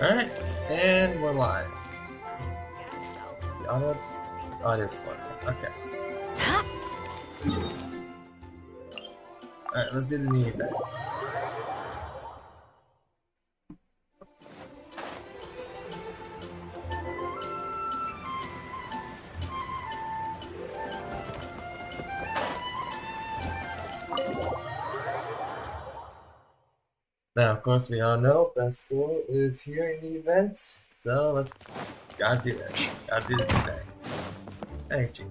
Alright, and we're live. The audio squad. Okay. Alright, let's do the new event. Now, of course, we all know best school is here in the event, so let's gotta do it. Gotta do this today. Thank you.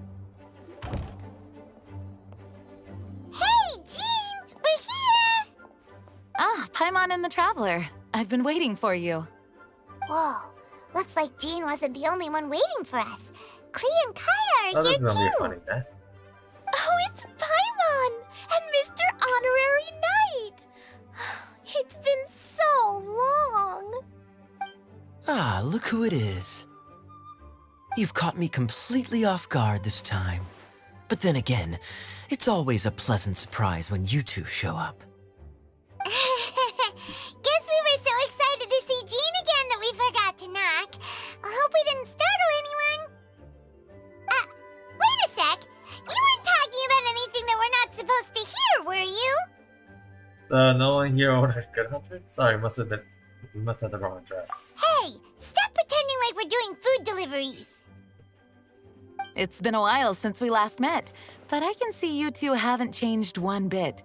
Hey, Jean! We're here! Ah, Paimon and the Traveler. I've been waiting for you. Whoa, looks like Jean wasn't the only one waiting for us. Klee and Kaya are Oh, here that's gonna be too! funny, man. Oh, it's Paimon! And Mr. Honorary Knight! It's been so long! Ah, look who it is. You've caught me completely off guard this time. But then again, it's always a pleasant surprise when you two show up. Guess we were so excited to see Jean again that we forgot to knock. I hope we didn't startle anyone. Wait a sec. You weren't talking about anything that we're not supposed to hear, were you? So, no one here ordered Good Hunter? Sorry, we must have the wrong address. Hey, stop pretending like we're doing food deliveries. It's been a while since we last met, but I can see you two haven't changed one bit.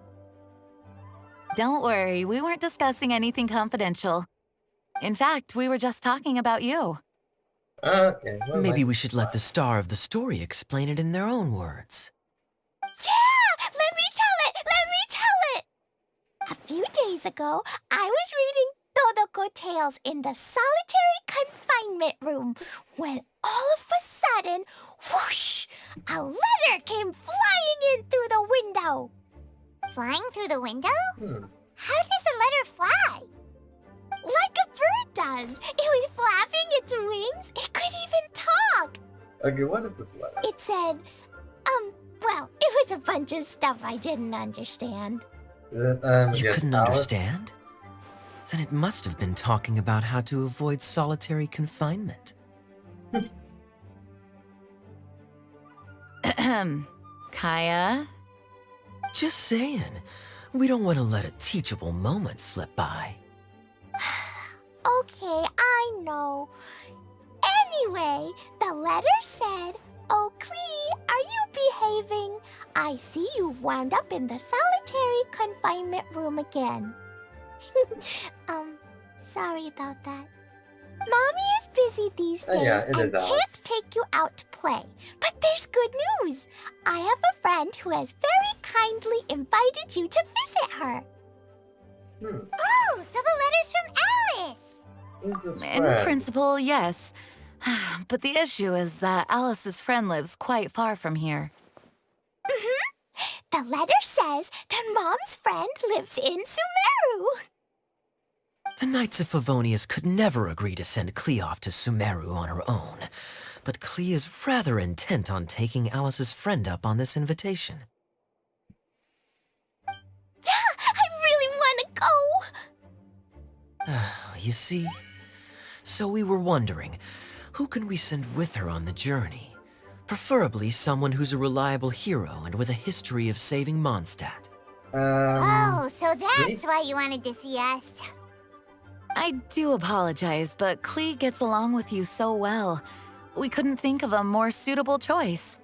Don't worry, we weren't discussing anything confidential. In fact, we were just talking about you. Okay. Well, Maybe we should let the star of the story explain it in their own words. Yeah! Let me tell it! Let me tell it! A few days ago, I was reading Todoko Tales in the solitary confinement room when all of a sudden, whoosh! A letter came flying in through the window. Flying through the window? How does a letter fly? Like a bird does. It was flapping its wings. It could even talk. Okay, what is this letter? It said, well, it was a bunch of stuff I didn't understand. You Yes, couldn't Alice? understand? Then it must have been talking about how to avoid solitary confinement. Kaya? Just saying. We don't want to let a teachable moment slip by. Okay, I know. Anyway, the letter said, "Oh, Klee, are you behaving? I see you've wound up in the solitary confinement room again." Sorry about that. Mommy is busy these days Yeah, it and is can't Alice. take you out to play. But there's good news. I have a friend who has very kindly invited you to visit her. Oh, so the letter's from Alice. Who's this In friend? principle, yes. But the issue is that Alice's friend lives quite far from here. The letter says that Mom's friend lives in Sumeru. The Knights of Favonius could never agree to send Klee off to Sumeru on her own, but Klee is rather intent on taking Alice's friend up on this invitation. Yeah, I really want to go. You see? So we were wondering, who can we send with her on the journey? Preferably someone who's a reliable hero and with a history of saving Mondstadt. Oh, so me? that's why you wanted to see us. I do apologize, but Klee gets along with you so well. We couldn't think of a more suitable choice.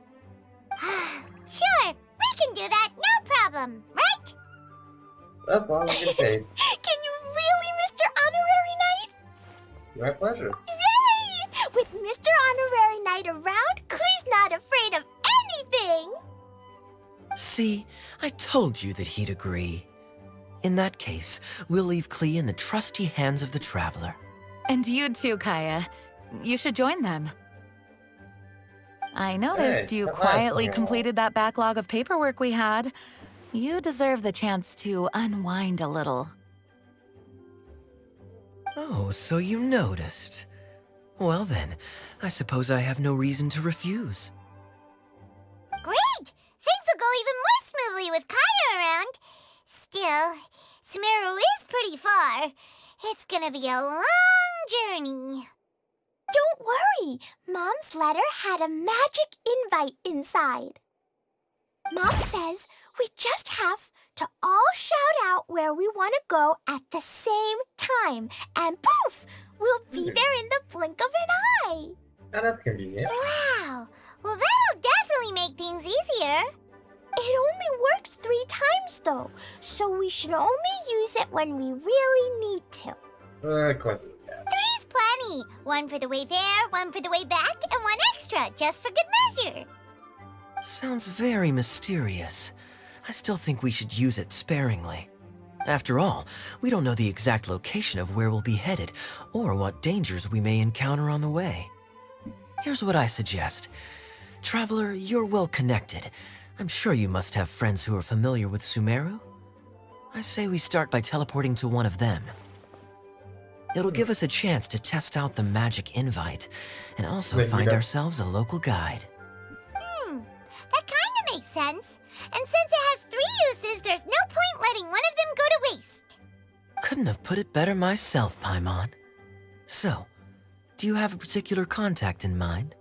Sure, we can do that, no problem, right? As long as you get paid. Can you really, Mr. Honorary Knight? My pleasure. Yay! With Mr. Honorary Knight around, Klee's not afraid of anything. See, I told you that he'd agree. In that case, we'll leave Klee in the trusty hands of the Traveler. And you too, Kaya. You should join them. I noticed Hey, you at last, quietly Daniel. completed that backlog of paperwork we had. You deserve the chance to unwind a little. Oh, so you noticed. Well then, I suppose I have no reason to refuse. Great! Things will go even more smoothly with Kaya around. Still, Sumeru is pretty far. It's gonna be a long journey. Don't worry. Mom's letter had a magic invite inside. Mom says we just have to all shout out where we want to go at the same time. And poof! We'll be there in the blink of an eye. Oh, that's convenient. Wow. Well, that'll definitely make things easier. It only works 3 times, though, so we should only use it when we really need to. Of course it can. 3's plenty. 1 for the way there, 1 for the way back, and 1 extra, just for good measure. Sounds very mysterious. I still think we should use it sparingly. After all, we don't know the exact location of where we'll be headed, or what dangers we may encounter on the way. Here's what I suggest. Traveler, you're well connected. I'm sure you must have friends who are familiar with Sumeru. I say we start by teleporting to one of them. It'll give us a chance to test out the magic invite, and also find ourselves a local guide. That kinda makes sense. And since it has 3 uses, there's no point letting one of them go to waste. Couldn't have put it better myself, Paimon. So, do you have a particular contact in mind?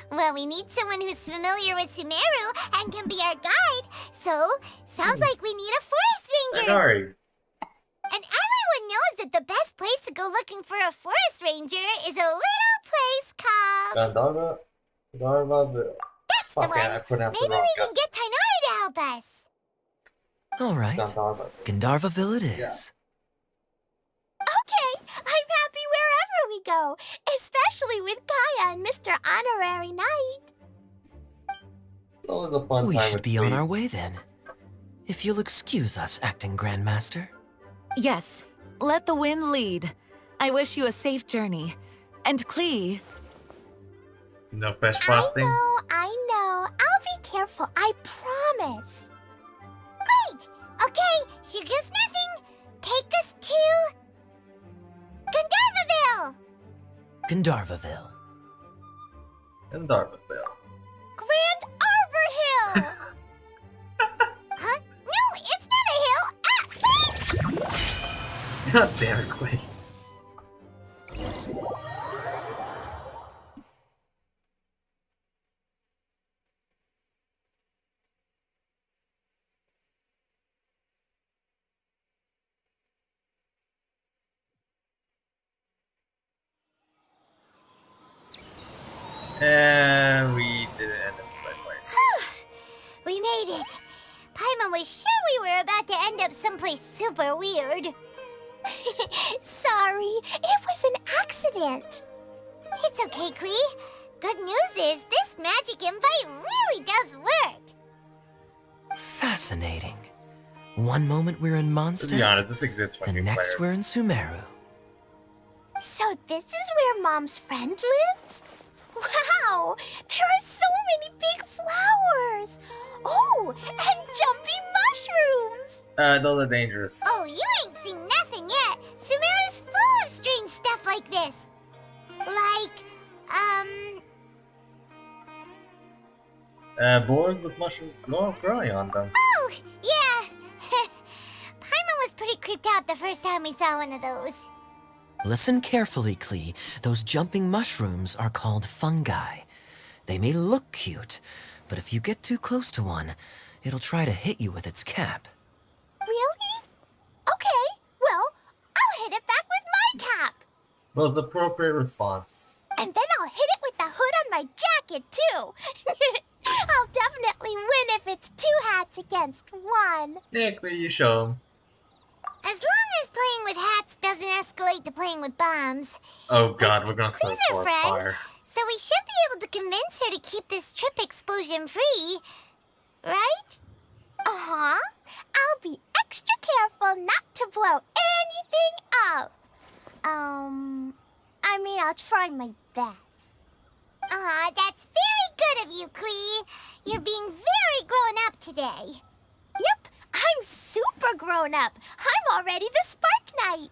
Well, we need someone who's familiar with Sumeru and can be our guide. So, sounds like we need a forest ranger. Sorry. And everyone knows that the best place to go looking for a forest ranger is a little place called... Gandharvaville. That's the Fuck yeah, I one. pronounced Maybe it wrong. we can get Tainari to help us. All right, Gandharvaville. Gandharvaville it is. Yeah. Okay, I'm happy wherever we go, especially with Kaya and Mr. Honorary Knight. That was a fun We time should with be on Cleve. our way then. If you'll excuse us, Acting Grandmaster. Yes, let the wind lead. I wish you a safe journey. And Klee, No fresh frosting? I know. I'll be careful, I promise. Great! Okay, here goes nothing. Take us to... Gandharvaville! Gandharvaville. Gandharvaville. Grand Arbor Hill! Huh? No, it's not a hill! Ah! God damn it, Clay. And we didn't end up in the right place. We made it. Paimon was sure we were about to end up someplace super weird. Sorry, it was an accident. It's okay, Klee. Good news is this magic invite really does work. Fascinating. One moment we're in To be honest, Mondstadt, this exists for the new next we're in players. Sumeru. So this is where Mom's friend lives? Wow, there are so many big flowers. Oh, and jumpy mushrooms. Those are dangerous. Oh, you ain't seen nothing yet. Sumeru's full of strange stuff like this. Like, Boars with mushrooms growing on them. oh, yeah. Paimon was pretty creeped out the first time we saw one of those. Listen carefully, Klee. Those jumping mushrooms are called fungi. They may look cute, but if you get too close to one, it'll try to hit you with its cap. Really? Okay, well, I'll hit it back with my cap. Was the appropriate response. And then I'll hit it with the hood on my jacket, too. I'll definitely win if it's 2 hats against 1. Yeah, Clay, you show 'em. As long as playing with hats doesn't escalate to playing with bombs. Oh god, we're gonna start Please, forest friend. fire. So we should be able to convince her to keep this trip explosion-free, right? Uh-huh. I'll be extra careful not to blow anything up. I mean, I'll try my best. That's very good of you, Klee. You're being very grown up today. Yep, I'm super grown up. I'm already the Spark Knight.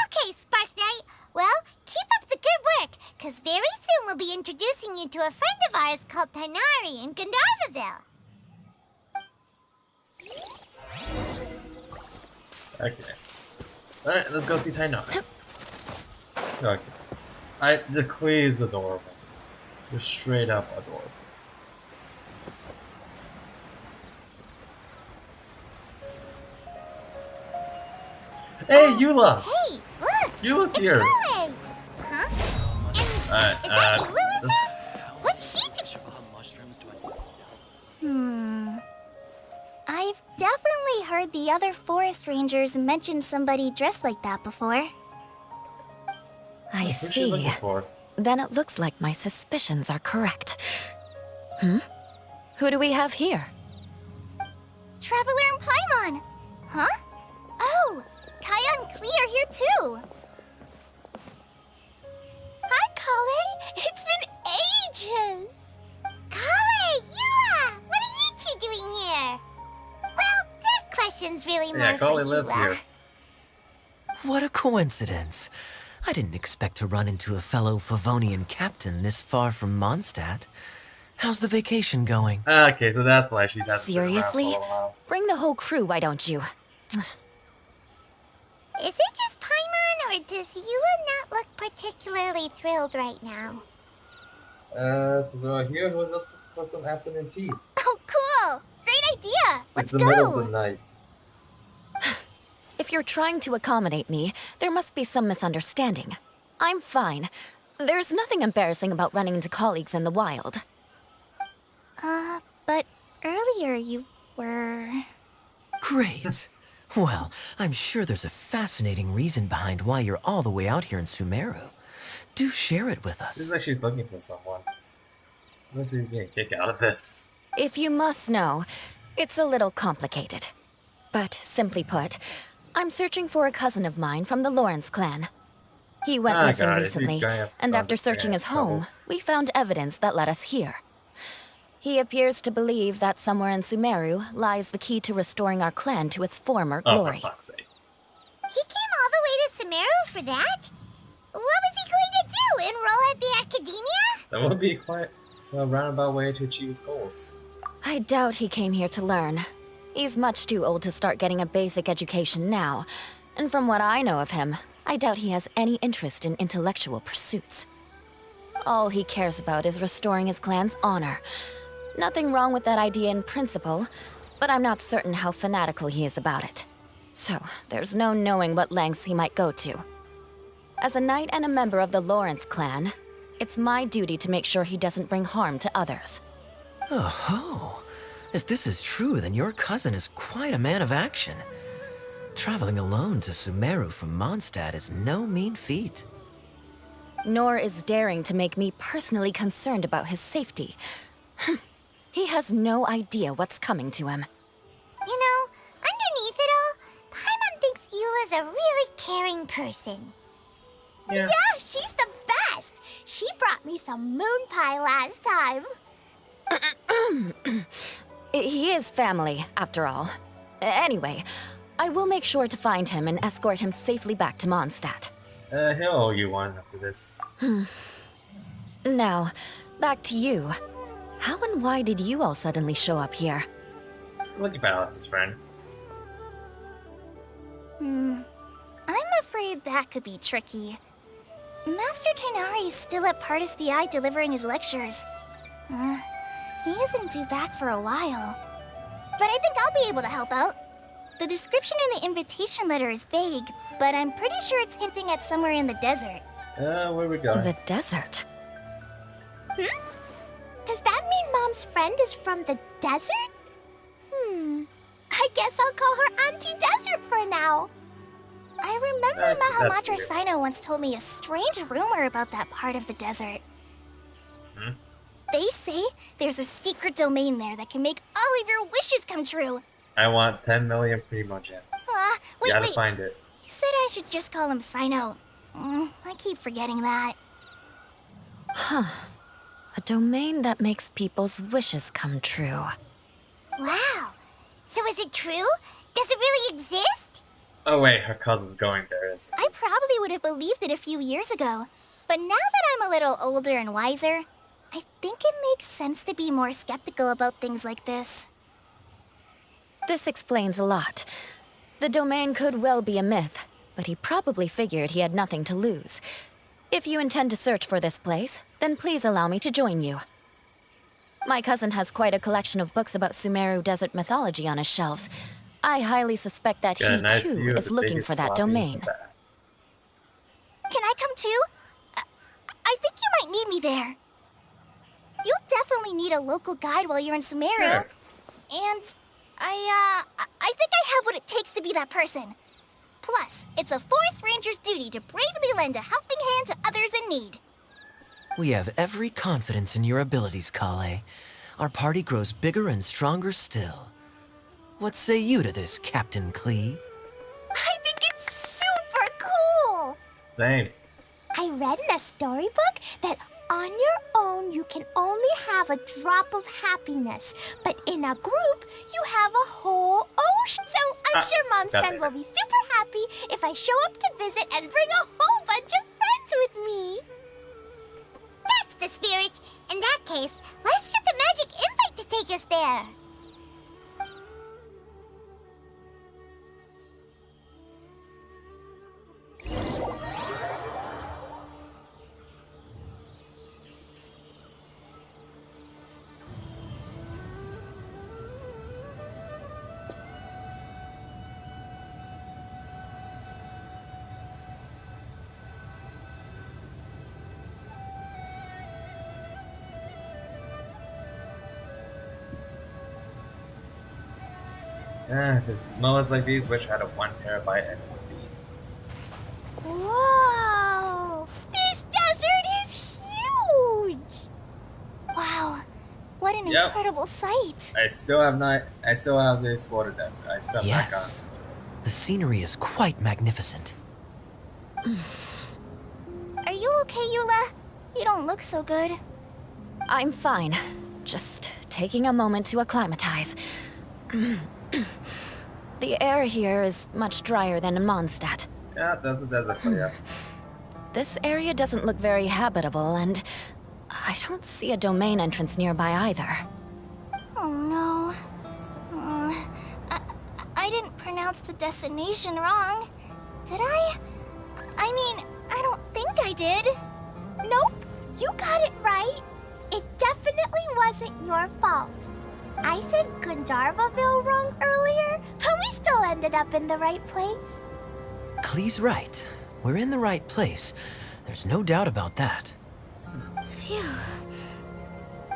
Okay, Spark Knight. Well, keep up the good work, because very soon we'll be introducing you to a friend of ours called Tainari in Gandharvaville. Okay. Alright, let's go see Tainara. Okay. The Klee is adorable. They're straight up adorable. Hey, Eula! Hey, look! Eula's It's here! Chloe! Huh? And is that Eula with us? What's she doing? I've definitely heard the other forest rangers mention somebody dressed like that before. I Who's she looking see. for? Then it looks like my suspicions are correct. Hmm? Who do we have here? Traveler and Paimon! Huh? Oh! Kaya and Klee are here too! Hi, Kale! It's been ages! Kale! Eula! What are you two doing here? Well, that question's really more Yeah, for Kali lives Eula. here. What a coincidence. I didn't expect to run into a fellow Favonian captain this far from Mondstadt. How's the vacation going? Okay, so that's why she's had to sit around Seriously? for a while. Bring the whole crew, why don't you? Is it just Paimon, or does Eula not look particularly thrilled right now? So here, who's up for some afternoon tea? Oh, cool! Great idea! It's Let's the middle go! of the night. If you're trying to accommodate me, there must be some misunderstanding. I'm fine. There's nothing embarrassing about running into colleagues in the wild. But earlier you were... Great. Well, I'm sure there's a fascinating reason behind why you're all the way out here in Sumeru. Do share it with Seems us. like she's looking for someone. Let's see if we can kick out of this. If you must know, it's a little complicated. But simply put, I'm searching for a cousin of mine from the Lawrence clan. He went Ah, missing got it. recently, He's going up and to after searching his trouble. home, we found evidence that led us here. He appears to believe that somewhere in Sumeru lies the key to restoring our clan to its former Oh, glory. for fuck's sake. He came all the way to Sumeru for that? What was he going to do? Enroll at the academia? That would be quite a roundabout way to achieve his goals. I doubt he came here to learn. He's much too old to start getting a basic education now, and from what I know of him, I doubt he has any interest in intellectual pursuits. All he cares about is restoring his clan's honor. Nothing wrong with that idea in principle, but I'm not certain how fanatical he is about it. So, there's no knowing what lengths he might go to. As a knight and a member of the Lawrence clan, it's my duty to make sure he doesn't bring harm to others. Oh, if this is true, then your cousin is quite a man of action. Traveling alone to Sumeru from Mondstadt is no mean feat. Nor is daring to make me personally concerned about his safety. He has no idea what's coming to him. You know, underneath it all, Paimon thinks Eula's a really caring person. Yeah. Yeah, she's the best! She brought me some moon pie last time. He is family, after all. Anyway, I will make sure to find him and escort him safely back to Mondstadt. He'll owe you one after this. Now, back to you. How and why did you all suddenly show up here? Look at Alice's friend. I'm afraid that could be tricky. Master Tighnari is still at Pardus Eye delivering his lectures. He isn't due back for a while. But I think I'll be able to help out. The description in the invitation letter is vague, but I'm pretty sure it's hinting at somewhere in the desert. Where we going? The desert. Does that mean Mom's friend is from the desert? I guess I'll call her Auntie Desert for now. I remember That's Mahamatra weird. Sino once told me a strange rumor about that part of the desert. They say there's a secret domain there that can make all of your wishes come true. I want 10 million Primo Gems. Wait, Gotta wait. find it. He said I should just call him Sino. I keep forgetting that. A domain that makes people's wishes come true. Wow. So is it true? Does it really exist? Oh wait, her cousin's going there, isn't it? I probably would have believed it a few years ago. But now that I'm a little older and wiser, I think it makes sense to be more skeptical about things like this. This explains a lot. The domain could well be a myth, but he probably figured he had nothing to lose. If you intend to search for this place, then please allow me to join you. My cousin has quite a collection of books about Sumeru desert mythology on his shelves. I highly suspect that Got a he, nice too, view of is the looking biggest for that sloppy in the domain. back. Can I come too? I think you might need me there. You'll definitely need a local guide while you're in Sumeru. Sure. And I think I have what it takes to be that person. Plus, it's a forest ranger's duty to bravely lend a helping hand to others in need. We have every confidence in your abilities, Kale. Our party grows bigger and stronger still. What say you to this, Captain Klee? I think it's super cool! Same. I read in a storybook that on your own you can only have a drop of happiness, but in a group you have a whole ocean. So I'm sure Mom's got friend it. will be super happy if I show up to visit and bring a whole bunch of friends with me. That's the spirit. In that case, let's get the magic invite to take us there. There's moments like these wish I had a 1 terabyte SSD. Whoa! This desert is huge! Wow, what an Yep. incredible sight. I still have the explorer deck. I still have not Yes. gone. The scenery is quite magnificent. Are you okay, Eula? You don't look so good. I'm fine. Just taking a moment to acclimatize. The air here is much drier than in Mondstadt. Yeah, that's the desert for you. This area doesn't look very habitable, and I don't see a domain entrance nearby either. Oh no. I didn't pronounce the destination wrong. Did I? I mean, I don't think I did. Nope, you got it right. It definitely wasn't your fault. I said Gundharvaville wrong earlier, but we still ended up in the right place. Klee's right. We're in the right place. There's no doubt about that. Phew.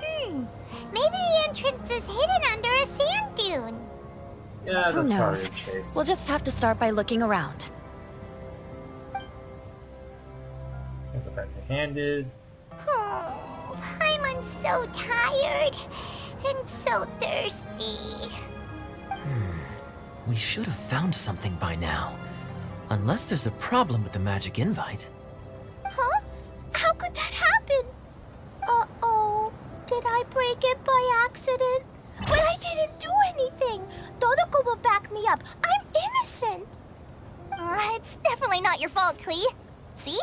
Maybe the entrance is hidden under a sand dune. Yeah, Who that's probably knows? the case. We'll just have to start by looking around. Guess I'm empty-handed. Oh, I'm so tired and so thirsty. We should have found something by now. Unless there's a problem with the magic invite. Huh? How could that happen? Uh-oh. Did I break it by accident? But I didn't do anything. Todoko will back me up. I'm innocent. It's definitely not your fault, Klee. See?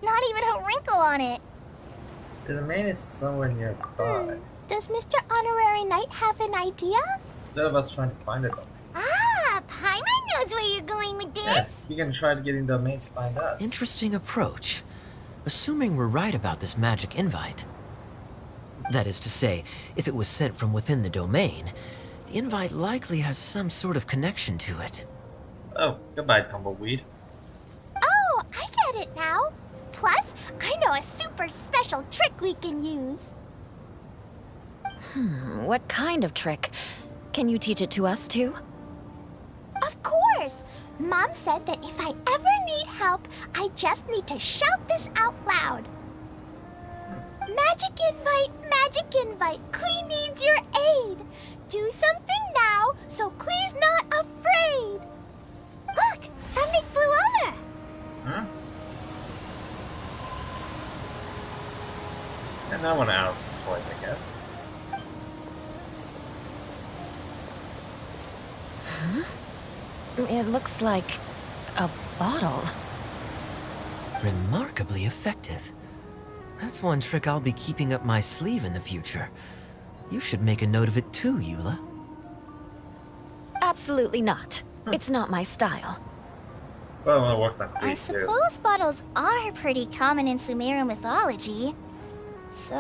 Not even a wrinkle on it. The domain is somewhere nearby. Does Mr. Honorary Knight have an idea? Instead of us trying to find it, Paimon knows where you're going with this. yeah, you can try to get in the domain to find us. Interesting approach. Assuming we're right about this magic invite. That is to say, if it was sent from within the domain, the invite likely has some sort of connection to it. Oh, goodbye, tumbleweed. Oh, I get it now. Plus, I know a super special trick we can use. What kind of trick? Can you teach it to us too? Of course. Mom said that if I ever need help, I just need to shout this out loud. Magic invite, Klee needs your aid. Do something now so Klee's not afraid. Look, something flew over. Huh? And no one else's toys, I guess. It looks like a bottle. Remarkably effective. That's one trick I'll be keeping up my sleeve in the future. You should make a note of it too, Eula. Absolutely not. It's not my style. Well, it works on I Cree too. suppose bottles are pretty common in Sumerian mythology. So,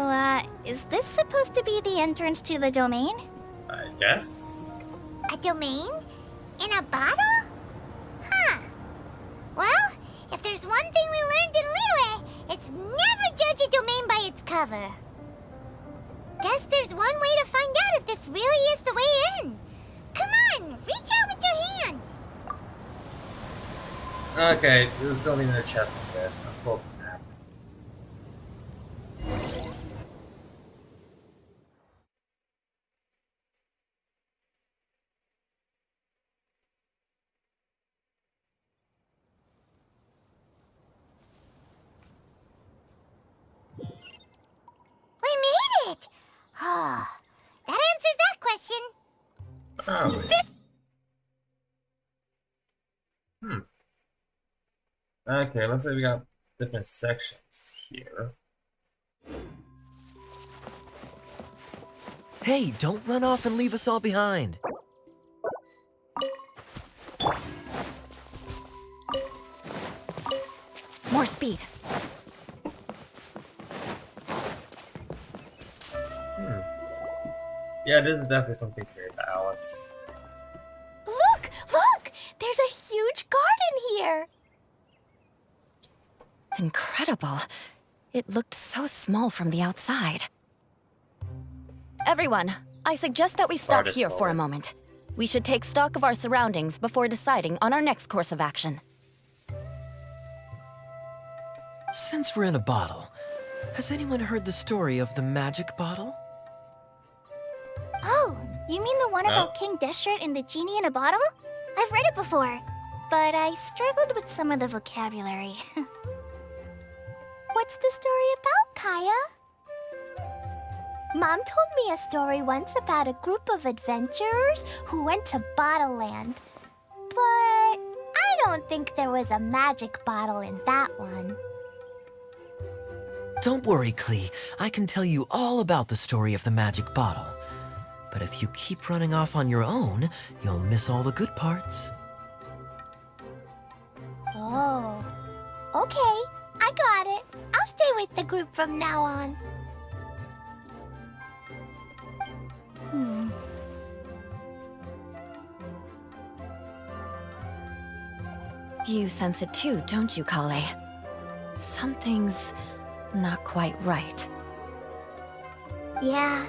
is this supposed to be the entrance to the domain? I guess. A domain? In a bottle? Huh. Well, if there's one thing we learned in Liyue, it's never judge a domain by its cover. Guess there's one way to find out if this really is the way in. Come on, reach out with your hand. Okay, there's building their chest a bit. I'll pull the map. We made it! Oh, that answers that question. Oh. Okay, looks like we got different sections here. Hey, don't run off and leave us all behind. More speed. Yeah, this is definitely something for Alice. Look! Look! There's a huge garden here! Incredible. It looked so small from the outside. Everyone, I suggest that we stop Artist here for a moment. moment. We should take stock of our surroundings before deciding on our next course of action. Since we're in a bottle, has anyone heard the story of the magic bottle? Oh, you mean the one No. about King Deshret and the genie in a bottle? I've read it before, but I struggled with some of the vocabulary. What's the story about, Kaya? Mom told me a story once about a group of adventurers who went to Bottle Land. But I don't think there was a magic bottle in that one. Don't worry, Klee. I can tell you all about the story of the magic bottle. But if you keep running off on your own, you'll miss all the good parts. Oh, okay. I got it. I'll stay with the group from now on. You sense it too, don't you, Kale? Something's not quite right. Yeah,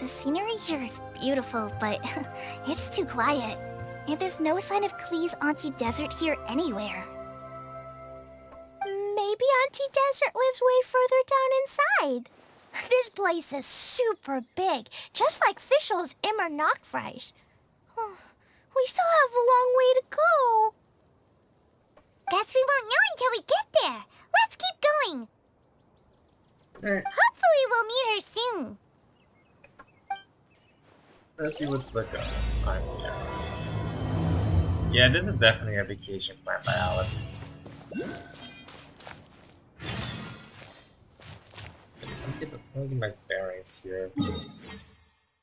the scenery here is beautiful, but it's too quiet. And there's no sign of Klee's Auntie Desert here anywhere. Maybe Auntie Desert lives way further down inside. This place is super big, just like Fischl's Immer Nachtreich. We still have a long way to go. Guess we won't know until we get there. Let's keep going. Alright, Hopefully we'll meet her soon. let's see what's looking on here. Yeah, this is definitely a vacation plan by Alice. Let me get my bearings here.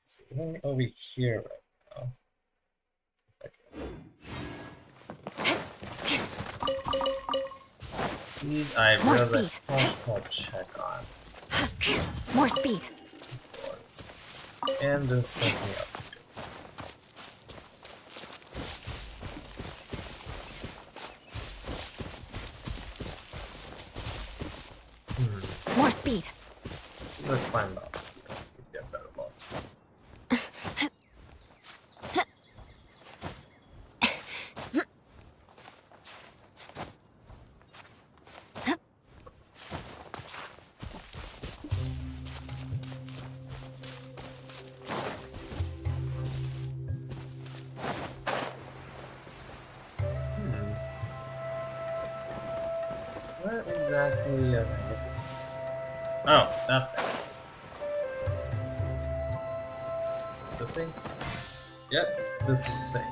So we're over here right now. Okay. These I More really speed. can't check on. More speed. Doors. And there's something up here. More speed. Let's climb up. Let's see if we have better luck. What exactly? Oh, that thing. This thing? Yep, this is the thing.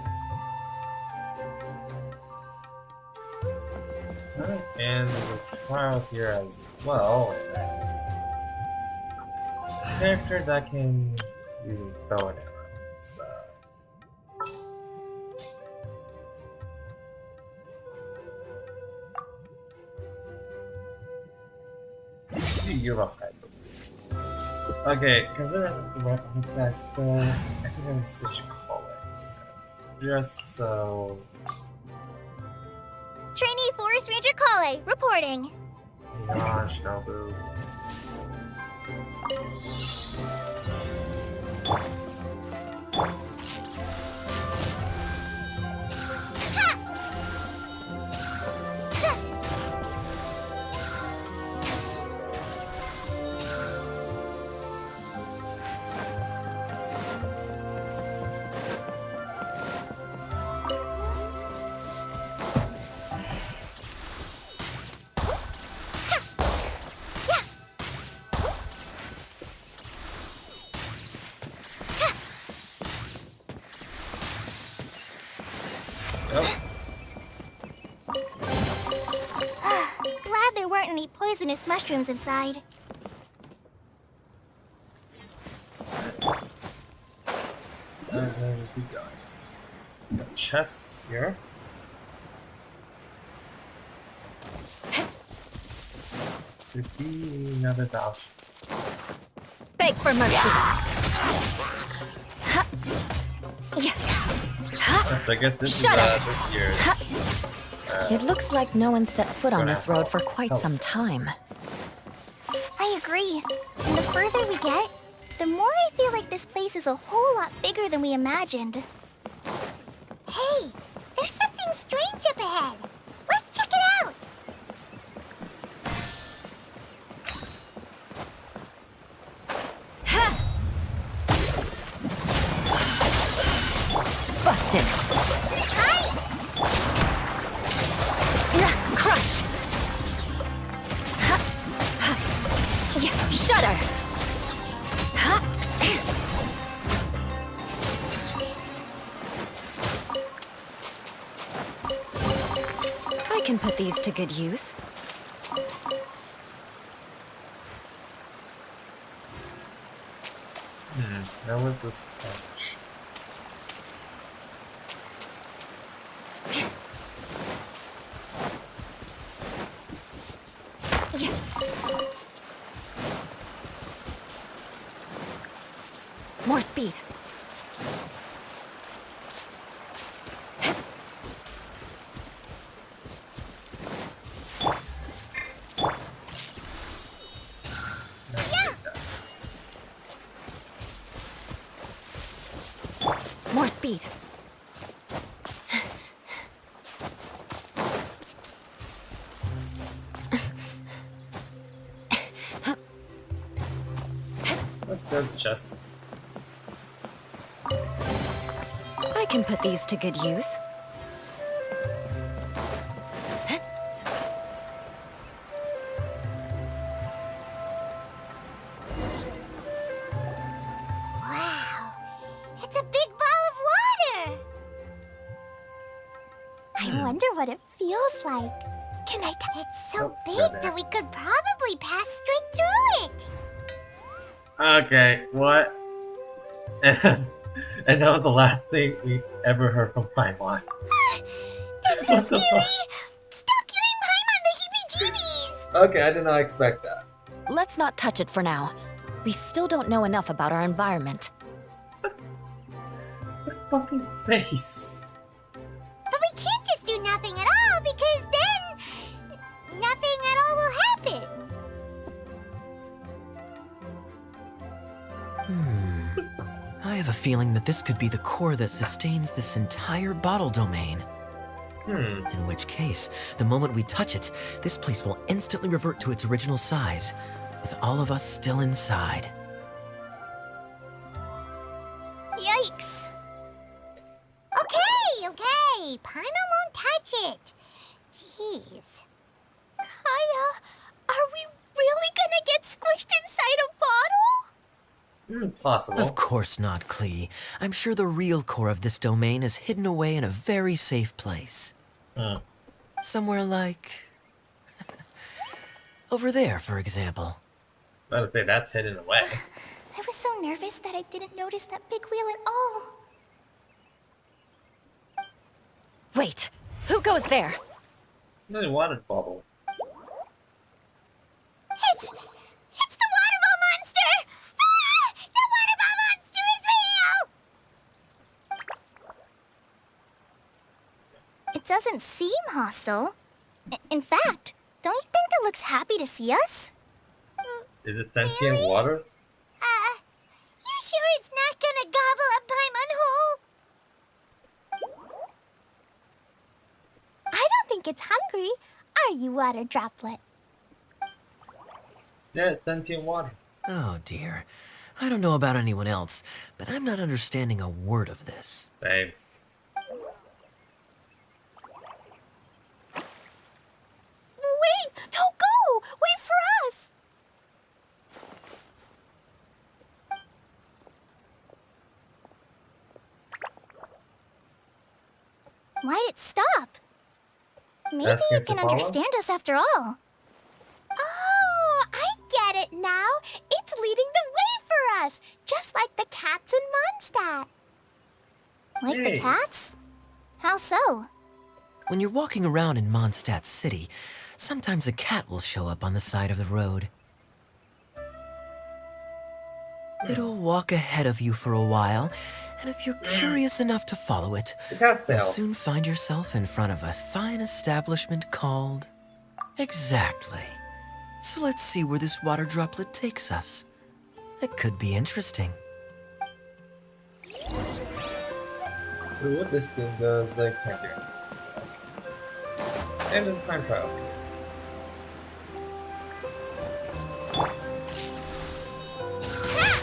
Alright, and the trial here as well. Character that can use a bow and arrow. So. maybe Eurohype. Okay, considering the weapon effects though, I think I'm gonna switch to Colin instead. Just so... Trainee Forest Ranger Kale, reporting. Gosh, Nobu. Glad there weren't any poisonous mushrooms inside. Just keep going. Got chests here. Should be another dash. Beg for mercy. So I guess this Shut is this year's. It looks like no one set foot on this road for quite some time. I agree. And the further we get, the more I feel like this place is a whole lot bigger than we imagined. Hey, there's something strange up ahead. Let's check it out. Busted. Hi! Crush. Shudder. I can put these to good use. Now with this patch. More speed. More speed. That's just. I can put these to good use. Wow, it's a big ball of water. I wonder what it feels like. Can I It's so big that we could probably pass straight through it. Okay, what? And that was the last thing we ever heard from Paimon. That's so What the scary. fuck? Stop giving Paimon the heebie-jeebies. Okay, I did not expect that. Let's not touch it for now. We still don't know enough about our environment. The fucking face. But we can't just do nothing at all because then nothing at all will happen. I have a feeling that this could be the core that sustains this entire bottle domain. In which case, the moment we touch it, this place will instantly revert to its original size, with all of us still inside. Yikes. Okay. Paimon won't touch it. Jeez. Kaya, are we really gonna get squished inside a bottle? Possible. Of course not, Klee. I'm sure the real core of this domain is hidden away in a very safe place. Somewhere like... over there, for example. I was say that's hidden away. I was so nervous that I didn't notice that big wheel at all. Wait, who goes there? No water bubble. doesn't seem hostile. In fact, don't you think it looks happy to see us? Is it sentient water? You sure it's not gonna gobble up Paimon whole? I don't think it's hungry. Are you, water droplet? Yeah, it's sentient water. Oh dear. I don't know about anyone else, but I'm not understanding a word of this. Same. Wait! Don't go! Wait for us! Why'd it stop? Maybe Asking it can to follow? understand us after all. Oh, I get it now. It's leading the way for us, just like the cats in Mondstadt. Like the Hey. cats? How so? When you're walking around in Mondstadt City, sometimes a cat will show up on the side of the road. It'll walk ahead of you for a while, and if you're curious enough to follow it, The cat you'll tail. soon find yourself in front of a fine establishment called... Exactly. So let's see where this water droplet takes us. It could be interesting. Ooh, this thing does the camping. And it's time trial.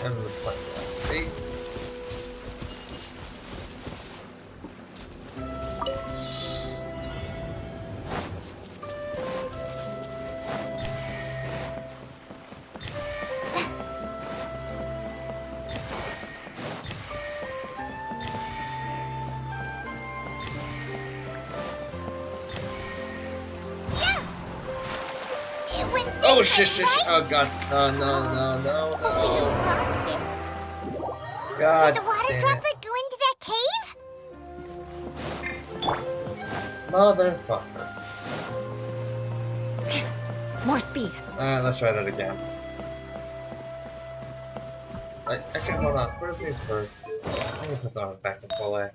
And the time trial. See? It went Oh this shit, way, shit, shit. right? Oh god. No, no, no, no, Oh, you no. lost it. God Did the water damn it. droplet go into that cave? Motherfucker. More speed. Alright, let's try that again. Actually, hold on. First things first. Let me put that on back to full A.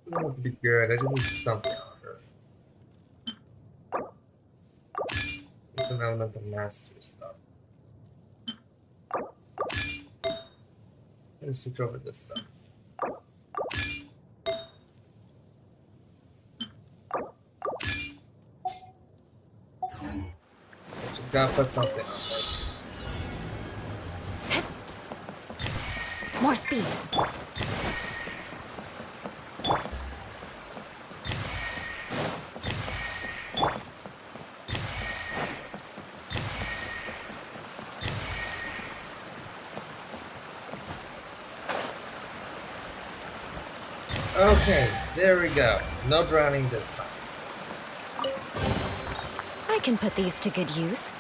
I don't want it to be good. I just need something on her. Need some element of mastery stuff. Let me switch over this stuff. Just gotta put something on her. More speed. Okay, there we go. No drowning this time. I can put these to good use.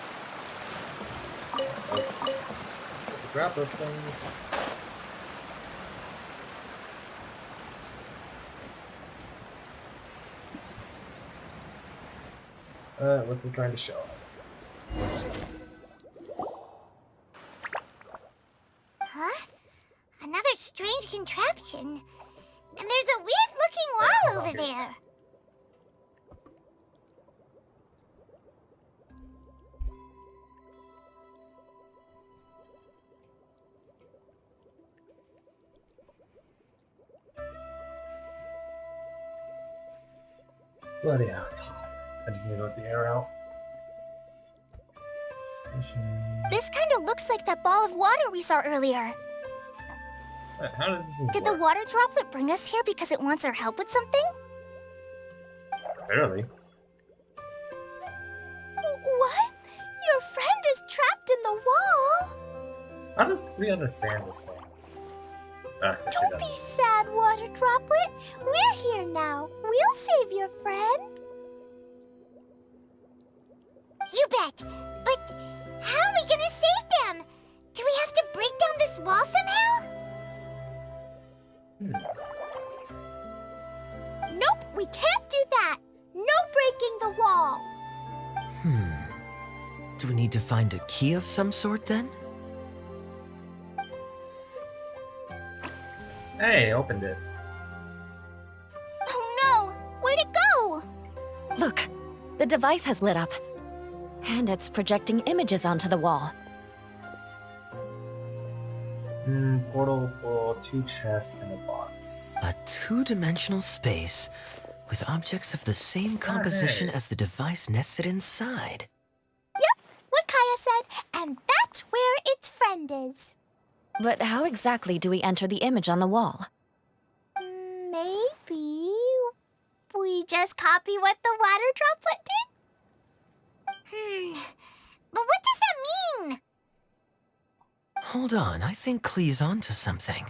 Okay. Grab those things. What we're trying to show. Huh? Another strange contraption. And there's a weird-looking wall over there. Bloody hell, it's hot. I just need to let the air out. This kind of looks like that ball of water we saw earlier. How did this Did the work? water droplet bring us here because it wants our help with something? Barely. What? Your friend is trapped in the wall? How does we understand this thing? Ah, yes, she Don't does. be sad, water droplet. We're here now. We'll save your friend. You bet. But how are we gonna save them? Do we have to break down this wall somehow? Nope, we can't do that. No breaking the wall. Do we need to find a key of some sort then? Hey, opened it. Oh no! Where'd it go? Look, the device has lit up. And it's projecting images onto the wall. Portal for 2 chests and a box. A two-dimensional space with objects of the same composition hey. as the device nested inside. Yep, what Kaya said, and that's where its friend is. But how exactly do we enter the image on the wall? Maybe we just copy what the water droplet did? But what does that mean? Hold on, I think Klee's onto something.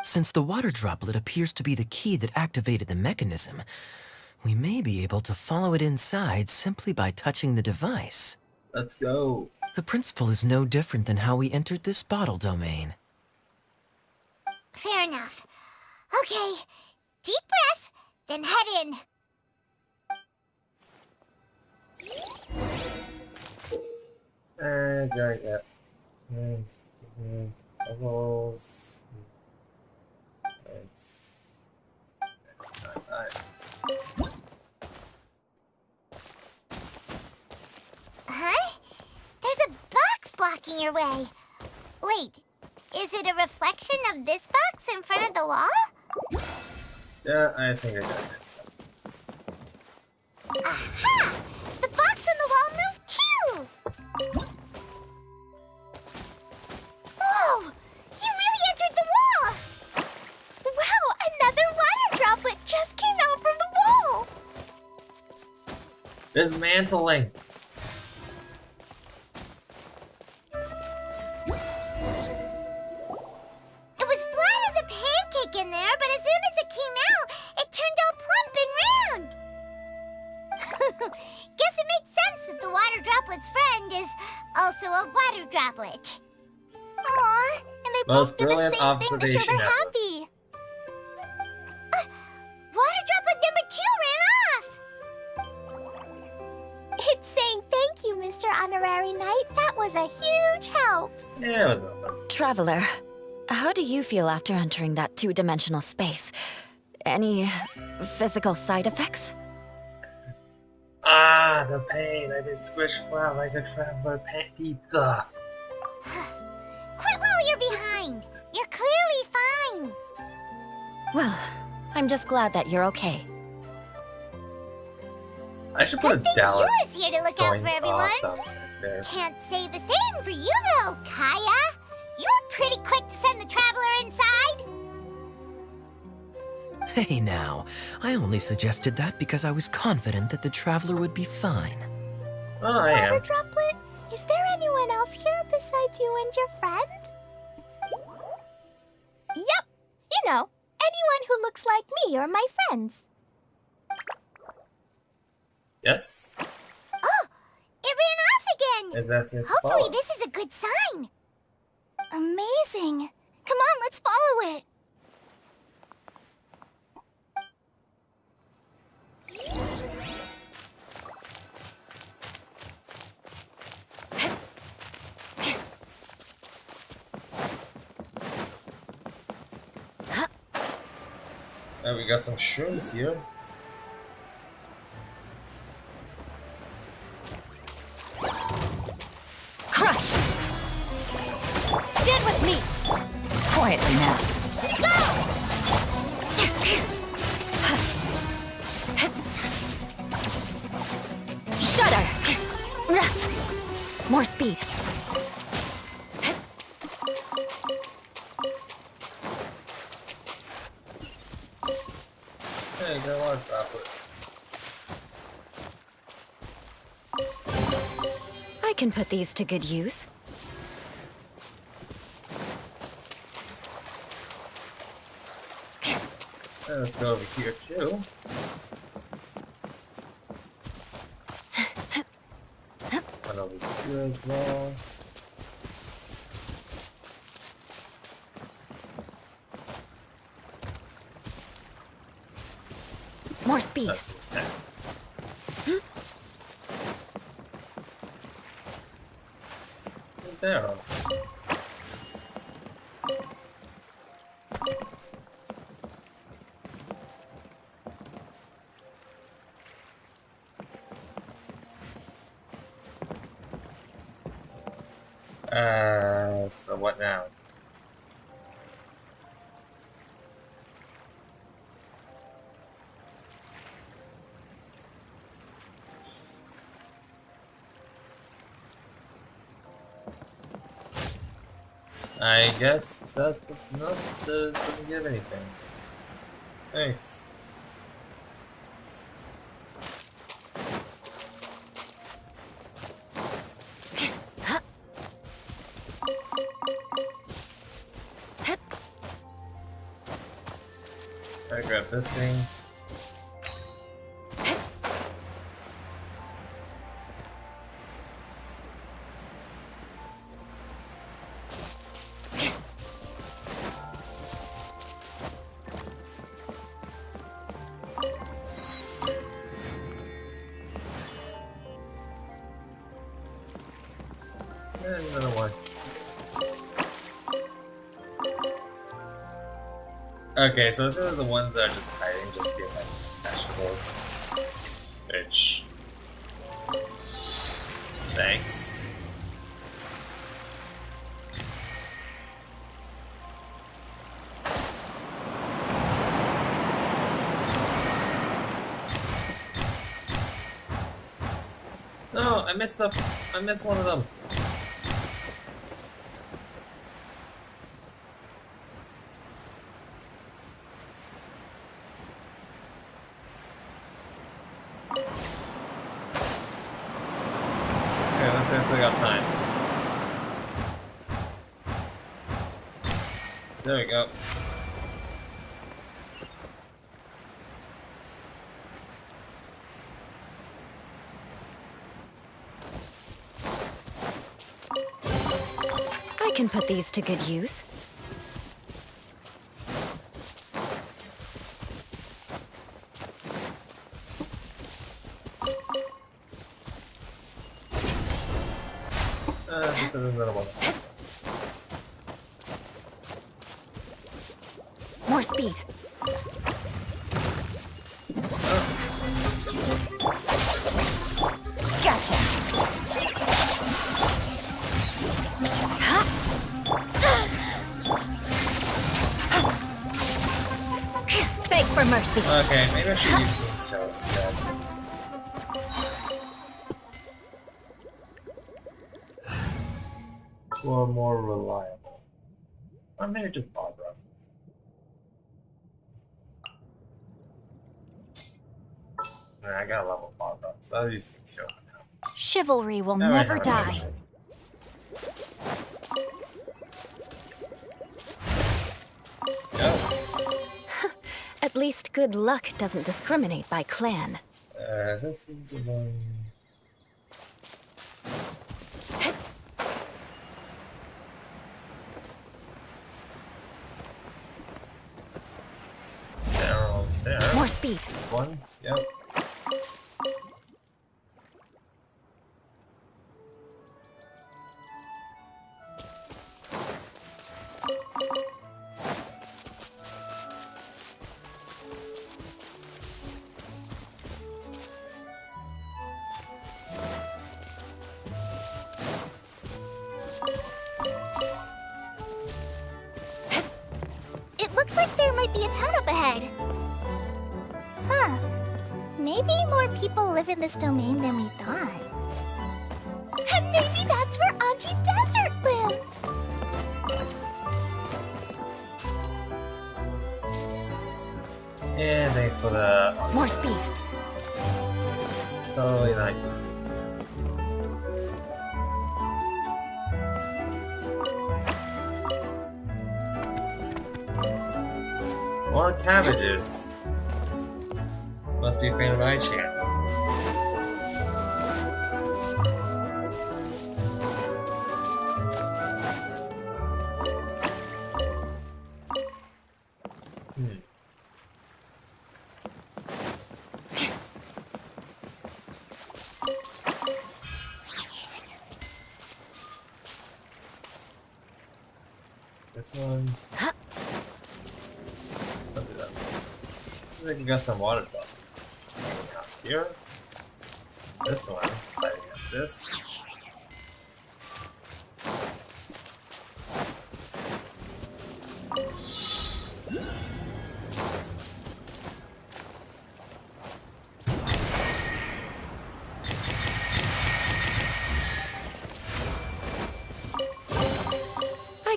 Since the water droplet appears to be the key that activated the mechanism, we may be able to follow it inside simply by touching the device. Let's go. The principle is no different than how we entered this bottle domain. Fair enough. Okay, deep breath, then head in. Got bubbles. Huh? There's a box blocking your way. Wait, is it a reflection of this box in front of the wall? Yeah, I think I got it. Aha! The box on the wall moved too! Whoa! You really entered the wall! Wow, another water droplet just came out from the wall! Dismantling. It was flat as a pancake in there, but as soon as it came out, it turned all plump and round. Guess it makes sense that the water droplet's friend is also a water droplet. Aw, and they Most both do the brilliant same thing to show observation they're ever. happy. Water droplet number 2 ran off. It's saying thank you, Mr. Honorary Knight. That was a huge help. Yeah, it was no fun. Traveler, how do you feel after entering that two-dimensional space? Any physical side effects? Ah, the pain. I've been squished flat like a traveler pizza. Quit while you're behind. You're clearly fine. Well, I'm just glad that you're okay. I should put a Good thing Dallas Yura's here to look out going for everyone. awesome there. Can't say the same for you, though, Kaya. You were pretty quick to send the traveler inside. Hey now, I only suggested that because I was confident that the traveler would be fine. Oh, I Water am. droplet, is there anyone else here besides you and your friend? Yep, you know, anyone who looks like me or my friends. Yes. Oh, it ran off again. Is that his Hopefully fault? this is a good sign. Amazing. Come on, let's follow it. Oh, we got some shrooms here. Crush! Stand with me! Quietly now. Shudder! More speed. Hey, got a lot of droplet. I can put these to good use. Let's go over here too. One over here as well. More speed. That's the attack. There. So what now? I guess that doesn't give anything. Thanks. I grab this thing. And another one. Okay, so these are the ones that are just hiding, just get like vegetables. Which. Thanks. No, I missed one of them. I still got time. There we go. I can put these to good use. Just another one. More speed. Gotcha. Beg for mercy. Okay, maybe I should use some cell instead. Or more reliable. Or maybe just Barbara. I got a level Barbara, so I'll use Cell now. Chivalry will I already never have die. another. Go. At least good luck doesn't discriminate by clan. This is the one. Down there. More speed. This one. Yep. It looks like there might be a town up ahead. Huh. Maybe more people live in this domain than we thought. And maybe that's where Auntie Desert lives. And thanks for the More speed. totally not useless. More cabbages. Must be a fan of iChat. This one. I'll do that. I think we got some water drops. Out here. This one, slide against this.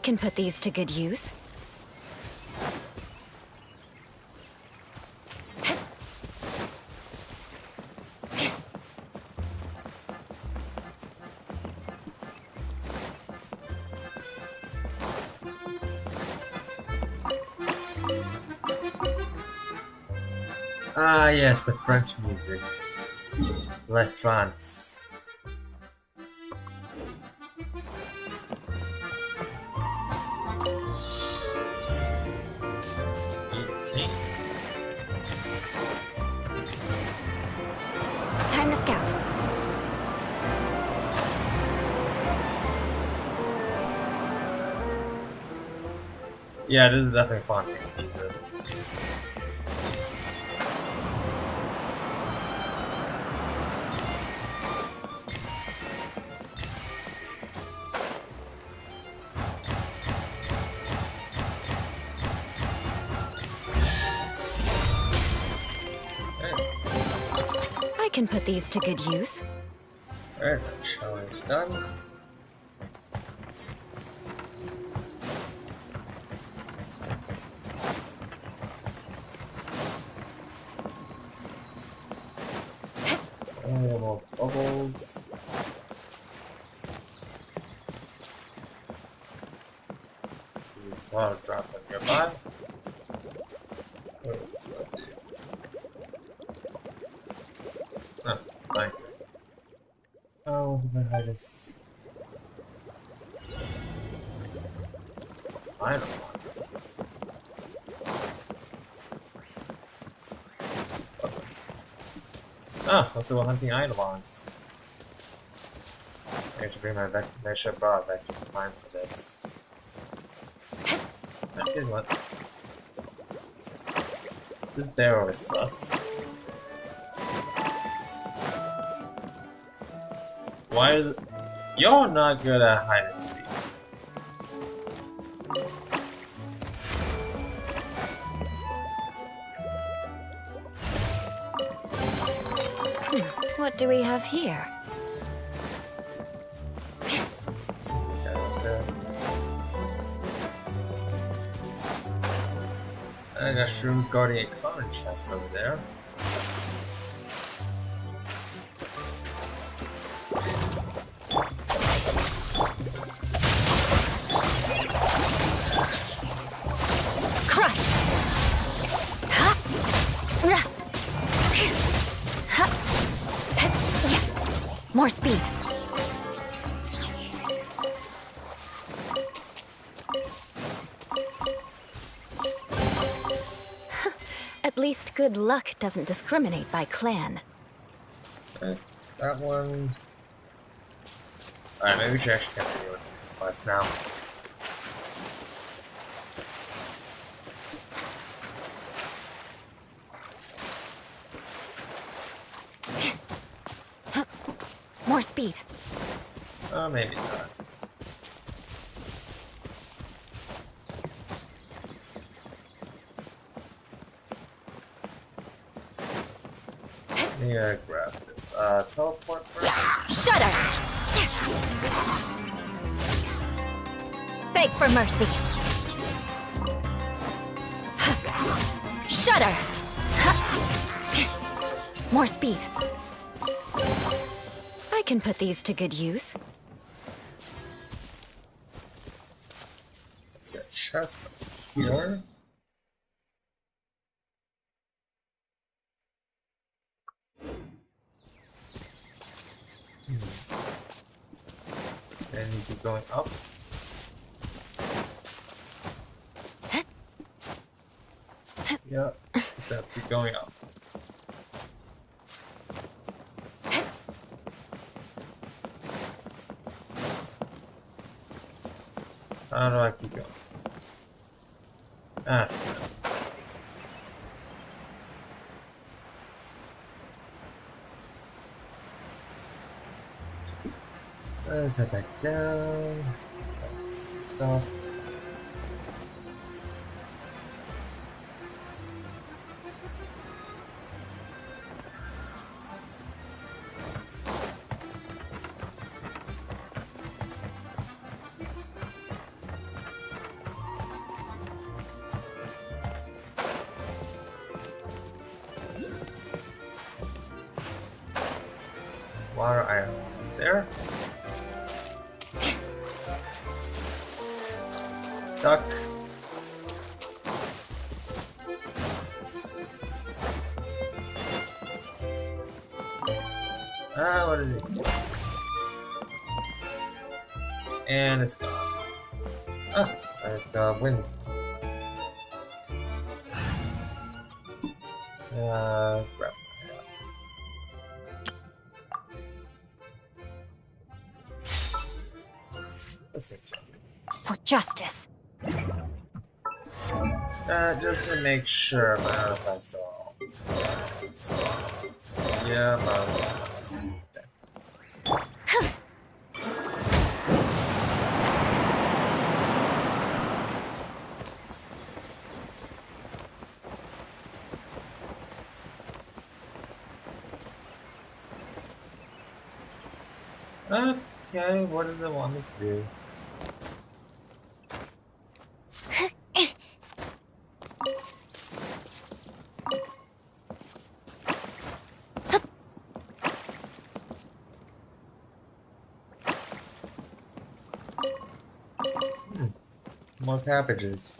can put these to good use. Ah, yes, the French music. Like France. Time to scout. Yeah, this is definitely fun. These are. I can put these to good use. Alright, that challenge done. More bubbles. Water drop on nearby. What does that do? Oh, thank you. Oh, the hardest. Final ones. Ah, let's go hunting Eidolons. I have to bring my measure bar back to prime for this. Here's what. This barrel is sus. Why is it? You're not good at hide and seek. What do we have here? I got shrooms guarding a common chest over there. Crush! Ha! Ra! Ha! Yeah. More speed. At least good luck doesn't discriminate by clan. Okay, that one. Alright, maybe we should actually continue with the quest now. More speed. Maybe not. Yeah, grab this. Teleport first. Shudder! Beg for mercy. Shudder! More speed. I can put these to good use. Get chest here. And you keep going up. Yeah, just have to keep going up. How do I keep going? Ask me. Let's head back down. That's some stuff. water item there. Duck. Ah, what is it? And it's gone. Ah, it's wind. Grab let's see. For justice. Just to make sure my artifacts are all. Yeah, okay, what does it want me to do? More cabbages.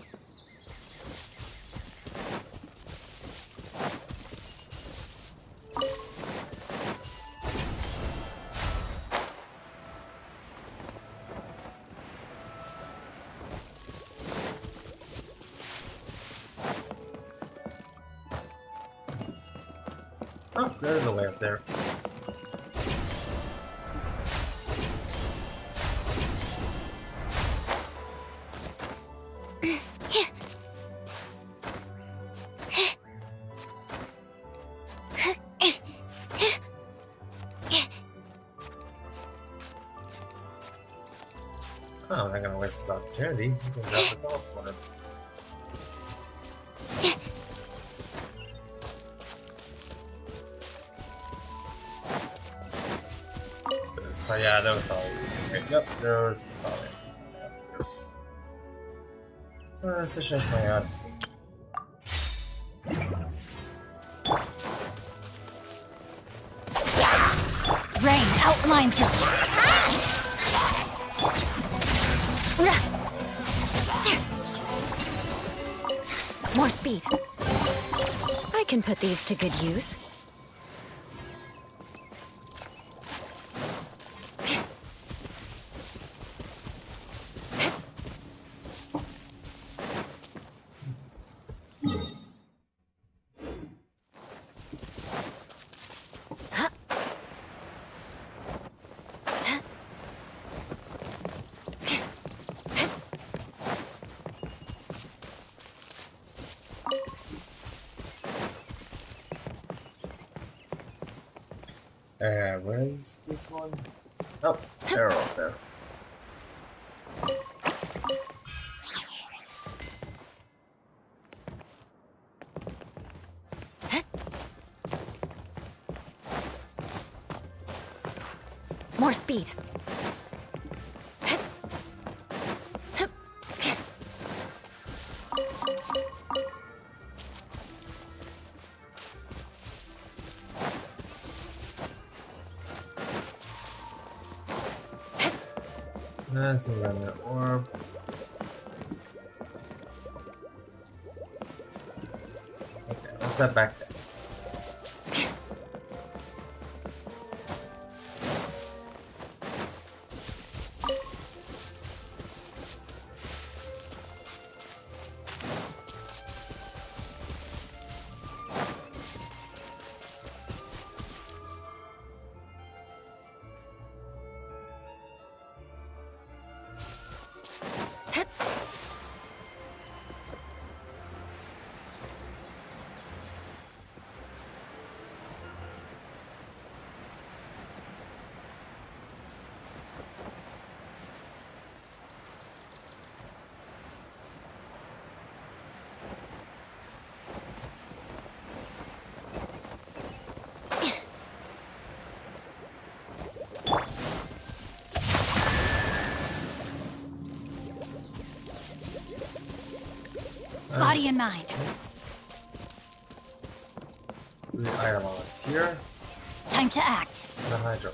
Oh, there's a way up there. Oh, I'm not gonna waste this opportunity. You can drop the teleporter. Oh yeah, that was probably easy. Yep, there was probably. Let's just check my out. Rain outlines him. More speed. I can put these to good use. Where is this one? Oh, arrow up there. More speed. That's another orb. Okay, let's head back there. Body and mind. The item on us here. Time to act. The Hydro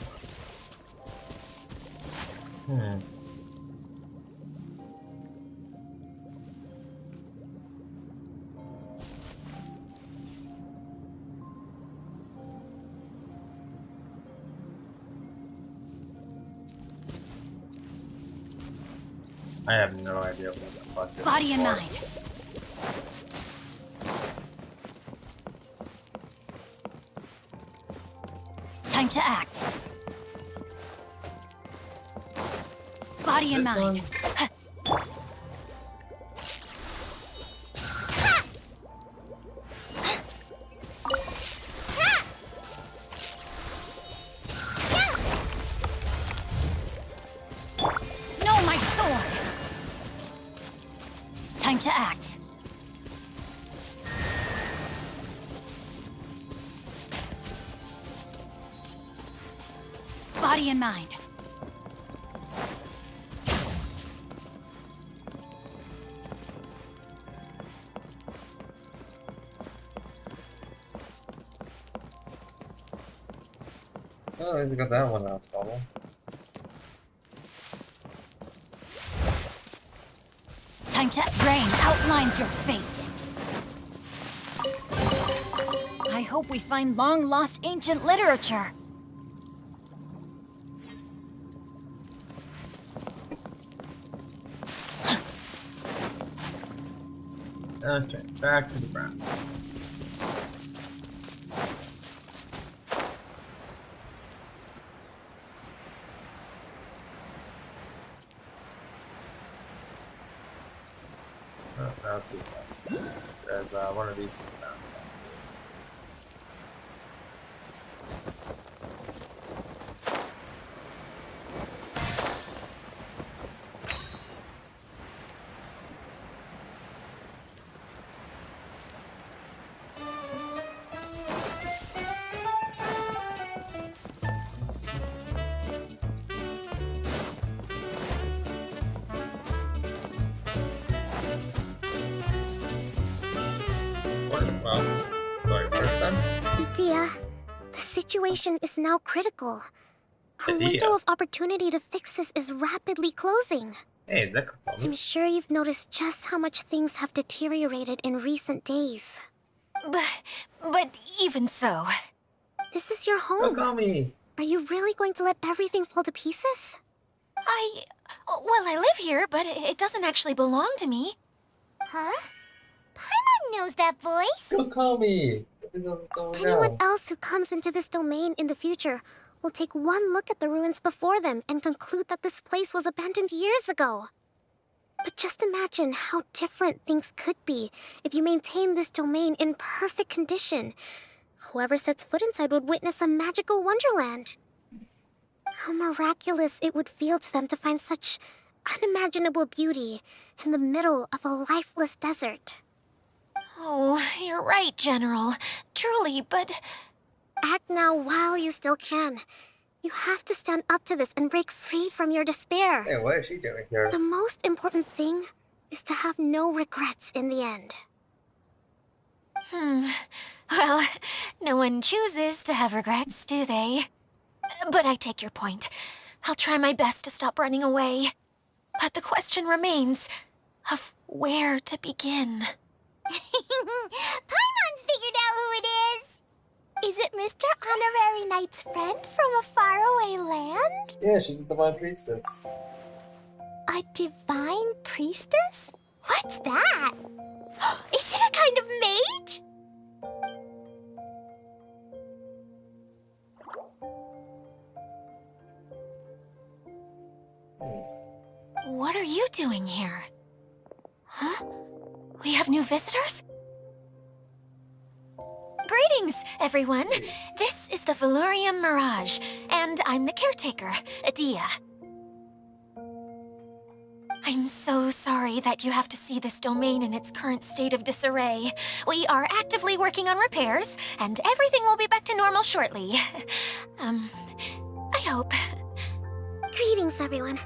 ones. I have no idea what the fuck this Body is and for. mind. Time to act. Body and This mind. one? No, my sword! Time to act. Body and mind. Oh, let's get that one out, bubble. Time to brain outlines your fate. I hope we find long-lost ancient literature. Okay, back to the ground. Oh, now too bad. There's one of these things down. Well, sorry, first time? Idea, the situation is now critical. Our Idea? window of opportunity to fix this is rapidly closing. Hey, is that I'm performance? sure you've noticed just how much things have deteriorated in recent days. But even so, This is your Don't home. call me! Are you really going to let everything fall to pieces? I live here, but it doesn't actually belong to me. Huh? Paimon knows that voice. Don't call me! What is going Anyone on? else who comes into this domain in the future will take one look at the ruins before them and conclude that this place was abandoned years ago. But just imagine how different things could be if you maintain this domain in perfect condition. Whoever sets foot inside would witness a magical wonderland. How miraculous it would feel to them to find such unimaginable beauty in the middle of a lifeless desert. Oh, you're right, General. Truly, but... Act now while you still can. You have to stand up to this and break free from your despair. Hey, what is she doing here? The most important thing is to have no regrets in the end. Well, no one chooses to have regrets, do they? But I take your point. I'll try my best to stop running away. But the question remains of where to begin. Paimon's figured out who it is! Is it Mr. Honorary Knight's friend from a faraway land? Yeah, she's a divine priestess. A divine priestess? What's that? Is it a kind of mage? What are you doing here? Huh? We have new visitors? Greetings, everyone. This is the Valurium Mirage, and I'm the caretaker, Adia. I'm so sorry that you have to see this domain in its current state of disarray. We are actively working on repairs, and everything will be back to normal shortly. I hope. Greetings, everyone.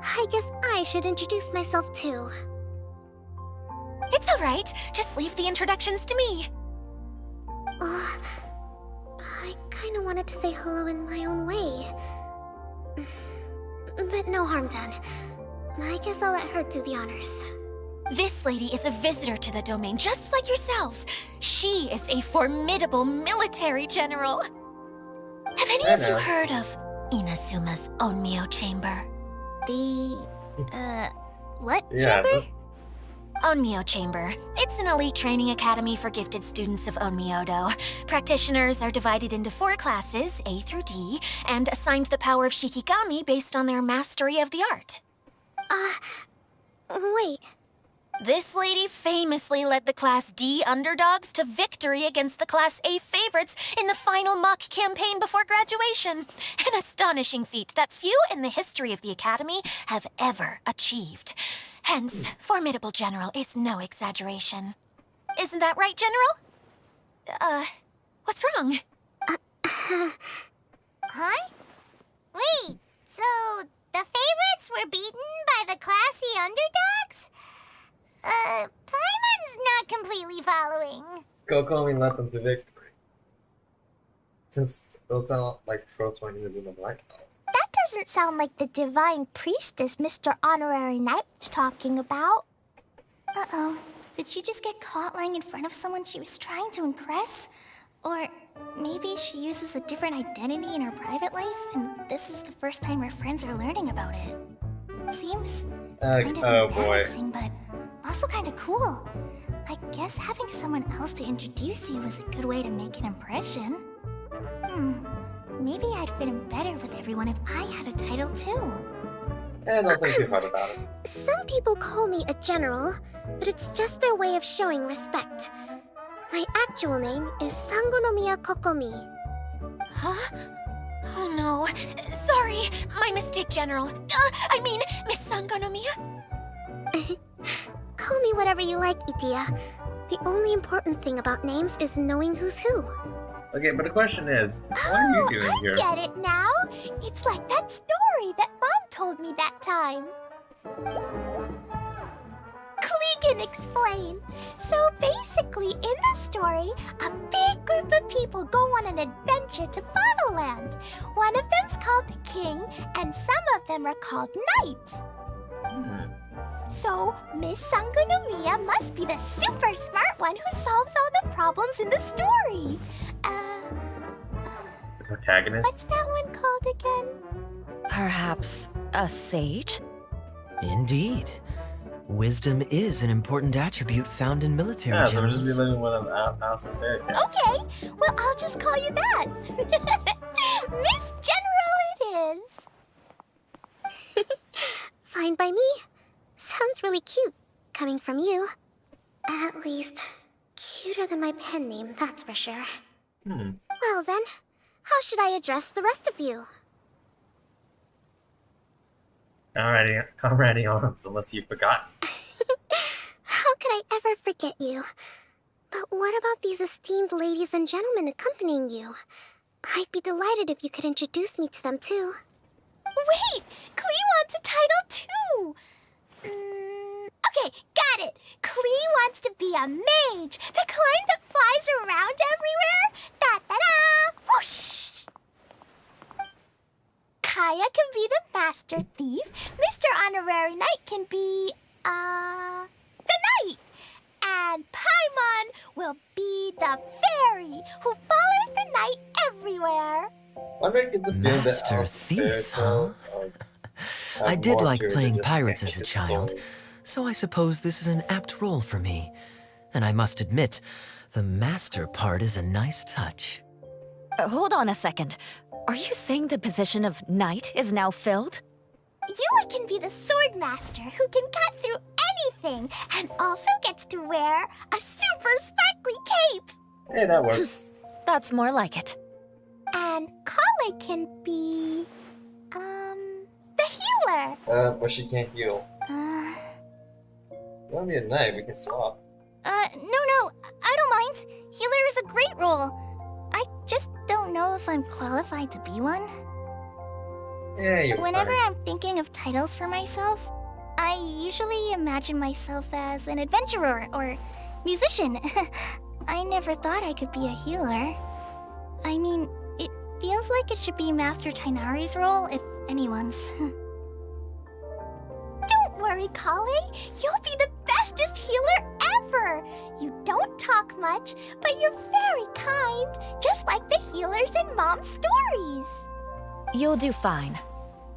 I guess I should introduce myself too. It's all right. Just leave the introductions to me. I kind kinda wanted to say hello in my own way. But no harm done. I guess I'll let her do the honors. This lady is a visitor to the domain, just like yourselves. She is a formidable military general. Have any of you heard of Inazuma's Onmyo Chamber? What Yeah, chamber? Onmyo Chamber. It's an elite training academy for gifted students of Onmyodo. Practitioners are divided into 4 classes, A through D, and assigned the power of Shikigami based on their mastery of the art. Wait. This lady famously led the Class D underdogs to victory against the Class A favorites in the final mock campaign before graduation. An astonishing feat that few in the history of the Academy have ever achieved. Hence, formidable general is no exaggeration. Isn't that right, General? What's wrong? Huh? Wait, so the favorites were beaten by the classy underdogs? Paimon's not completely following. Kokomi led them to victory. Since those sound like tropes when Inazuma like. That doesn't sound like the divine priestess Mr. Honorary Knight was talking about. Uh-oh. Did she just get caught lying in front of someone she was trying to impress? Or maybe she uses a different identity in her private life, and this is the first time her friends are learning about it. Seems kind of embarrassing, but also kind of cool. I guess having someone else to introduce you is a good way to make an impression. Maybe I'd fit in better with everyone if I had a title too. I don't think too hard about it. Some people call me a general, but it's just their way of showing respect. My actual name is Sangonomiya Kokomi. Huh? Oh no. Sorry, my mistake, General. I mean, Miss Sangonomiya. Call me whatever you like, Itia. The only important thing about names is knowing who's who. Okay, but the question is, what are you doing here? I get it now. It's like that story that Mom told me that time. Klee can explain. So basically, in the story, a big group of people go on an adventure to Bottleland. One of them's called the King, and some of them are called Knights. So, Miss Sangonomiya must be the super smart one who solves all the problems in the story. The protagonist? What's that one called again? Perhaps a sage? Indeed. Wisdom is an important attribute found in military Yeah, so we're generals. just reliving one of Alice's fairy tales. Okay, well, I'll just call you that. Miss General it is. Fine by me. Sounds really cute, coming from you. At least, cuter than my pen name, that's for sure. Well then, how should I address the rest of you? Alrighty, arms, unless you forgot. How could I ever forget you? But what about these esteemed ladies and gentlemen accompanying you? I'd be delighted if you could introduce me to them too. Wait! Klee wants a title too! Okay, got it! Klee wants to be a mage! The kind that flies around everywhere! Da-da-da! Whoosh! Kaya can be the master thief. Mr. Honorary Knight can be, the knight. And Paimon will be the fairy who follows the knight everywhere. I'm gonna get the feel that Master Alice's fairy thief, huh? tales are- I have did more like to it playing than just pirates as a ancient child, stories. so I suppose this is an apt role for me. And I must admit, the master part is a nice touch. Hold on a second. Are you saying the position of knight is now filled? Yula can be the sword master who can cut through anything and also gets to wear a super sparkly cape. Hey, that works. That's more like it. And Kale can be, the healer. But she can't heal. Uh, You wanna be a knight, we can swap. no, I don't mind. Healer is a great role. I just don't know if I'm qualified to be one. Yeah, you're Whenever fine. I'm thinking of titles for myself, I usually imagine myself as an adventurer or musician. I never thought I could be a healer. I mean, it Feels like it should be Master Tainari's role, if anyone's. Don't worry, Kale. You'll be the bestest healer ever. You don't talk much, but you're very kind, just like the healers in Mom's stories. You'll do fine.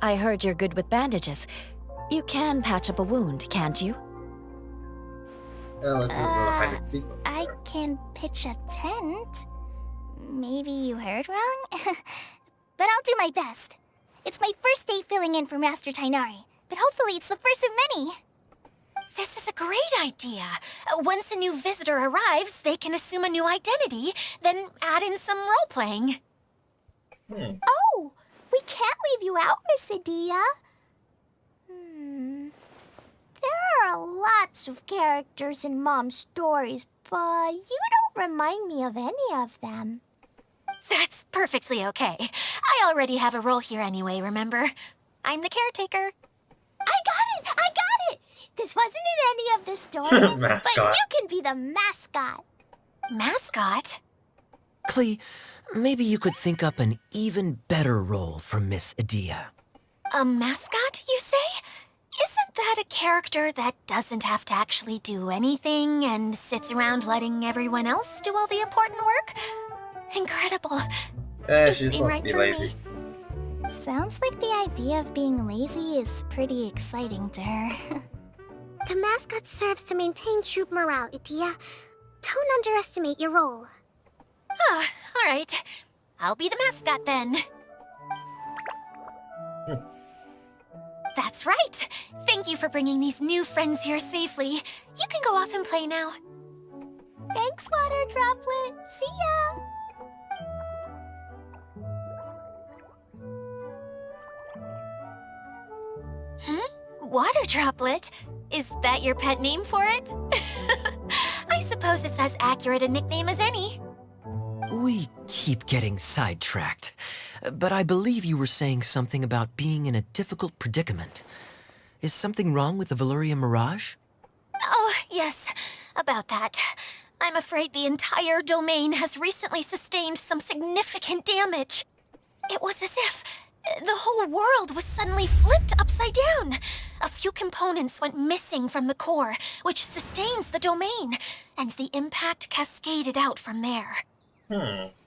I heard you're good with bandages. You can patch up a wound, can't you? Oh, let's do a little hide and seek. I can pitch a tent. Maybe you heard wrong? But I'll do my best. It's my first day filling in for Master Tainari, but hopefully it's the first of many. This is a great idea. Once a new visitor arrives, they can assume a new identity, then add in some role-playing. Oh, we can't leave you out, Miss Adia. There are lots of characters in Mom's stories, but you don't remind me of any of them. That's perfectly okay. I already have a role here anyway, remember? I'm the caretaker. I got it! This wasn't in any of the stories, but Mascot. you can be the mascot. Mascot? Klee, maybe you could think up an even better role for Miss Adia. A mascot, you say? Isn't that a character that doesn't have to actually do anything and sits around letting everyone else do all the important work? Incredible. You've She's seen supposed right to be through lazy. me. Sounds like the idea of being lazy is pretty exciting to her. The mascot serves to maintain troop morale, Adia. Don't underestimate your role. Ah, all right. I'll be the mascot then. That's right. Thank you for bringing these new friends here safely. You can go off and play now. Thanks, Water Droplet. See ya! Water Droplet? Is that your pet name for it? I suppose it's as accurate a nickname as any. We keep getting sidetracked, but I believe you were saying something about being in a difficult predicament. Is something wrong with the Valyria Mirage? Oh, yes, about that. I'm afraid the entire domain has recently sustained some significant damage. It was as if the whole world was suddenly flipped upside down. A few components went missing from the core, which sustains the domain, and the impact cascaded out from there.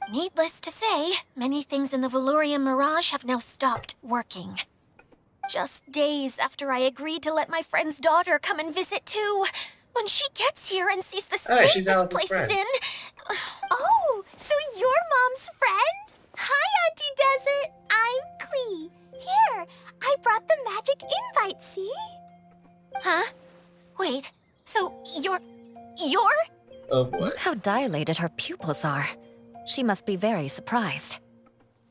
Needless to say, many things in the Valyria Mirage have now stopped working. Just days after I agreed to let my friend's daughter come and visit too. When she gets here and sees the Hey, state she's this Alice's place friend. is in... Oh, so you're Mom's friend? Hi, Auntie Desert. I'm Klee. Here, I brought the magic invite, see? Huh? Wait, so you're... Oh boy. Look how dilated her pupils are. She must be very surprised.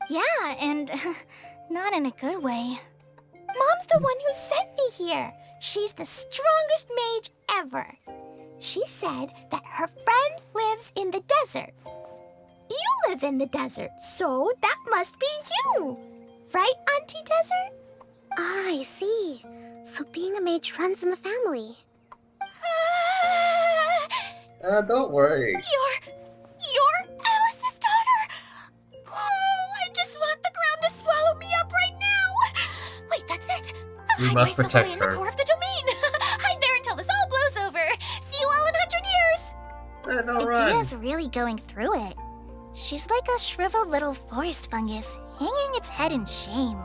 Yeah, and not in a good way. Mom's the one who sent me here. She's the strongest mage ever. She said that her friend lives in the desert. You live in the desert, so that must be you. Right, Auntie Desert? Ah, I see. So being a mage runs in the family. Don't worry. You're Alice's daughter? Oh, I just want the ground to swallow me up right now. Wait, that's it. I'll We hide must myself protect away in her. the core of the domain. Hide there until this all blows over. See you all in 100 years. Don't run. Adia's really going through it. She's like a shriveled little forest fungus, hanging its head in shame.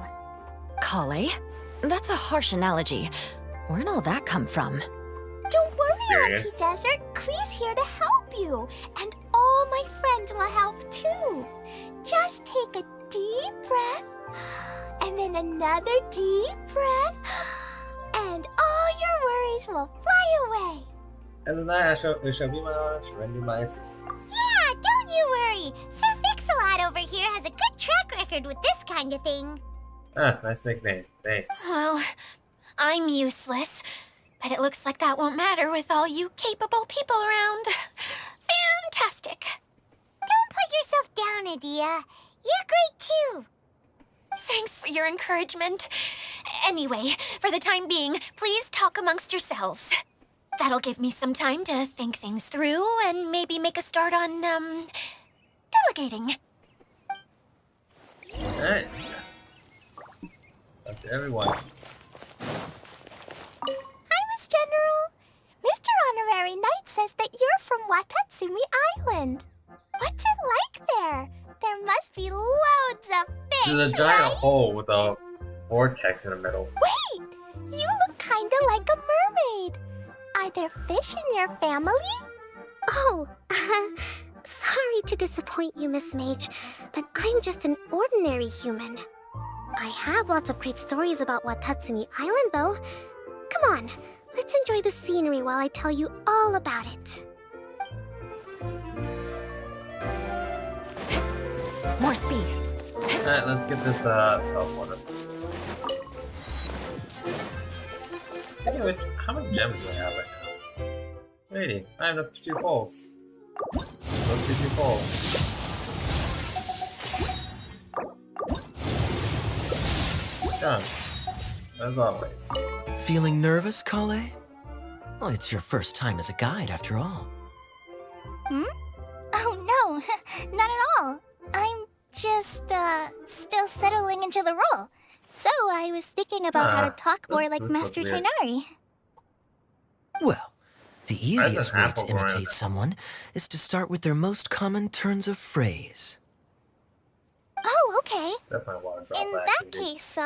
Kale? That's a harsh analogy. Where'd all that come from? Don't worry, Auntie Experience. Desert. Klee's here to help you. And all my friends will help too. Just take a deep breath, and then another deep breath, and all your worries will fly away. And then we shall be render my assistance. Yeah, don't you worry. Sir Fix-a-Lot over here has a good track record with this kind of thing. Ah, nice nickname. Thanks. Well, I'm useless. But it looks like that won't matter with all you capable people around. Fantastic. Don't put yourself down, Adia. You're great too. Thanks for your encouragement. Anyway, for the time being, please talk amongst yourselves. That'll give me some time to think things through and maybe make a start on, delegating. Alright. Up to everyone. Hi, Miss General. Mr. Honorary Knight says that you're from Watatsumi Island. What's it like there? There must be loads of fish, There's a giant right? hole with a vortex in the middle. Wait! You look kinda like a mermaid. Are there fish in your family? Oh, sorry to disappoint you, Miss Mage, but I'm just an ordinary human. I have lots of great stories about Watatsumi Island, though. Come on, let's enjoy the scenery while I tell you all about it. More speed. Alright, let's get this teleporter. Anyway, how many gems do I have right now? 80. I have enough to 2 poles. Let's do 2 poles. Done. As always. Feeling nervous, Kale? Well, it's your first time as a guide, after all. Oh no, not at all. I'm just, still settling into the role. So I was thinking about how to talk more like this Master looks weird. Tighnari. Well, the easiest way apple to growing imitate up. someone is to start with their most common turns of phrase. Oh, okay. Definitely want to drop In that. that dude. case,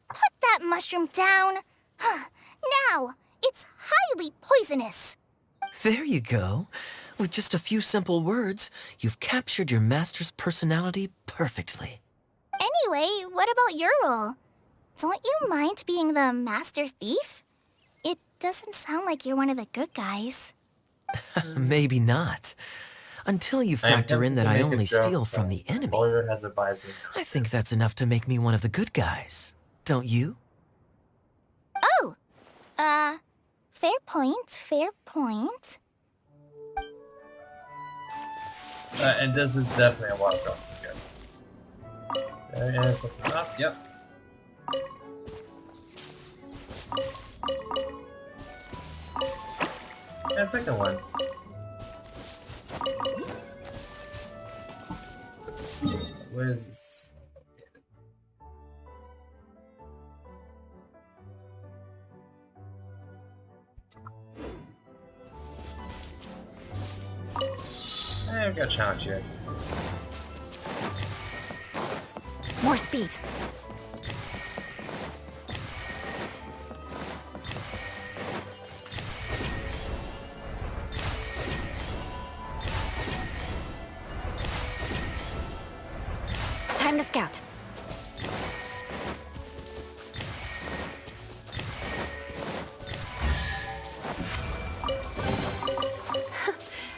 put that mushroom down. Now, it's highly poisonous. There you go. With just a few simple words, you've captured your master's personality perfectly. Anyway, what about your role? Don't you mind being the master thief? It doesn't sound like you're one of the good guys. Maybe not. Until you I am factor in tempted that to I make a only joke, steal but from the my enemy. lawyer has advised me. I think that's enough to make me one of the good guys. Don't you? Oh! Fair point, fair point. And this is definitely a water drop. There is something up. Yep. And second one. Where is this? I've got a challenge here. More speed. Time to scout.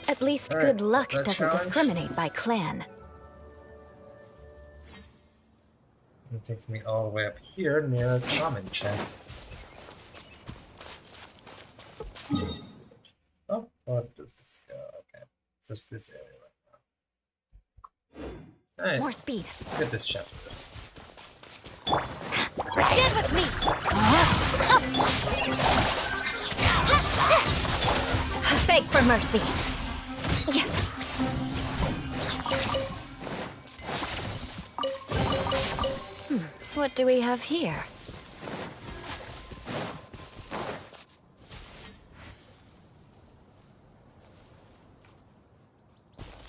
At least All right, good luck that doesn't challenge? discriminate by clan. It takes me all the way up here near the common chest. Oh, what does this go? Okay, it's just this area right now. Alright, More speed. get this chest first. Stand with me! Beg for mercy. Yeah. What do we have here?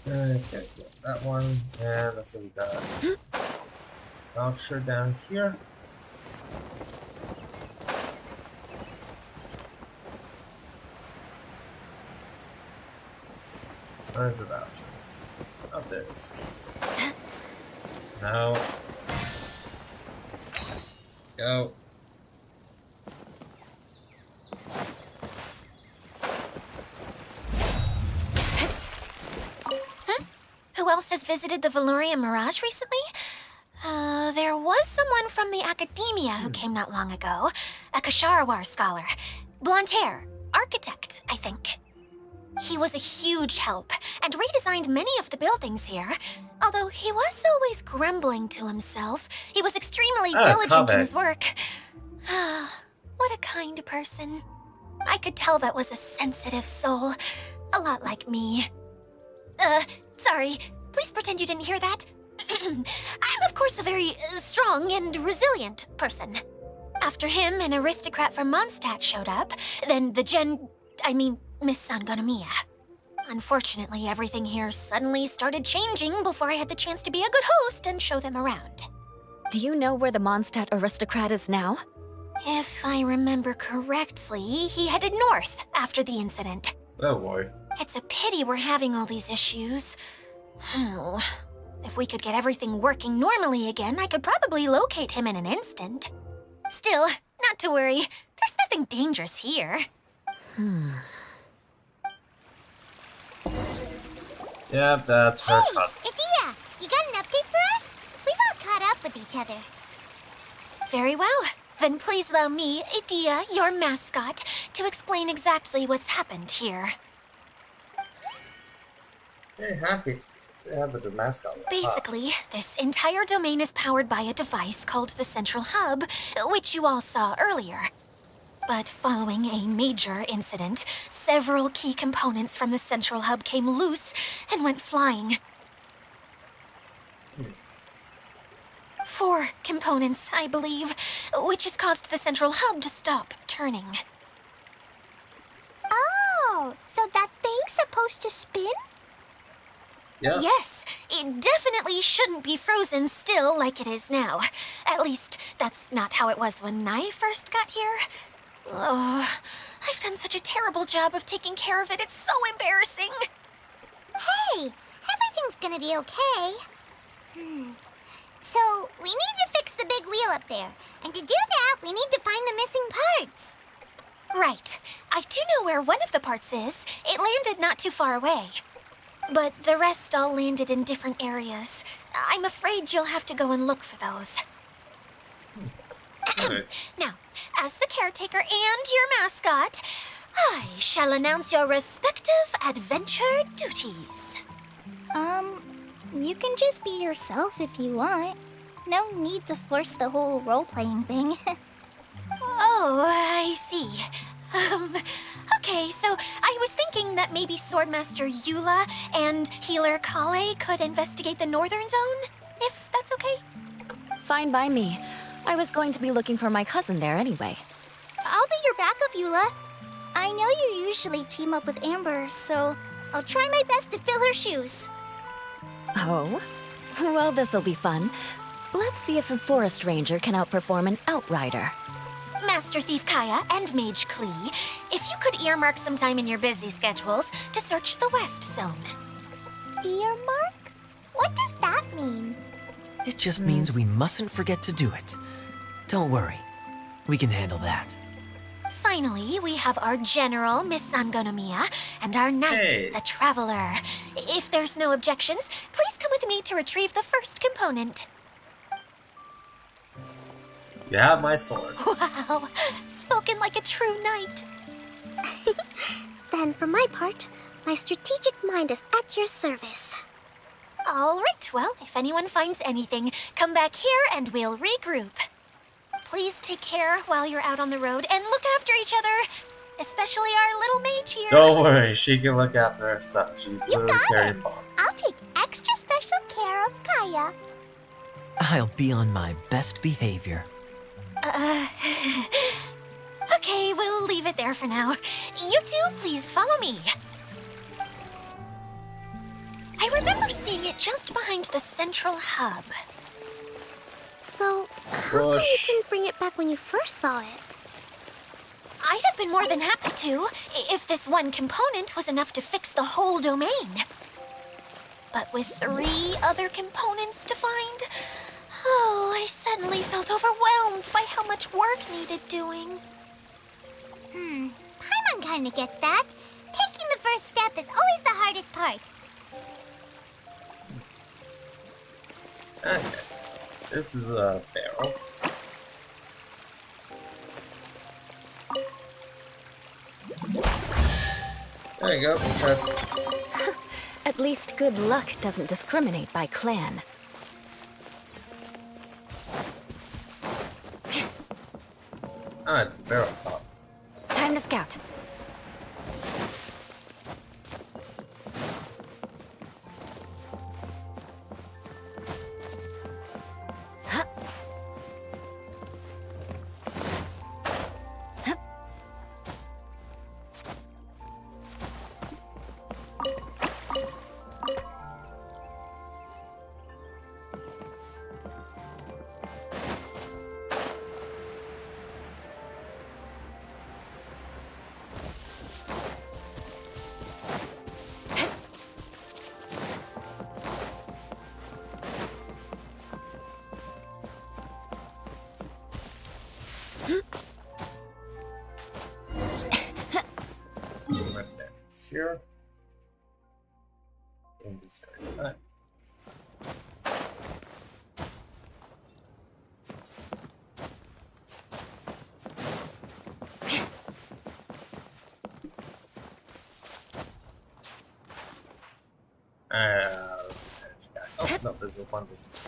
Okay, get that one, and let's see, we got voucher down here. Where's the voucher? Oh, there it is. No. Go. Who else has visited the Veloria Mirage recently? There was someone from the academia who came not long ago. A Kasharawar scholar. Blonde hair. Architect, I think. He was a huge help and redesigned many of the buildings here. Although he was always grumbling to himself, he was extremely Oh, it's diligent in Kabe. his work. What a kind person. I could tell that was a sensitive soul. A lot like me. Sorry. Please pretend you didn't hear that. I'm, of course, a very strong and resilient person. After him, an aristocrat from Mondstadt showed up, then Miss Sangonomiya. Unfortunately, everything here suddenly started changing before I had the chance to be a good host and show them around. Do you know where the Mondstadt aristocrat is now? If I remember correctly, he headed north after the incident. Oh boy. It's a pity we're having all these issues. If we could get everything working normally again, I could probably locate him in an instant. Still, not to worry. There's nothing dangerous here. Yeah, that's her Hey, cut. Idia, you got an update for us? We've all caught up with each other. Very well. Then please allow me, Idia, your mascot, to explain exactly what's happened here. Hey, happy. They have the mascot. Basically, this entire domain is powered by a device called the Central Hub, which you all saw earlier. But following a major incident, several key components from the Central Hub came loose and went flying. 4 components, I believe, which has caused the Central Hub to stop turning. Oh, so that thing's supposed to spin? Yeah. Yes, it definitely shouldn't be frozen still like it is now. At least, that's not how it was when I first got here. Oh, I've done such a terrible job of taking care of it. It's so embarrassing. Hey, everything's gonna be okay. So, we need to fix the big wheel up there. And to do that, we need to find the missing parts. Right. I do know where one of the parts is. It landed not too far away. But the rest all landed in different areas. I'm afraid you'll have to go and look for those. Alright. Now, as the caretaker and your mascot, I shall announce your respective adventure duties. You can just be yourself if you want. No need to force the whole role-playing thing. Oh, I see. Okay, so I was thinking that maybe Swordmaster Eula and Healer Kale could investigate the Northern Zone, if that's okay? Fine by me. I was going to be looking for my cousin there anyway. I'll be your backup, Eula. I know you usually team up with Amber, so I'll try my best to fill her shoes. Oh? Well, this'll be fun. Let's see if a forest ranger can outperform an outrider. Master Thief Kaya and Mage Klee, if you could earmark some time in your busy schedules to search the West Zone. Earmark? What does that mean? It just means we mustn't forget to do it. Don't worry. We can handle that. Finally, we have our General, Miss Sangonomiya, and our Knight, Hey. the Traveler. If there's no objections, please come with me to retrieve the first component. You have my sword. Wow, spoken like a true knight. Then, for my part, my strategic mind is at your service. All right, well, if anyone finds anything, come back here and we'll regroup. Please take care while you're out on the road and look after each other, especially our little mage here. Don't worry, she can look after herself. She's You literally got carrying it. bombs. I'll take extra special care of Kaya. I'll be on my best behavior. Okay, we'll leave it there for now. You two, please follow me. I remember seeing it just behind the Central Hub. So, how come you Gosh. couldn't bring it back when you first saw it? I'd have been more than happy to, if this one component was enough to fix the whole domain. But with 3 other components to find, oh, I suddenly felt overwhelmed by how much work needed doing. Paimon kinda gets that. Taking the first step is always the hardest part. Okay. This is a barrel. There you go. Press. At least good luck doesn't discriminate by clan. Ah, it's barrel top. Time to scout. Here. In this guy. Oh, no, there's a one distance.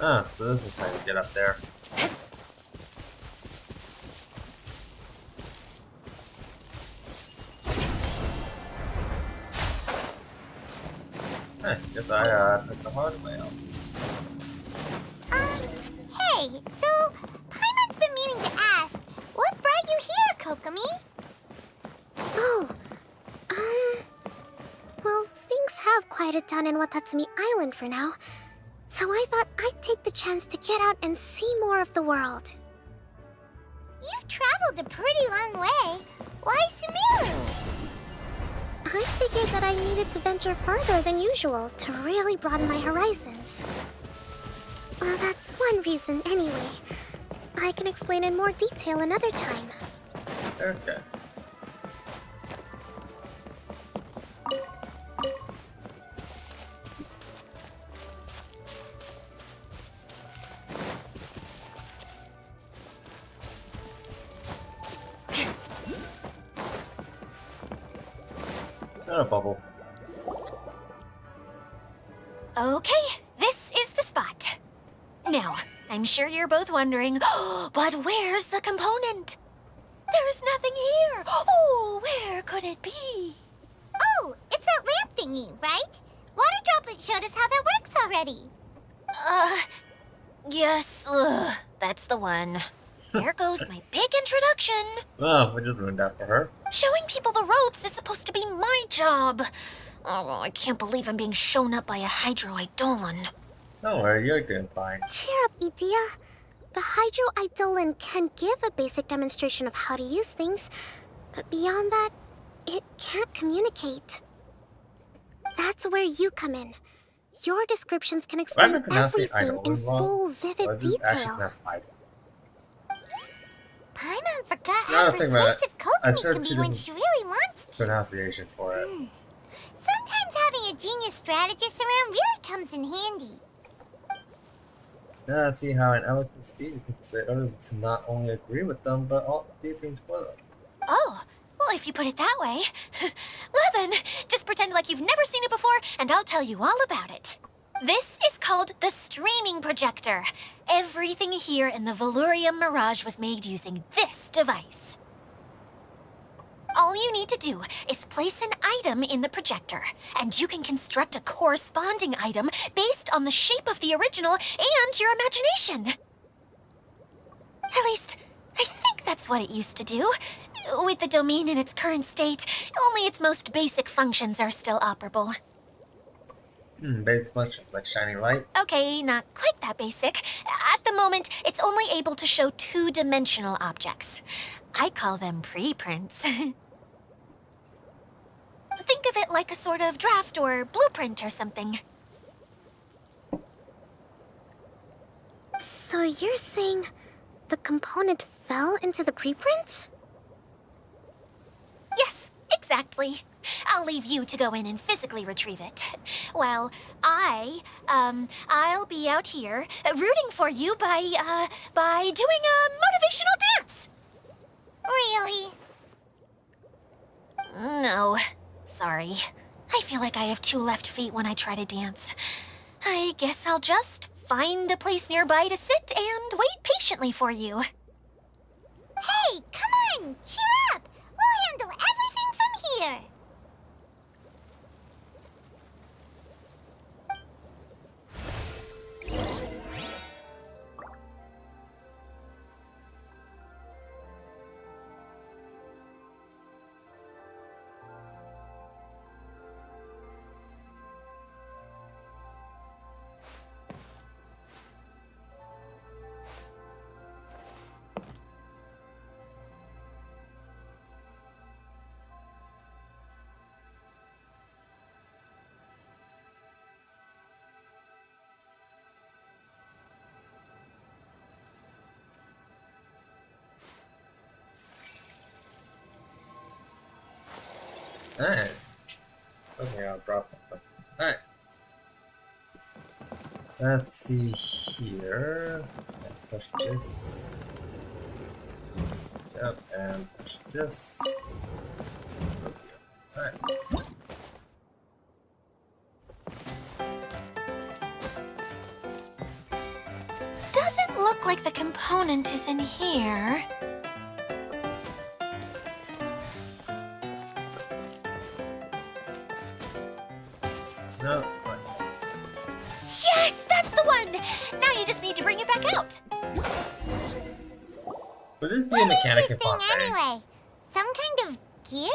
Ah, so this is how you get up there. Guess I took the hard way out. Hey, so Paimon's been meaning to ask, what brought you here, Kokomi? Oh, well, things have quieted down in Watatsumi Island for now, so I thought I'd take the chance to get out and see more of the world. You've traveled a pretty long way. Why Sumeru? I figured that I needed to venture further than usual to really broaden my horizons. Well, that's one reason anyway. I can explain in more detail another time. Okay. Not a bubble. Okay, this is the spot. Now, I'm sure you're both wondering, but where's the component? There's nothing here. Oh, where could it be? Oh, it's that lamp thingy, right? Water Droplet showed us how that works already. Yes, that's the one. There goes my big introduction. Oh, we just ruined that for her. Showing people the ropes is supposed to be my job. Oh, I can't believe I'm being shown up by a Hydro-Eidolon. Don't worry, you're doing fine. Cheer up, Edea. The Hydro-Eidolon can give a basic demonstration of how to use things, but beyond that, it can't communicate. That's where you come in. Your descriptions can explain everything in full, vivid detail. Paimon forgot how persuasive Kokomi can be when she really wants to. Pronunciations for it. Sometimes having a genius strategist around really comes in handy. Now I see how an eloquent speaker can persuade others to not only agree with them, but all do things for them. Oh, well, if you put it that way. Well then, just pretend like you've never seen it before, and I'll tell you all about it. This is called the streaming projector. Everything here in the Velurium Mirage was made using this device. All you need to do is place an item in the projector, and you can construct a corresponding item based on the shape of the original and your imagination. At least, I think that's what it used to do. With the domain in its current state, only its most basic functions are still operable. Basic functions like shining light. Okay, not quite that basic. At the moment, it's only able to show two-dimensional objects. I call them preprints. Think of it like a sort of draft or blueprint or something. So you're saying the component fell into the preprints? Yes, exactly. I'll leave you to go in and physically retrieve it. Well, I'll be out here rooting for you by doing a motivational dance. Really? No, sorry. I feel like I have two left feet when I try to dance. I guess I'll just find a place nearby to sit and wait patiently for you. Hey, come on! Cheer up! We'll handle everything from here! Alright. Okay, I'll drop something. Alright. Let's see here. And push this. Yep, and push this. Alright. Doesn't look like the component is in here. No, fine. Yes, that's the one! Now you just need to bring it back out. Would this be a mechanic This if thing I'm saying? anyway? Some kind of gear?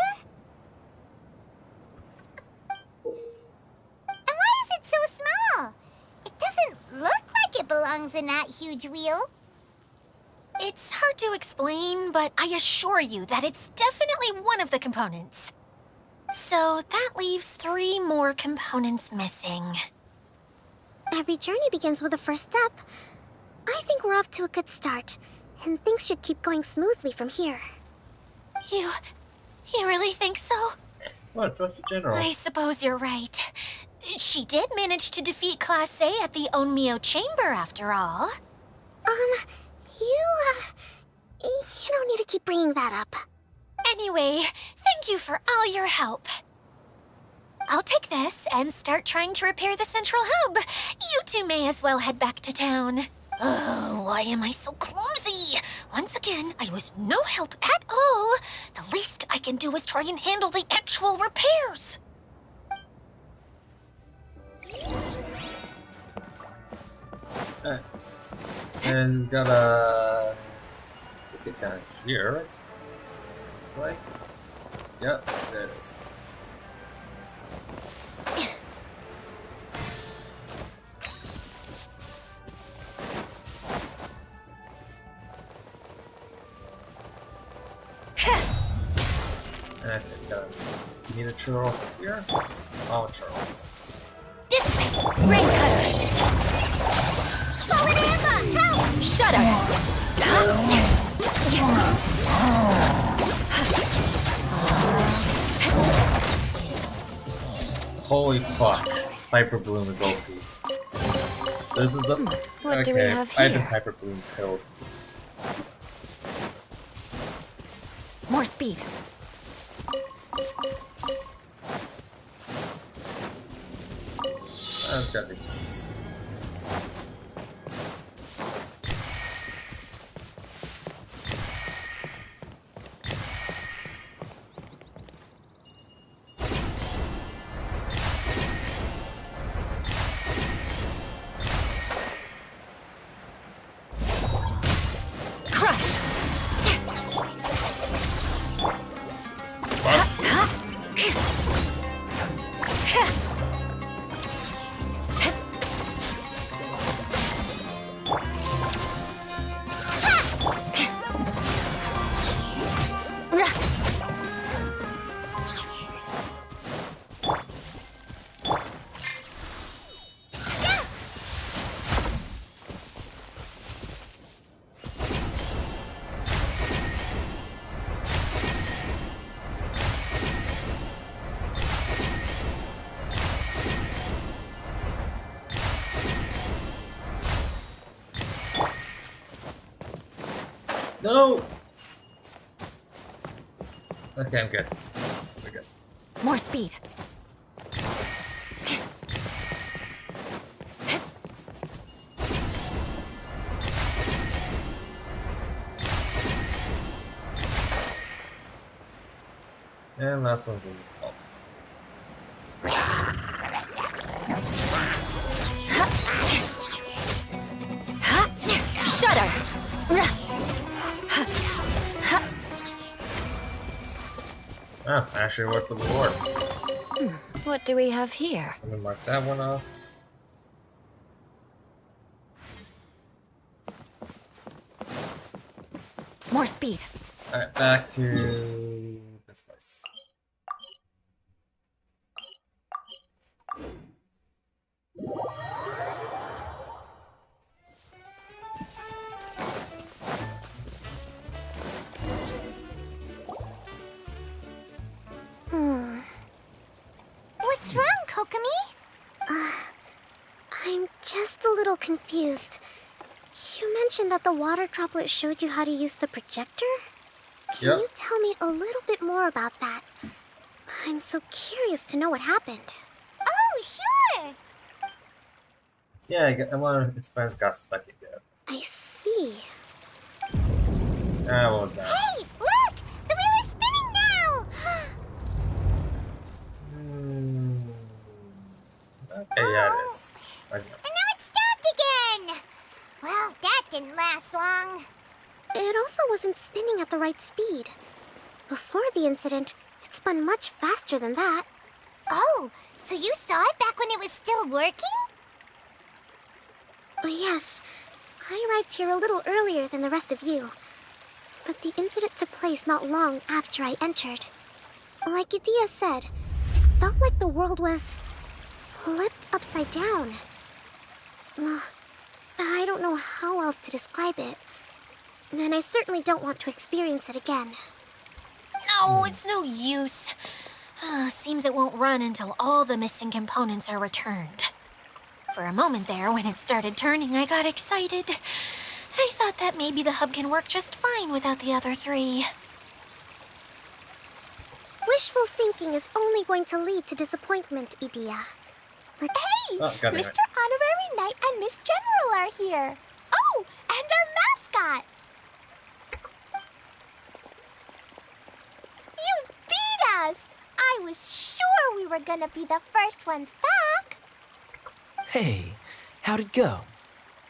And why is it so small? It doesn't look like it belongs in that huge wheel. It's hard to explain, but I assure you that it's definitely one of the components. So that leaves 3 more components missing. Every journey begins with a first step. I think we're off to a good start, and things should keep going smoothly from here. You really think so? What? Trust the general. I suppose you're right. She did manage to defeat Class A at the Onmyo Chamber, after all. You don't need to keep bringing that up. Anyway, thank you for all your help. I'll take this and start trying to repair the central hub. You two may as well head back to town. Oh, why am I so clumsy? Once again, I was no help at all. The least I can do is try and handle the actual repairs. Alright. And gotta get down here. Looks like. Yep, there it is. Okay, got a need a churl here. Oh, churl. This way, Rain Cutter. Fallen Amber, help! Shudder. Holy fuck. Hyper Bloom is OP. This is the... What do we have I here? have Hyper Bloom killed. More speed. That's gotta be sense. Crush. No! Okay, I'm good. We're good. More speed. And last one's in this ball. Shudder. Ah, actually worth the reward. What do we have here? Let me mark that one off. More speed. Alright, back to this place. confused. You mentioned that the water droplet showed you how to use the projector? Can Yep. you tell me a little bit more about that? I'm so curious to know what happened. Oh, sure. Yeah, one of its friends got stuck in there. I see. Ah, what was that? Hey, look! The wheel is spinning now! Hmm. Okay, yeah, it is. I know. And now it's stopped again! Well, that didn't last long. It also wasn't spinning at the right speed. Before the incident, it spun much faster than that. Oh, so you saw it back when it was still working? Yes, I arrived here a little earlier than the rest of you. But the incident took place not long after I entered. Like Idia said, it felt like the world was flipped upside down. I don't know how else to describe it. And I certainly don't want to experience it again. No, it's no use. Seems it won't run until all the missing components are returned. For a moment there, when it started turning, I got excited. I thought that maybe the hub can work just fine without the other three. Wishful thinking is only going to lead to disappointment, Idia. But Hey, Oh, got it. Mr. Honorary Knight and Miss General are here. Oh, and our mascot. You beat us! I was sure we were gonna be the first ones back. Hey, how'd it go?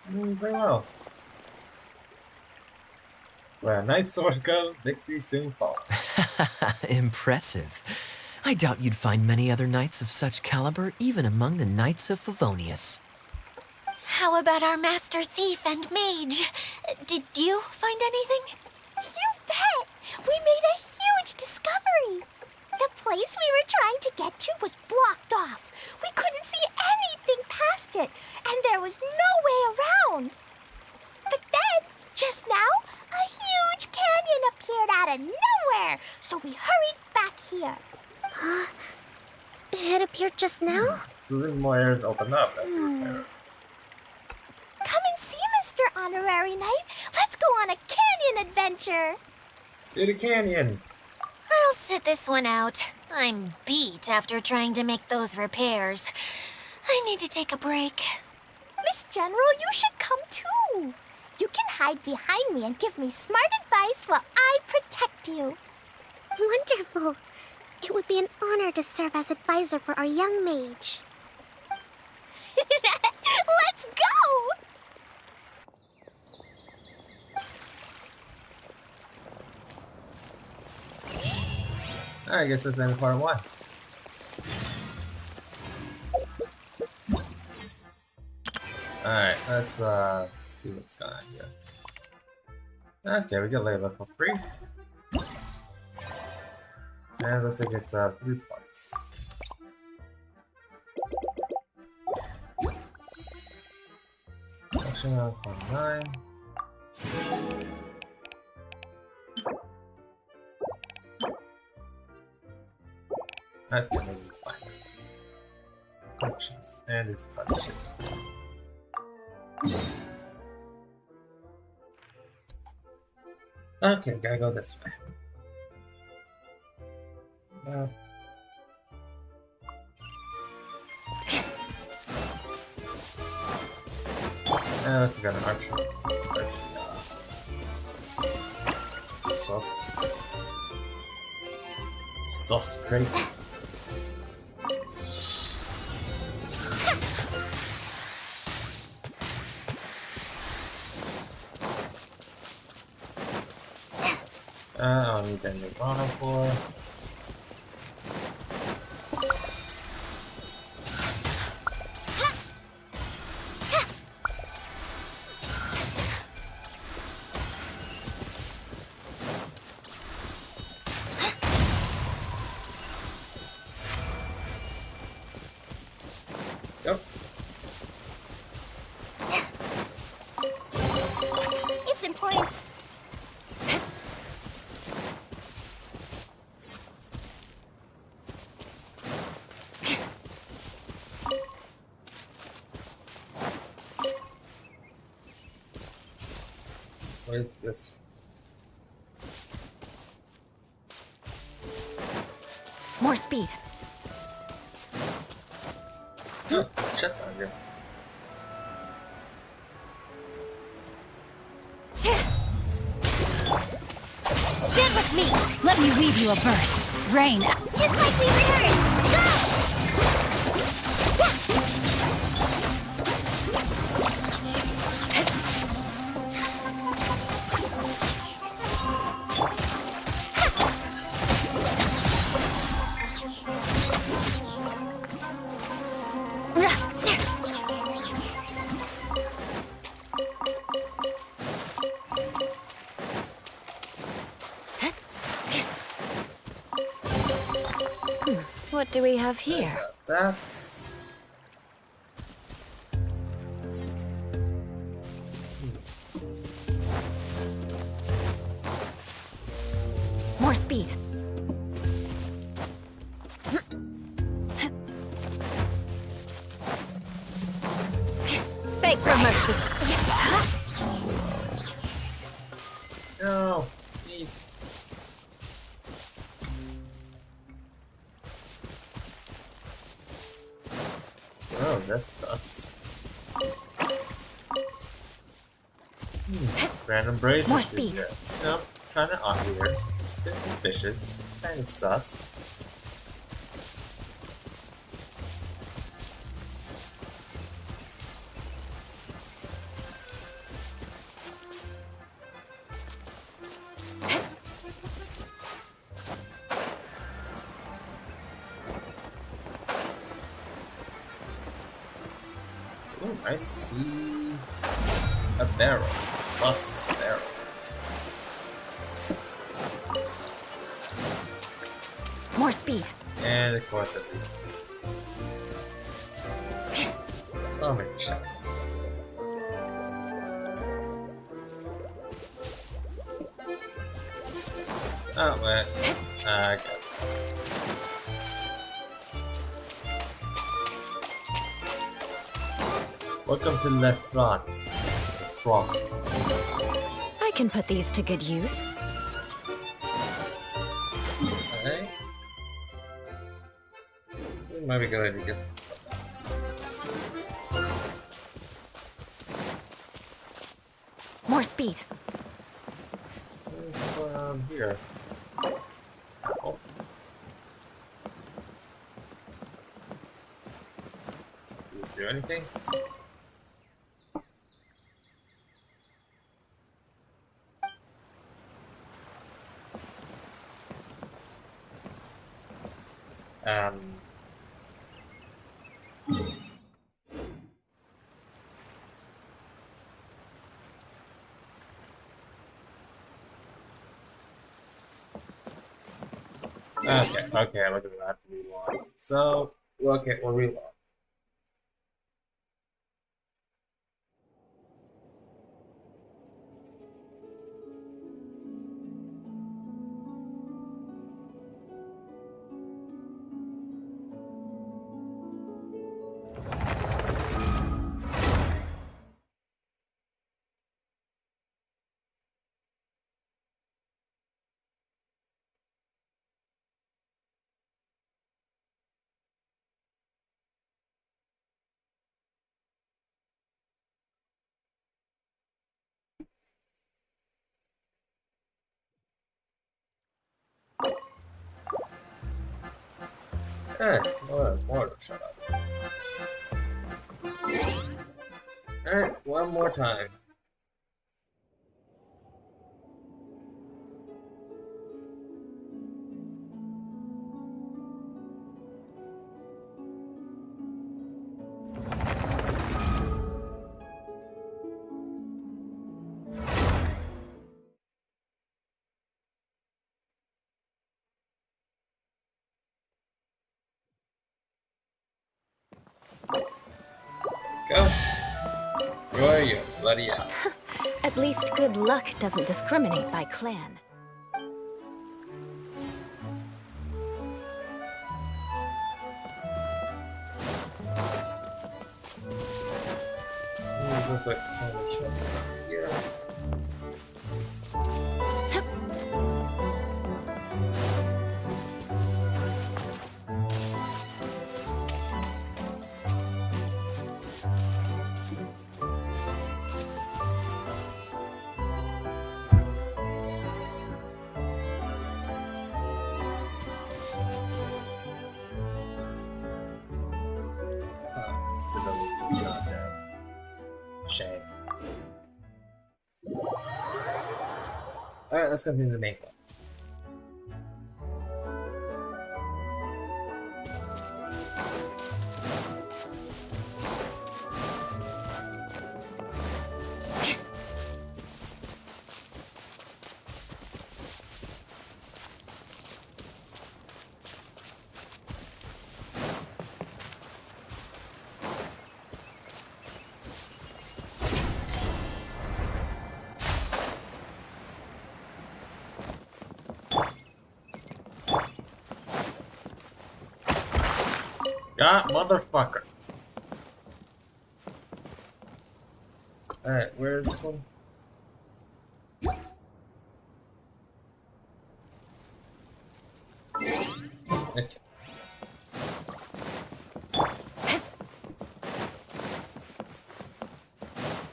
Very well. Where a night sword goes, victory soon falls. Impressive. I doubt you'd find many other knights of such caliber even among the knights of Favonius. How about our master thief and mage? Did you find anything? You bet! We made a huge discovery. The place we were trying to get to was blocked off. We couldn't see anything past it, and there was no way around. But then, just now, a huge canyon appeared out of nowhere, so we hurried back here. it appeared just now? So then more areas open up. That's fair. Come and see, Mr. Honorary Knight. Let's go on a canyon adventure. To the canyon. I'll sit this one out. I'm beat after trying to make those repairs. I need to take a break. Miss General, you should come too. You can hide behind me and give me smart advice while I protect you. Wonderful. It would be an honor to serve as advisor for our young mage. Let's go! I guess that's the end of part 1. Alright, let's see what's going on here. Okay, we get labor for free. And looks like it's 3 parts. Section 1.9. Okay, let's just find this. Functions, and it's part 2. Okay, gotta go this way. Let's get an archer. Sauce. Sauce crate. I don't need any Nirvana for. Yep. It's important. What is this? More speed. Oh, it's just on you. Stand with me. Let me weave you a verse. Rain. Just like we rehearsed. Go! What do we have here? That's... More speed. Beg for mercy. No, needs. Oh, that's sus. Random braid. More speed. You know, kinda odd here. Bit suspicious. Kinda sus. Oh, I see a barrel. Sus barrel. More speed. And of course everything. Oh, my chest. Oh, wait. Okay. Welcome to Le France. France. I can put these to good use. Okay. We might be good to get some stuff. More speed. What's going on here? Oh. Does this do anything? Um. Okay, okay, look at that. Reload. So, okay, we'll reload. Hey, more, shut up. Alright, one more time. Go. Where are you? Bloody hell. At least good luck doesn't discriminate by clan. There's like a chest here. Shame. Alright, let's continue the main quest. God, motherfucker. Alright, where's this one? Okay.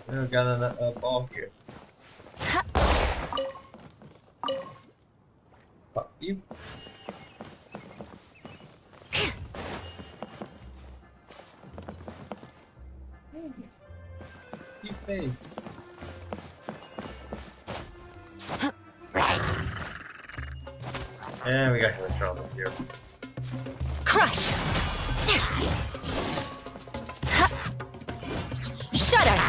We got a ball here. Fuck you. You face. And we got Killer Charles up here. Crush! Shudder!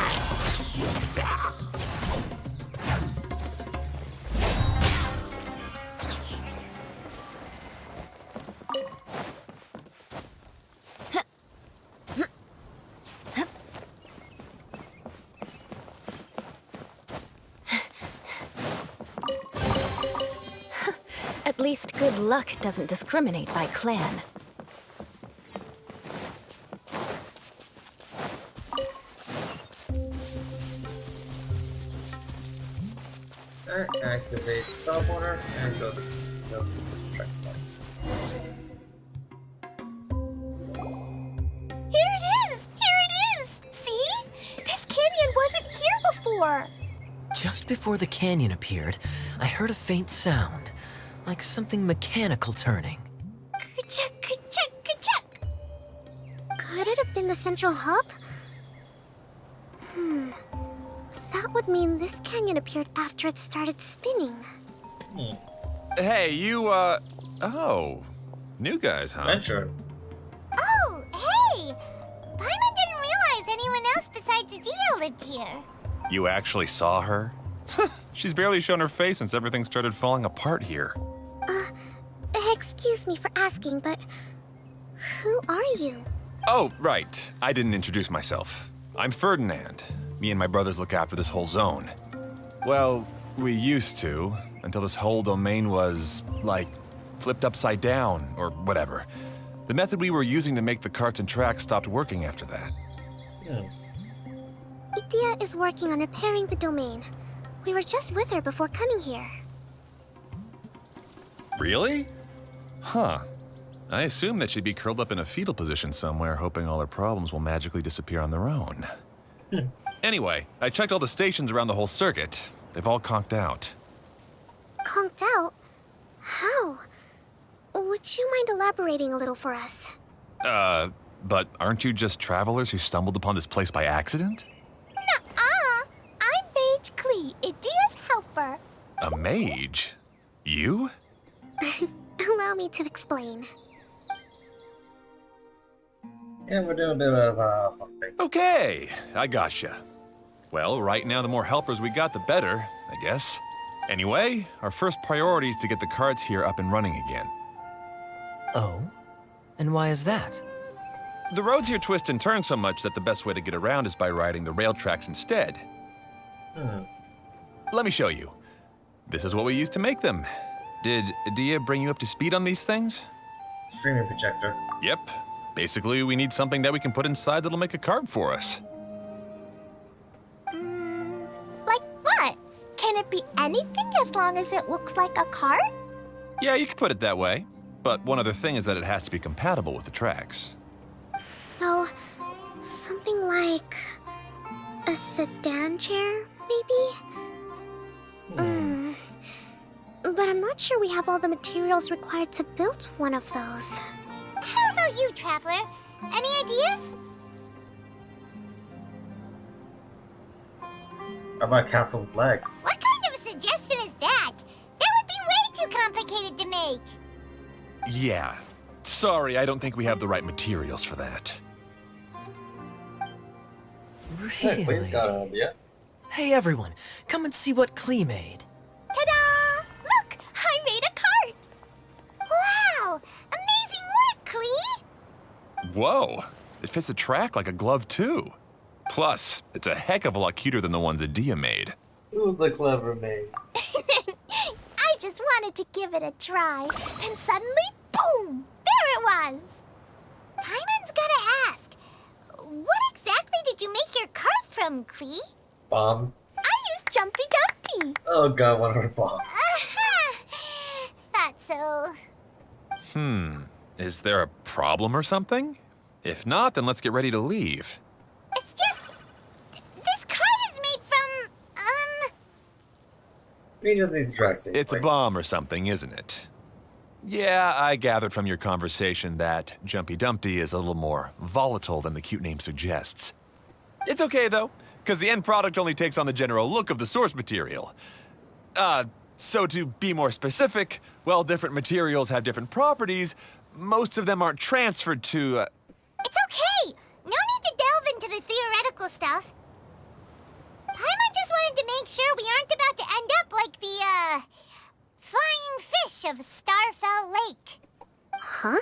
At least good luck doesn't discriminate by clan. Alright, activate teleporter and go to the checkpoint. Here it is! Here it is! See? This canyon wasn't here before! Just before the canyon appeared, I heard a faint sound, like something mechanical turning. Ka-chuck, ka-chuck, ka-chuck. Could it have been the central hub? That would mean this canyon appeared after it started spinning. Hey, you, oh. New guys, huh? Adventure. Oh, hey! Paimon didn't realize anyone else besides Adia lived here. You actually saw her? She's barely shown her face since everything started falling apart here. Excuse me for asking, but who are you? Oh, right. I didn't introduce myself. I'm Ferdinand. Me and my brothers look after this whole zone. Well, we used to, until this whole domain was, like, flipped upside down, or whatever. The method we were using to make the carts and tracks stopped working after that. Yeah. Adia is working on repairing the domain. We were just with her before coming here. Really? Huh. I assume that she'd be curled up in a fetal position somewhere, hoping all her problems will magically disappear on their own. Anyway, I checked all the stations around the whole circuit. They've all conked out. Conked out? How? Would you mind elaborating a little for us? But aren't you just travelers who stumbled upon this place by accident? Nuh-uh! I'm Mage Klee, Adia's helper. A mage? You? Allow me to explain. Yeah, we're doing a bit of something. Okay, I gotcha. Well, right now the more helpers we got, the better, I guess. Anyway, our first priority is to get the carts here up and running again. Oh? And why is that? The roads here twist and turn so much that the best way to get around is by riding the rail tracks instead. Let me show you. This is what we used to make them. Did Adia bring you up to speed on these things? Streaming projector. Yep. Basically, we need something that we can put inside that'll make a cart for us. Like what? Can it be anything as long as it looks like a cart? Yeah, you could put it that way. But one other thing is that it has to be compatible with the tracks. So, something like a sedan chair, maybe? But I'm not sure we have all the materials required to build one of those. How about you, Traveler? Any ideas? How about Castle Flex? What kind of a suggestion is that? That would be way too complicated to make. Yeah. Sorry, I don't think we have the right materials for that. Hey, please got Really? an idea. Hey everyone, come and see what Klee made. Ta-da! Look, I made a cart. Wow, amazing work, Klee. Whoa! It fits the track like a glove, too. Plus, it's a heck of a lot cuter than the ones Adia made. Who's the clever maid? I just wanted to give it a try, and suddenly, boom! There it was. Paimon's gotta ask, what exactly did you make your cart from, Klee? Bombs. I used Jumpy Dumpty. Oh god, one of her bombs. Thought so. Is there a problem or something? If not, then let's get ready to leave. It's just, this cart is made from, We just need to drive safely. It's a bomb or something, isn't it? Yeah, I gathered from your conversation that Jumpy Dumpty is a little more volatile than the cute name suggests. It's okay, though, because the end product only takes on the general look of the source material. So to be more specific, while different materials have different properties, most of them aren't transferred to, It's okay. No need to delve into the theoretical stuff. Paimon just wanted to make sure we aren't about to end up like the, flying fish of Starfell Lake. Huh?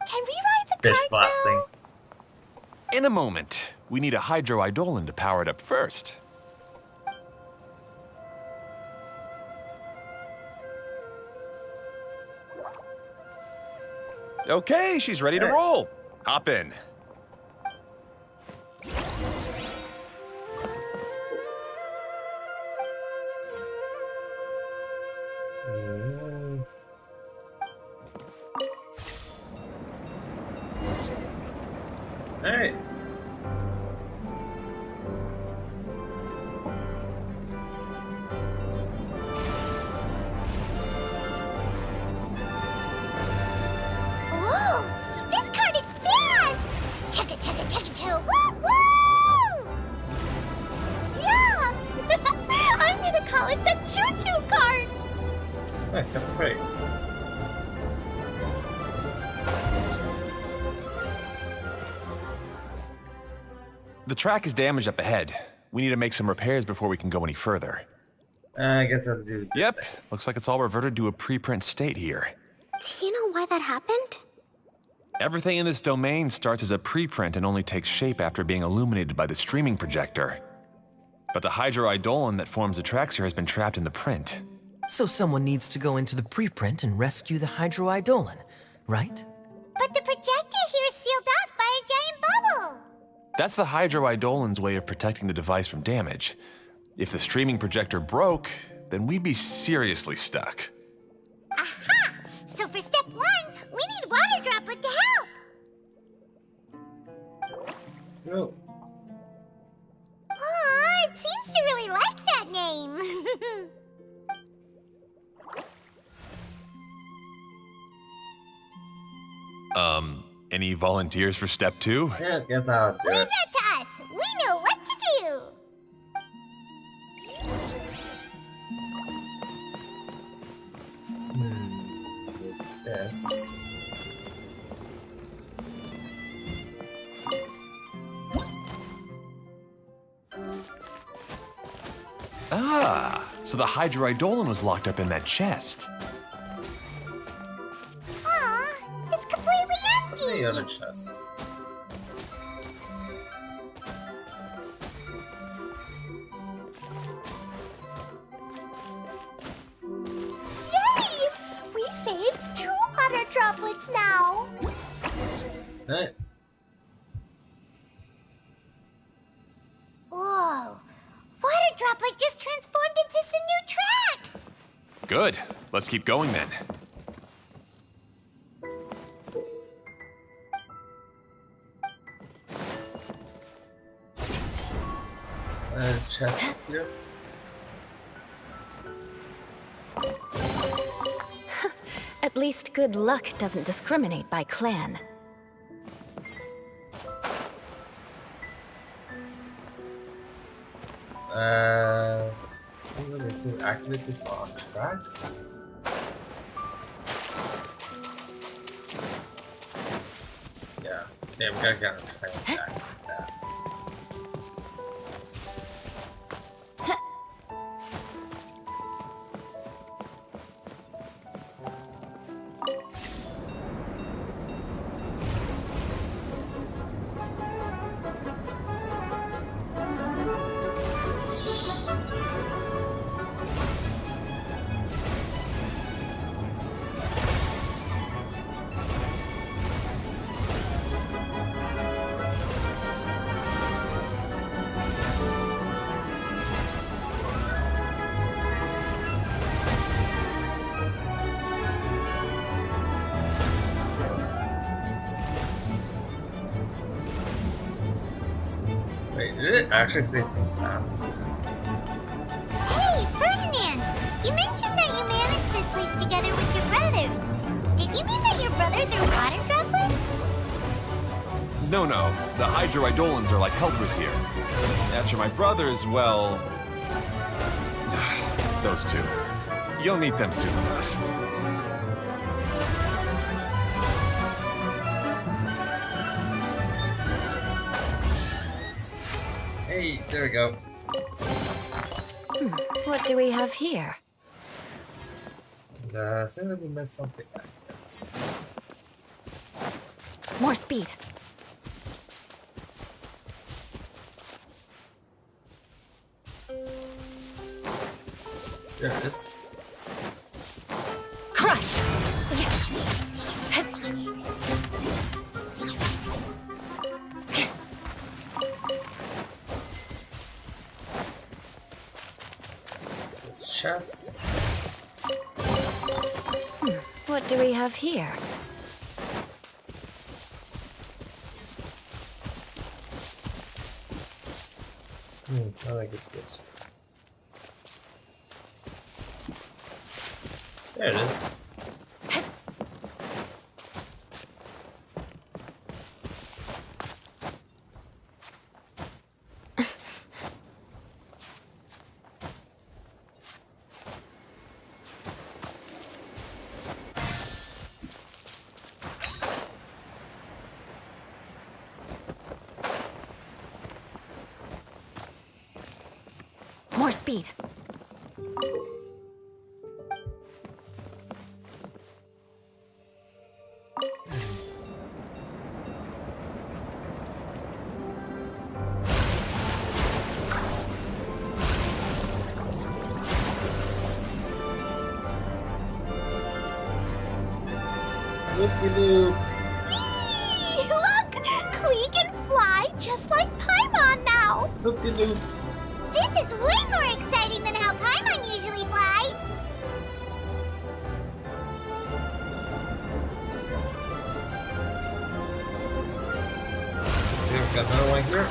Can we ride the Fish cart blasting. now? In a moment. We need a hydroidolin to power it up first. Okay, she's ready to roll. Hop in. Mm. Alright. Whoa! This cart is fast! Chugga chugga chugga chugga woo woo! Yeah! I'm gonna call it the choo-choo cart! Hey, that's great. The track is damaged up ahead. We need to make some repairs before we can go any further. I guess I have to do it. Yep, looks like it's all reverted to a preprint state here. Do you know why that happened? Everything in this domain starts as a preprint and only takes shape after being illuminated by the streaming projector. But the hydroidolin that forms the tracks here has been trapped in the print. So someone needs to go into the preprint and rescue the hydroidolin, right? But the projector here is sealed off by a giant bubble! That's the hydroidolin's way of protecting the device from damage. If the streaming projector broke, then we'd be seriously stuck. Aha! So for step one, we need water droplet to help! Oh. Aw, it seems to really like that name! Any volunteers for step 2? Yeah, guess I'll do Leave it. that to us! We know what to do! Yes. Ah, so the hydroidolin was locked up in that chest. Aw, it's completely empty! The other chest. Yay! We saved 2 water droplets now! Alright. Whoa! Water droplet just transformed into some new tracks! Good. Let's keep going then. Chest here. At least good luck doesn't discriminate by clan. Let me see, activate this one on tracks. Yeah, we gotta get on train to activate that. Wait, did it actually say fast? Hey, Ferdinand! You mentioned that you managed this place together with your brothers. Did you mean that your brothers are water droplets? No, the hydroidolins are like helpers here. As for my brothers, well... those two. You'll meet them soon enough. Hey, there we go. What do we have here? And, seems like we missed something back there. More speed. There it is. Crush! This chest. What do we have here? How do I get this? There it is. More speed. Loop-de-loop. Look! Klee can fly just like Paimon now! Loop-de-loop. This is way more exciting than how Paimon usually flies. Here, we got another one here.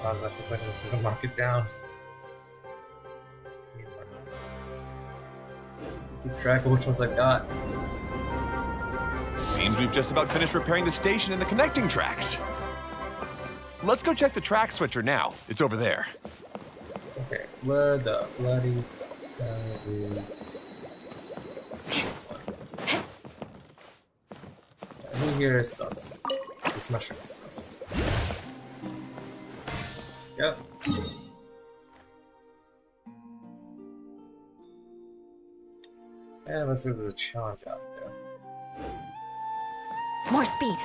That looks like this is gonna mark it down. Keep track of which ones I've got. Seems we've just about finished repairing the station and the connecting tracks. Let's go check the track switcher now. It's over there. Okay, where the bloody hell is this one? Who here is sus? This mushroom is sus. Yep. And looks like there's a challenge out there. More speed.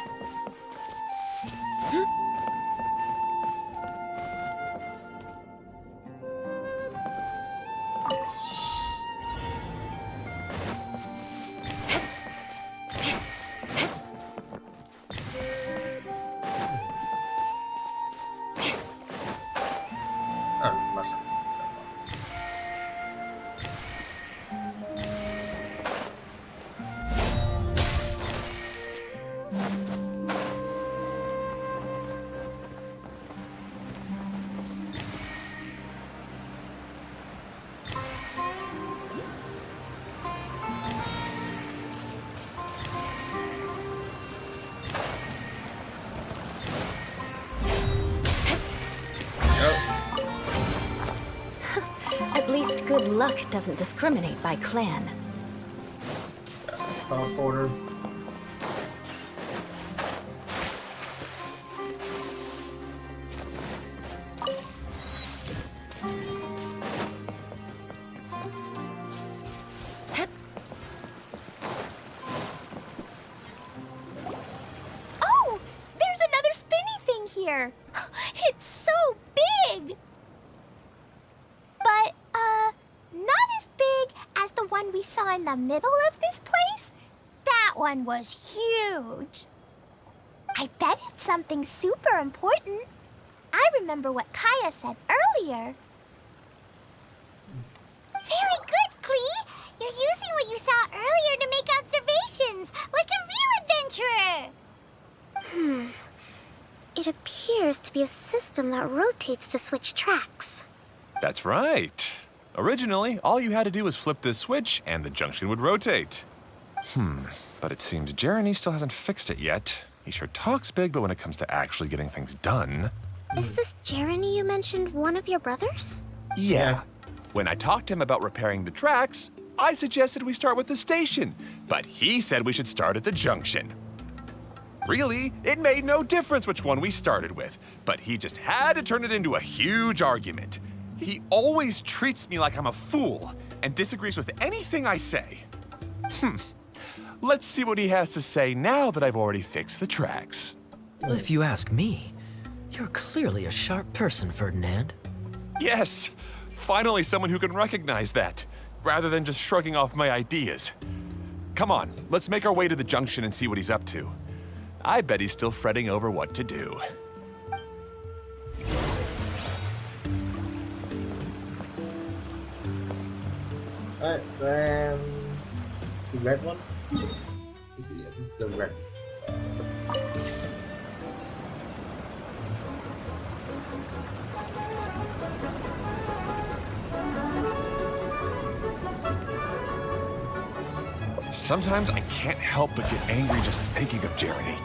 Oh, it's a mushroom. luck doesn't discriminate by clan. Teleporter. Oh, there's another spinny thing here. It's so big. But, not as big as the one we saw in the middle of this place. That one was huge. I bet it's something super important. I remember what Kaya said earlier. Very good, Klee! You're using what you saw earlier to make observations, like a real adventurer! It appears to be a system that rotates to switch tracks. That's right. Originally, all you had to do was flip this switch and the junction would rotate. But it seems Jeremy still hasn't fixed it yet. He sure talks big, but when it comes to actually getting things done... Is this Jeremy you mentioned one of your brothers? Yeah. When I talked to him about repairing the tracks, I suggested we start with the station, but he said we should start at the junction. Really, it made no difference which one we started with, but he just had to turn it into a huge argument. He always treats me like I'm a fool and disagrees with anything I say. Let's see what he has to say now that I've already fixed the tracks. Well, if you ask me, you're clearly a sharp person, Ferdinand. Yes, finally someone who can recognize that, rather than just shrugging off my ideas. Come on, let's make our way to the junction and see what he's up to. I bet he's still fretting over what to do. Alright, then the red one? Yeah, the red. Sometimes I can't help but get angry just thinking of Jeremy.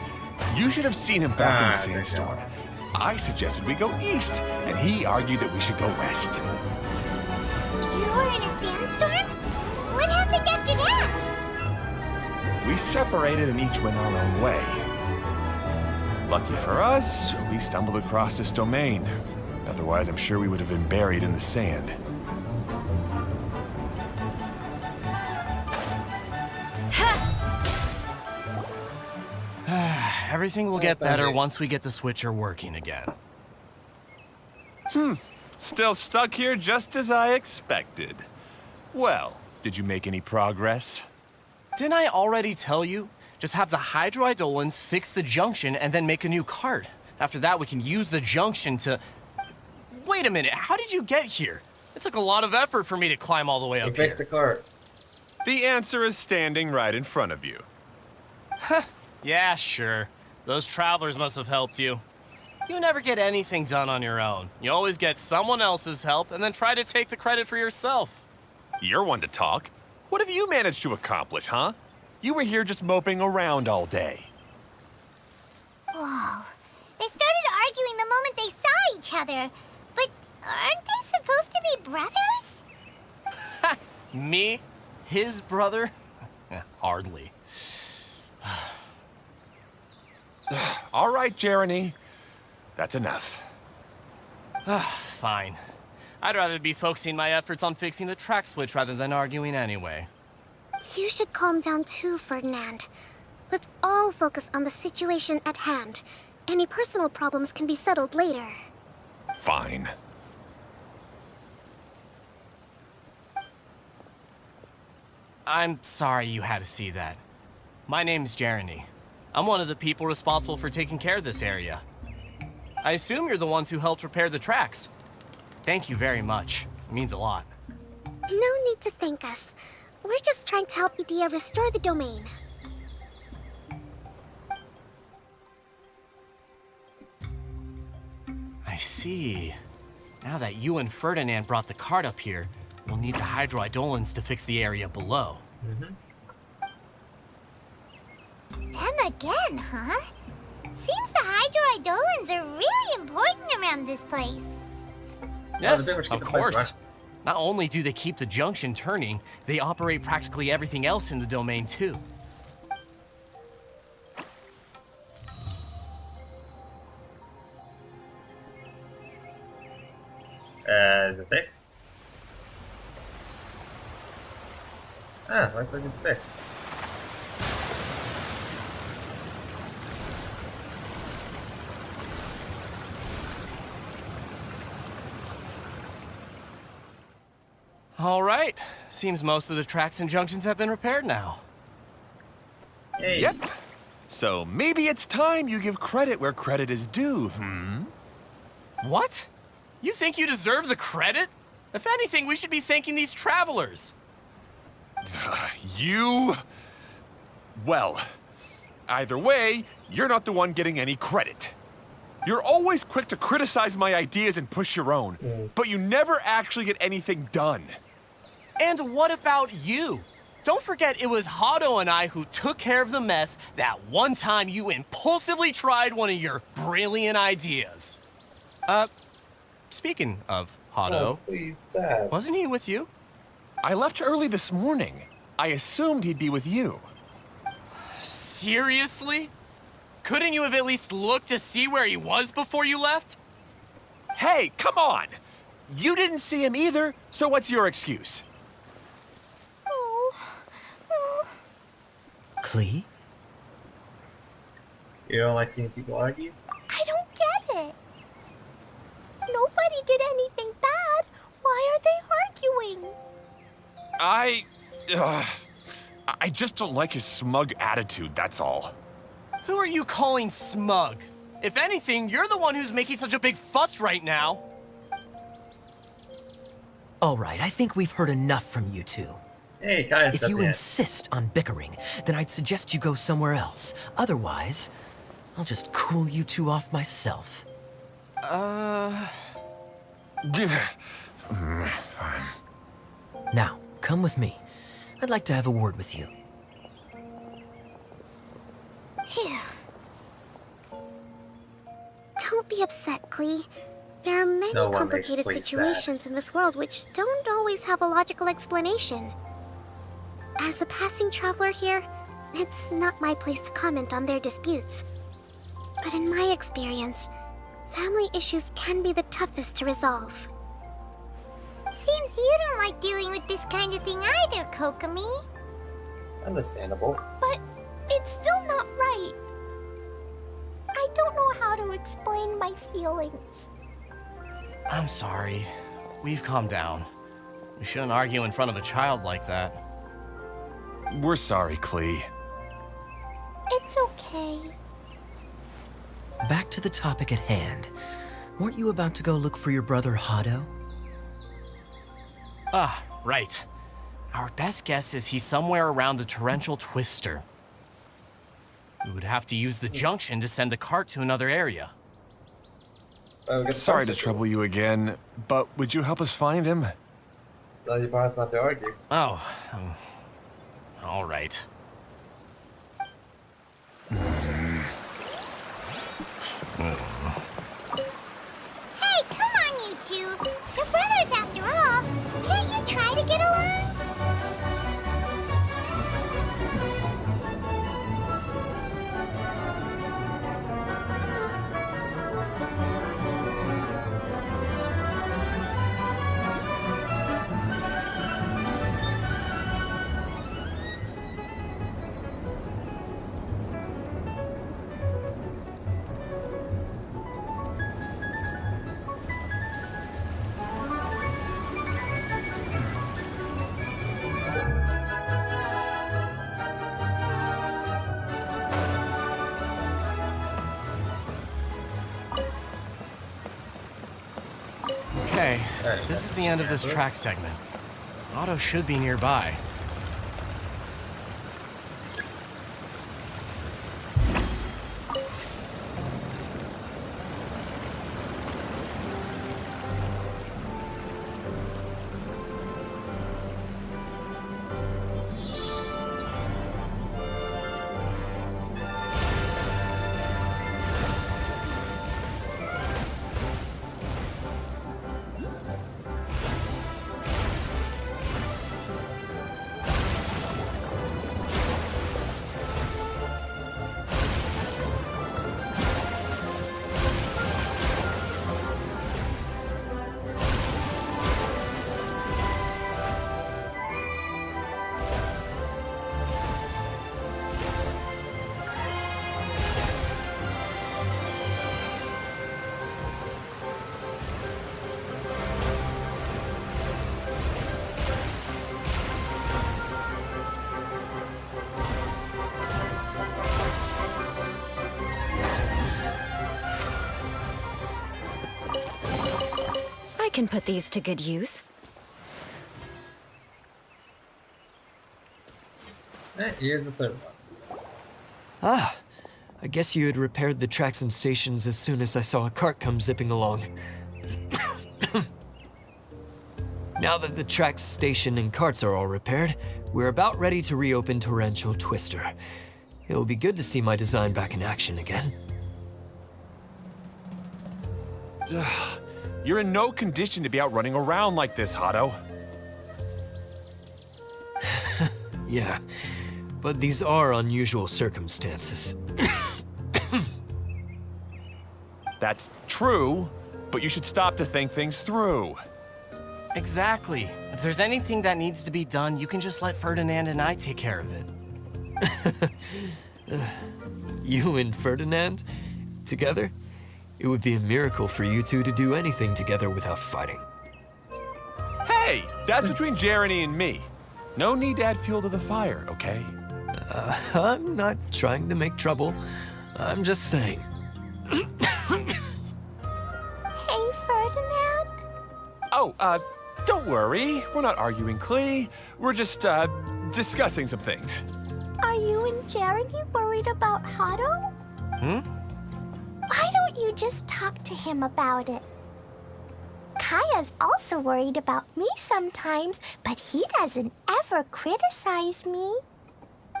You should have seen him back in the sandstorm. I suggested we go east, and he argued that we should go west. You were in a sandstorm? What happened after that? We separated and each went our own way. Lucky for us, we stumbled across this domain. Otherwise, I'm sure we would have been buried in the sand. Everything will get better once we get the switcher working again. Still stuck here just as I expected. Well, did you make any progress? Didn't I already tell you? Just have the hydroidolins fix the junction and then make a new cart. After that, we can use the junction to... Wait a minute, how did you get here? It took a lot of effort for me to climb all the way up Fix the here. cart. The answer is standing right in front of you. Yeah, sure. Those travelers must have helped you. You never get anything done on your own. You always get someone else's help and then try to take the credit for yourself. You're one to talk. What have you managed to accomplish, huh? You were here just moping around all day. Whoa. They started arguing the moment they saw each other. But aren't they supposed to be brothers? Me? His brother? Hardly. All right, Jeremy. That's enough. Fine. I'd rather be focusing my efforts on fixing the track switch rather than arguing anyway. You should calm down too, Ferdinand. Let's all focus on the situation at hand. Any personal problems can be settled later. Fine. I'm sorry you had to see that. My name's Jeremy. I'm one of the people responsible for taking care of this area. I assume you're the ones who helped repair the tracks. Thank you very much. It means a lot. No need to thank us. We're just trying to help Edea restore the domain. I see. Now that you and Ferdinand brought the cart up here, we'll need the hydroidolins to fix the area below. Them again, huh? Seems the hydroidolins are really important around this place. Yes, they were of course. Not only do they keep the junction turning, they operate practically everything else in the domain too. The fix? Ah, looks like it's fixed. All right. Seems most of the tracks and junctions have been repaired now. Hey. Yep. So maybe it's time you give credit where credit is due, What? You think you deserve the credit? If anything, we should be thanking these travelers. You... Well, either way, you're not the one getting any credit. You're always quick to criticize my ideas and push your own, but you never actually get anything done. And what about you? Don't forget it was Hado and I who took care of the mess that one time you impulsively tried one of your brilliant ideas. Speaking of Hado, Oh, please, sad. wasn't he with you? I left early this morning. I assumed he'd be with you. Seriously? Couldn't you have at least looked to see where he was before you left? Hey, come on! You didn't see him either, so what's your excuse? Klee? You don't like seeing people argue? I don't get it. Nobody did anything bad. Why are they arguing? I just don't like his smug attitude, that's all. Who are you calling smug? If anything, you're the one who's making such a big fuss right now. All right, I think we've heard enough from you two. Hey, guys, If you insist on bickering, then I'd suggest you go somewhere else. Otherwise, I'll just cool you two off myself. Now, come with me. I'd like to have a word with you. Phew. Don't be upset, Klee. There are many No one makes complicated Klee sad. situations in this world which don't always have a logical explanation. As a passing traveler here, it's not my place to comment on their disputes. But in my experience, family issues can be the toughest to resolve. Seems you don't like dealing with this kind of thing either, Kokomi. Understandable. But it's still not right. I don't know how to explain my feelings. I'm sorry. We've calmed down. We shouldn't argue in front of a child like that. We're sorry, Klee. It's okay. Back to the topic at hand. Weren't you about to go look for your brother Hado? Ah, right. Our best guess is he's somewhere around the torrential twister. We would have to use the junction to send the cart to another area. Sorry to trouble you again, but would you help us find him? Tell your boss not to argue. Oh, all right. Hey, come on, you two. You're brothers after all. Can't you try to get along? Okay, Alright, this is the end of this track segment. Otto should be nearby. can put these to good use. Here's the third one. Ah, I guess you had repaired the tracks and stations as soon as I saw a cart come zipping along. Now that the tracks, station, and carts are all repaired, we're about ready to reopen Torrential Twister. It'll be good to see my design back in action again. You're in no condition to be out running around like this, Hado. Yeah, but these are unusual circumstances. That's true, but you should stop to think things through. Exactly. If there's anything that needs to be done, you can just let Ferdinand and I take care of it. You and Ferdinand? Together? It would be a miracle for you two to do anything together without fighting. Hey, that's between Jeremy and me. No need to add fuel to the fire, okay? I'm not trying to make trouble. I'm just saying. Hey, Ferdinand. Oh, don't worry. We're not arguing, Klee. We're just, discussing some things. Are you and Jeremy worried about Hado? Why don't you just talk to him about it? Kaya's also worried about me sometimes, but he doesn't ever criticize me.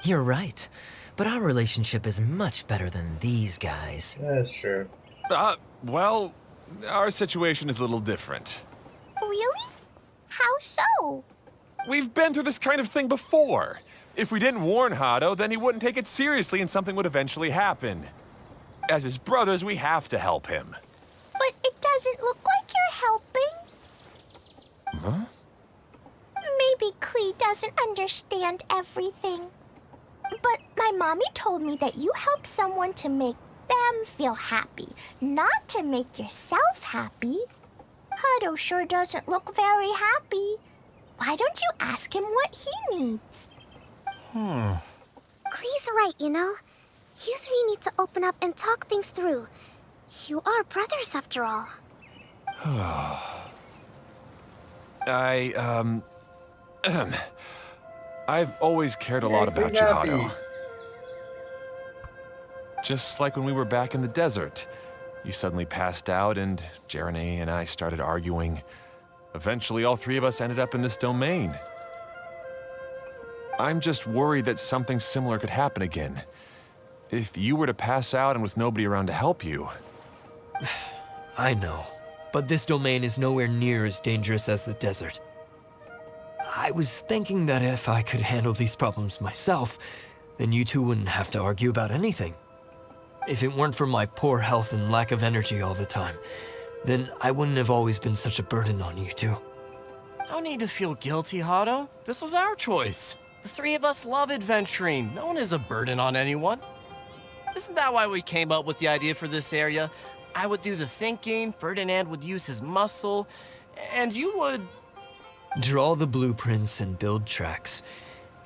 You're right. But our relationship is much better than these guys. That's true. Well, our situation is a little different. Really? How so? We've been through this kind of thing before. If we didn't warn Hado, then he wouldn't take it seriously and something would eventually happen. As his brothers, we have to help him. But it doesn't look like you're helping. Huh? Maybe Klee doesn't understand everything. But my mommy told me that you help someone to make them feel happy, not to make yourself happy. Hado sure doesn't look very happy. Why don't you ask him what he needs? Klee's right, you know. You three need to open up and talk things through. You are brothers after all. I've always cared a lot about you, Hado. Just like when we were back in the desert. You suddenly passed out and Jeremy and I started arguing. Eventually, all three of us ended up in this domain. I'm just worried that something similar could happen again. If you were to pass out and with nobody around to help you. I know, but this domain is nowhere near as dangerous as the desert. I was thinking that if I could handle these problems myself, then you two wouldn't have to argue about anything. If it weren't for my poor health and lack of energy all the time, then I wouldn't have always been such a burden on you two. No need to feel guilty, Hado. This was our choice. The three of us love adventuring. No one is a burden on anyone. Isn't that why we came up with the idea for this area? I would do the thinking, Ferdinand would use his muscle, and you would... Draw the blueprints and build tracks.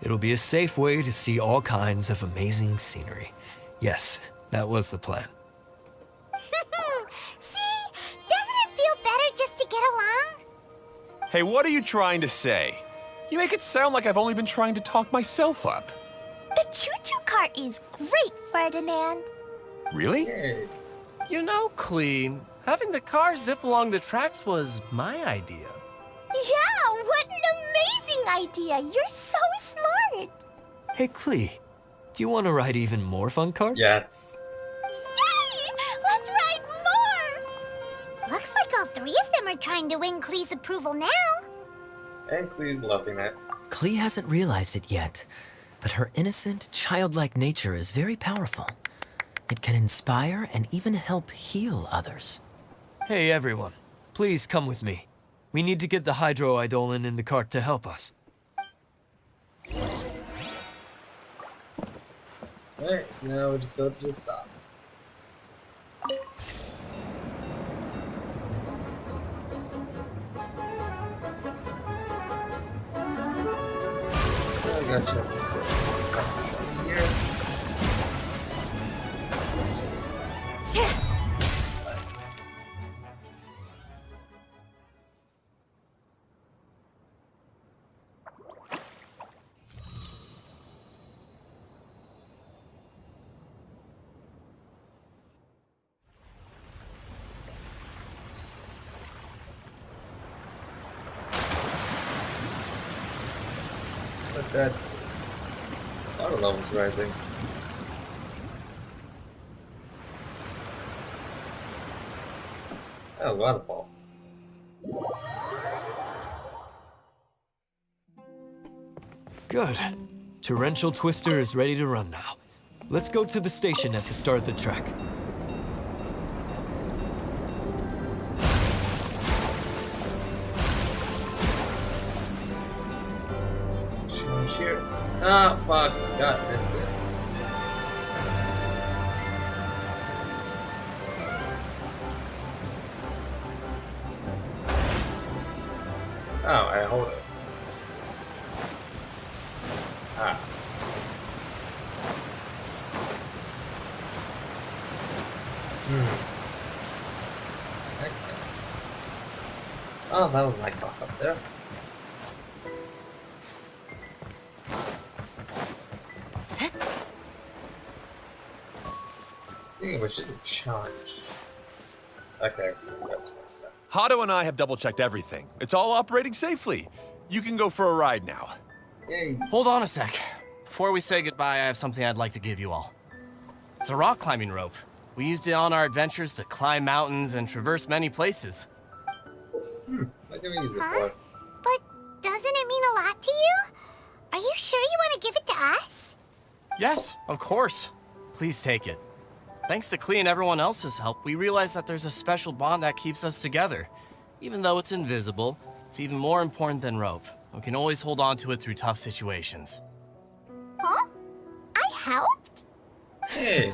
It'll be a safe way to see all kinds of amazing scenery. Yes, that was the plan. See? Doesn't it feel better just to get along? Hey, what are you trying to say? You make it sound like I've only been trying to talk myself up. The choo-choo cart is great, Ferdinand. Really? Yay. You know, Klee, having the car zip along the tracks was my idea. Yeah, what an amazing idea. You're so smart. Hey, Klee, do you want to ride even more fun carts? Yes. Yay! Let's ride more! Looks like all three of them are trying to win Klee's approval now. And Klee's loving it. Klee hasn't realized it yet, but her innocent, childlike nature is very powerful. It can inspire and even help heal others. Hey, everyone. Please come with me. We need to get the hydroidolin in the cart to help us. Alright, now we'll just go to the stop. I got just here. that water level's rising. Oh, waterfall. Good. Torrential Twister is ready to run now. Let's go to the station at the start of the track. Here. Ah, fuck. God, missed it. Oh, I hold it. Ah. Okay. Oh, that was like off up there. Which is a challenge. Okay, that's messed up. Hato and I have double-checked everything. It's all operating safely. You can go for a ride now. Yay. Hold on a sec. Before we say goodbye, I have something I'd like to give you all. It's a rock climbing rope. We used it on our adventures to climb mountains and traverse many places. What can we use it Huh? for? But doesn't it mean a lot to you? Are you sure you want to give it to us? Yes, of course. Please take it. Thanks to Klee and everyone else's help, we realized that there's a special bond that keeps us together. Even though it's invisible, it's even more important than rope. We can always hold on to it through tough situations. Huh? I helped? Hey.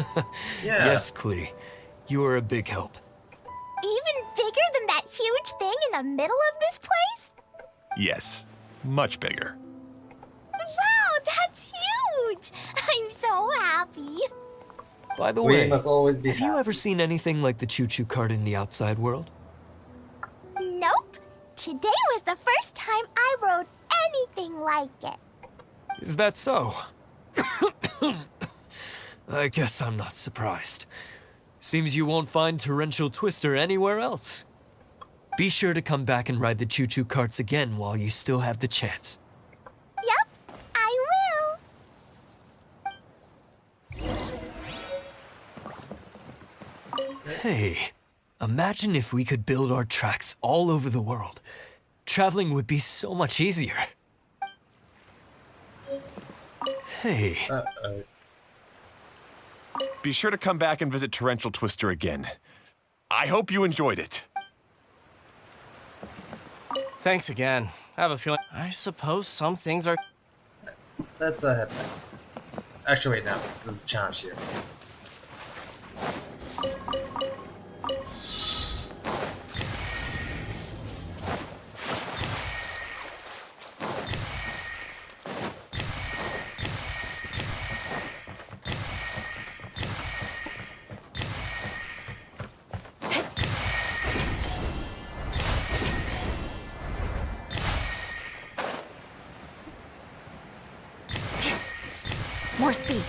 Yeah. Yes, Klee. You are a big help. Even bigger than that huge thing in the middle of this place? Yes, much bigger. Wow, that's huge! I'm so happy. By the We way, must always be have you happy. ever seen anything like the choo-choo cart in the outside world? Nope. Today was the first time I rode anything like it. Is that so? I guess I'm not surprised. Seems you won't find Torrential Twister anywhere else. Be sure to come back and ride the choo-choo carts again while you still have the chance. Yep, I will. Hey, imagine if we could build our tracks all over the world. Traveling would be so much easier. Hey, Uh-oh. Be sure to come back and visit Torrential Twister again. I hope you enjoyed it. Thanks again. I have a feeling. I suppose some things are. Let's head back. Actually, wait, no. There's a challenge here. More speed.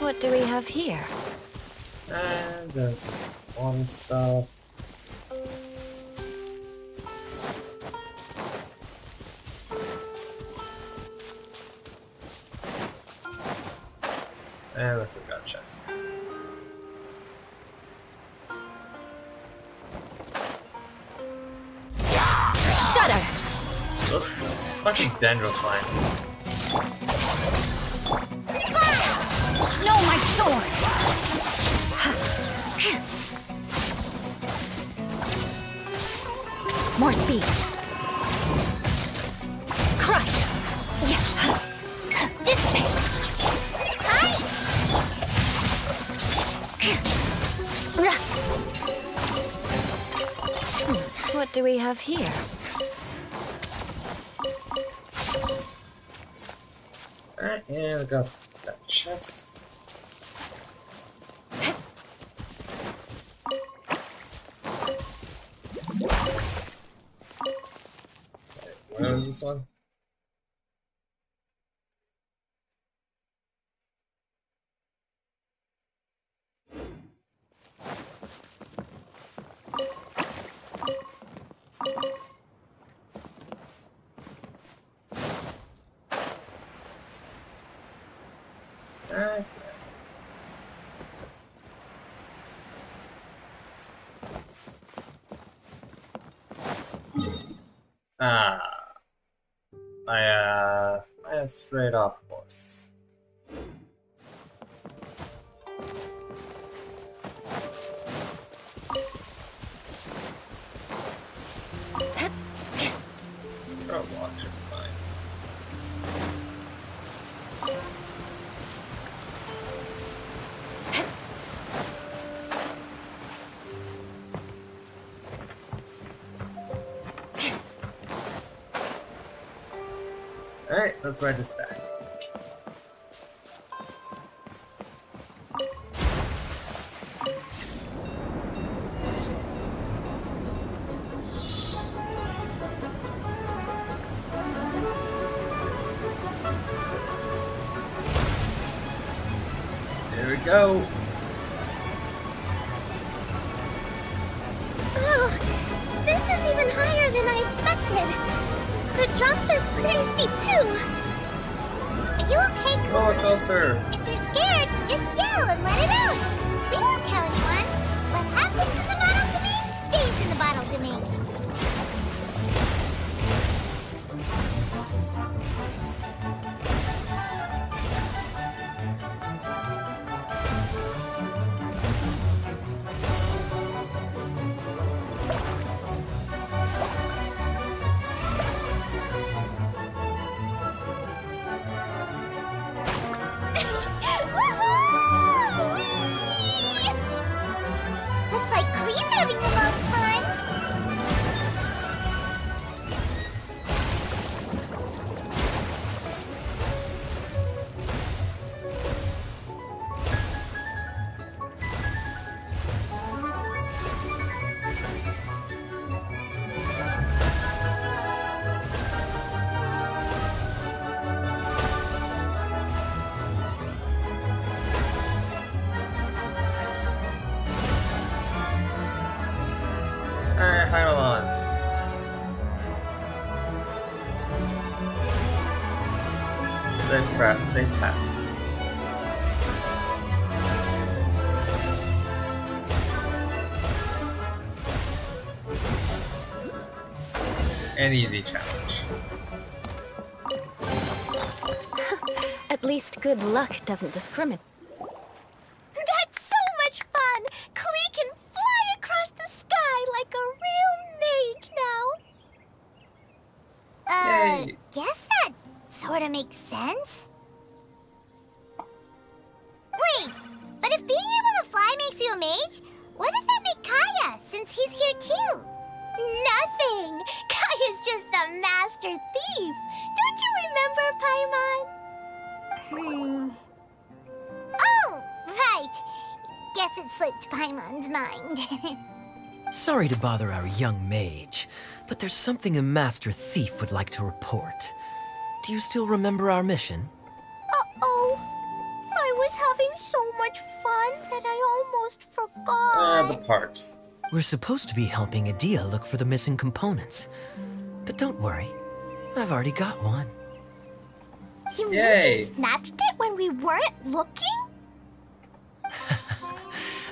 What do we have here? And this is water stuff. And let's look at chest. Shudder! Oop. Fucking dendro slimes. No, my sword! More speed. Crush! Yeah. Dissipate! What do we have here? Alright, and we got that chest. Where is this one? Okay. Ah, I straight off course. Sure, walk should be fine. Alright, let's ride this back. There we go. Oh, this is even higher than I expected. The drops are pretty steep too. Are you okay, Roller Kokomi? coaster. If you're scared, just yell and let it out. We won't tell anyone. What happens in the bottle domain stays in the bottle domain. Looks like Klee's having the most fun. Alright, final odds. Safe passage. An easy challenge. At least good luck doesn't discriminate. That's so much fun! Klee can fly across the sky like a real mage now. Yay. Guess that sort of makes sense. Wait, but if being able to fly makes you a mage, what does that make Kaya, since he's here too? Nothing! Kaya's just the master thief! Don't you remember, Paimon? Oh, right! Guess it slipped Paimon's mind. Sorry to bother our young mage, but there's something a master thief would like to report. Do you still remember our mission? Uh-oh. I was having so much fun that I almost forgot. The parts. We're supposed to be helping Adia look for the missing components. But don't worry, I've already got one. You mean Yay. we snatched it when we weren't looking?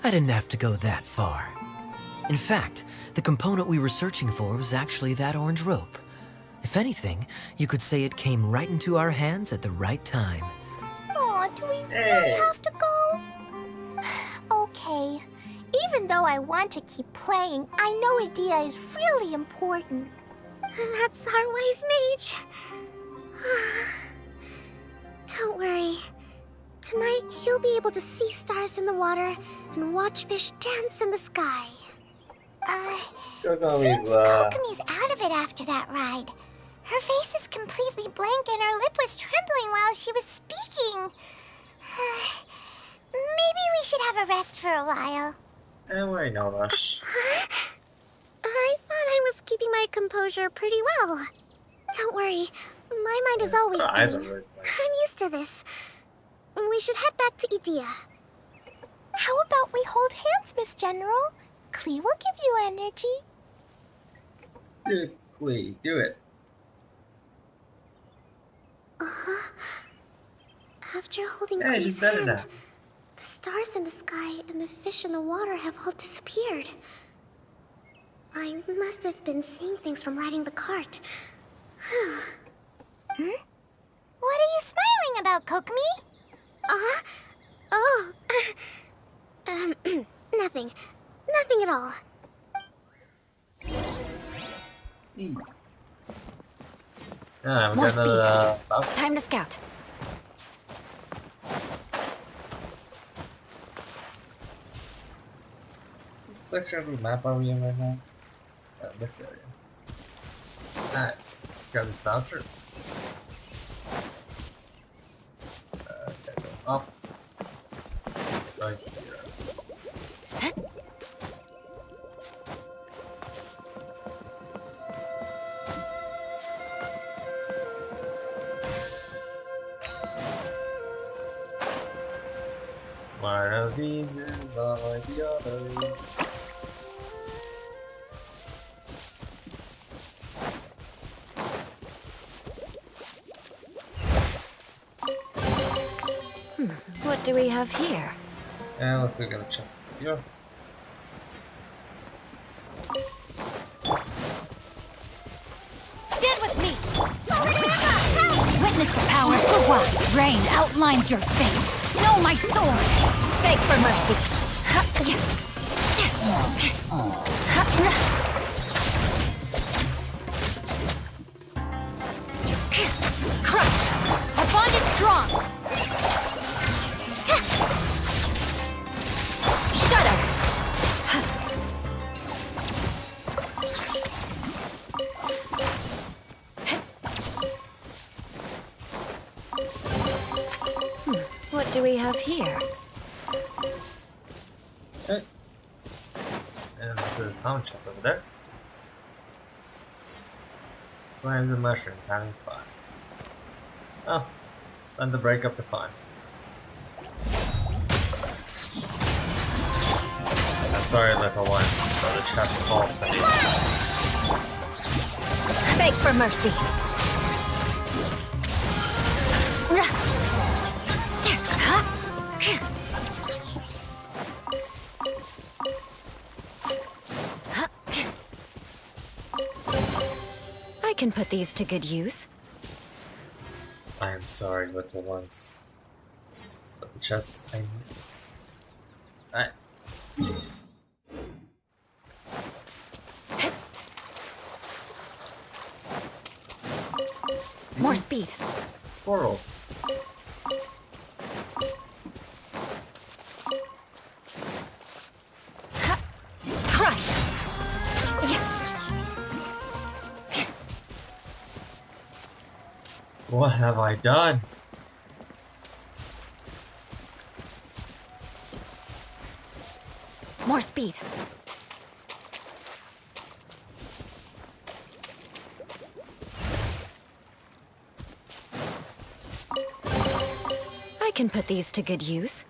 I didn't have to go that far. In fact, the component we were searching for was actually that orange rope. If anything, you could say it came right into our hands at the right time. Aw, do we really Hey. have to go? Okay. Even though I want to keep playing, I know Adia is really important. That's our wise mage. Don't worry. Tonight, you'll be able to see stars in the water and watch fish dance in the sky. Kokomi's, Since Kokomi's out of it after that ride, her face is completely blank and her lip was trembling while she was speaking. Maybe we should have a rest for a while. Don't worry, no rush. I thought I was keeping my composure pretty well. Don't worry, my mind is always Her eyes are spinning. really blank. I'm used to this. We should head back to Idia. How about we hold hands, Miss General? Klee will give you energy. Dude, please, do it. After holding Hey, Klee's she's better hand, now. the stars in the sky and the fish in the water have all disappeared. I must have been seeing things from riding the cart. What are you smiling about, Kokumi? Oh. Nothing. Nothing at all. Ah, we More got another voucher. Time to scout. What section of the map are we in right now? This area. Alright, let's grab this voucher. Okay, go up. It's right here. One of these is like the other. What do we have here? And let's look at the chest here. Stand with me! Witness the power for what? Rain outlines your fate. Know my sword! Beg for mercy. Crush! Our bond is strong! Shut up! What do we have here? Okay. And there's a pound chest over there. Slimes and mushrooms having fun. Oh, time to break up the fun. I'm sorry, little ones, but the chest falls to me. Beg for mercy. I can put these to good use. I am sorry, little ones. But the chest thing. I. More speed. Squirrel. Crush! What have I done? More speed. I can put these to good use.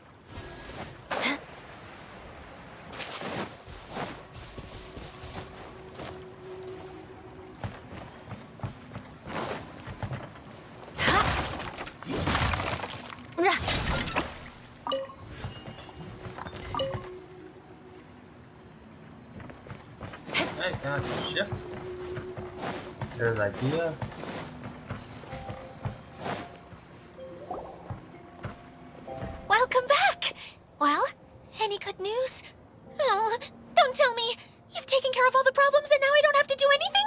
I got ship. There's an idea. Welcome back! Well, any good news? Oh, don't tell me! You've taken care of all the problems and now I don't have to do anything?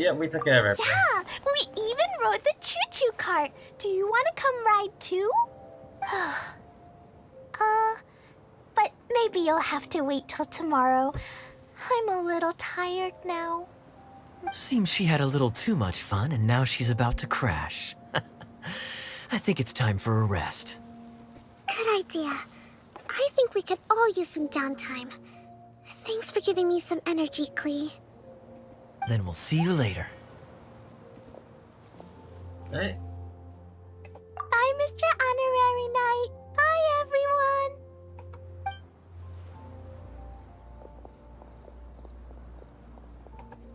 Yeah, we took care of everything. Yeah, we even rode the choo-choo cart. Do you want to come ride too? But maybe you'll have to wait till tomorrow. I'm a little tired now. Seems she had a little too much fun and now she's about to crash. I think it's time for a rest. Good idea. I think we could all use some downtime. Thanks for giving me some energy, Klee. Then we'll see you later. Hey, Bye, Mr. Honorary Knight. Bye, everyone.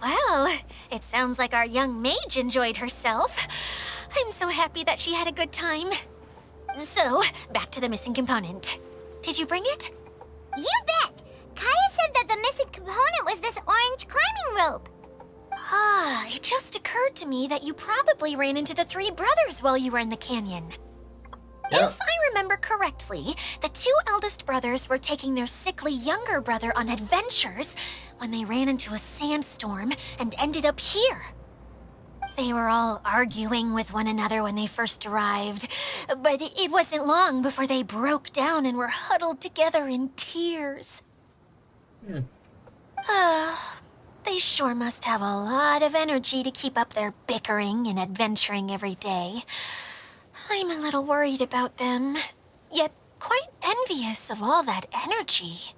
Well, it sounds like our young mage enjoyed herself. I'm so happy that she had a good time. So, back to the missing component. Did you bring it? You bet! Kaya said that the missing component was this orange climbing rope. Ah, it just occurred to me that you probably ran into the three brothers while you were in the canyon. Yep. If I remember correctly, the two eldest brothers were taking their sickly younger brother on adventures when they ran into a sandstorm and ended up here. They were all arguing with one another when they first arrived, but it wasn't long before they broke down and were huddled together in tears. They sure must have a lot of energy to keep up their bickering and adventuring every day. I'm a little worried about them, yet quite envious of all that energy.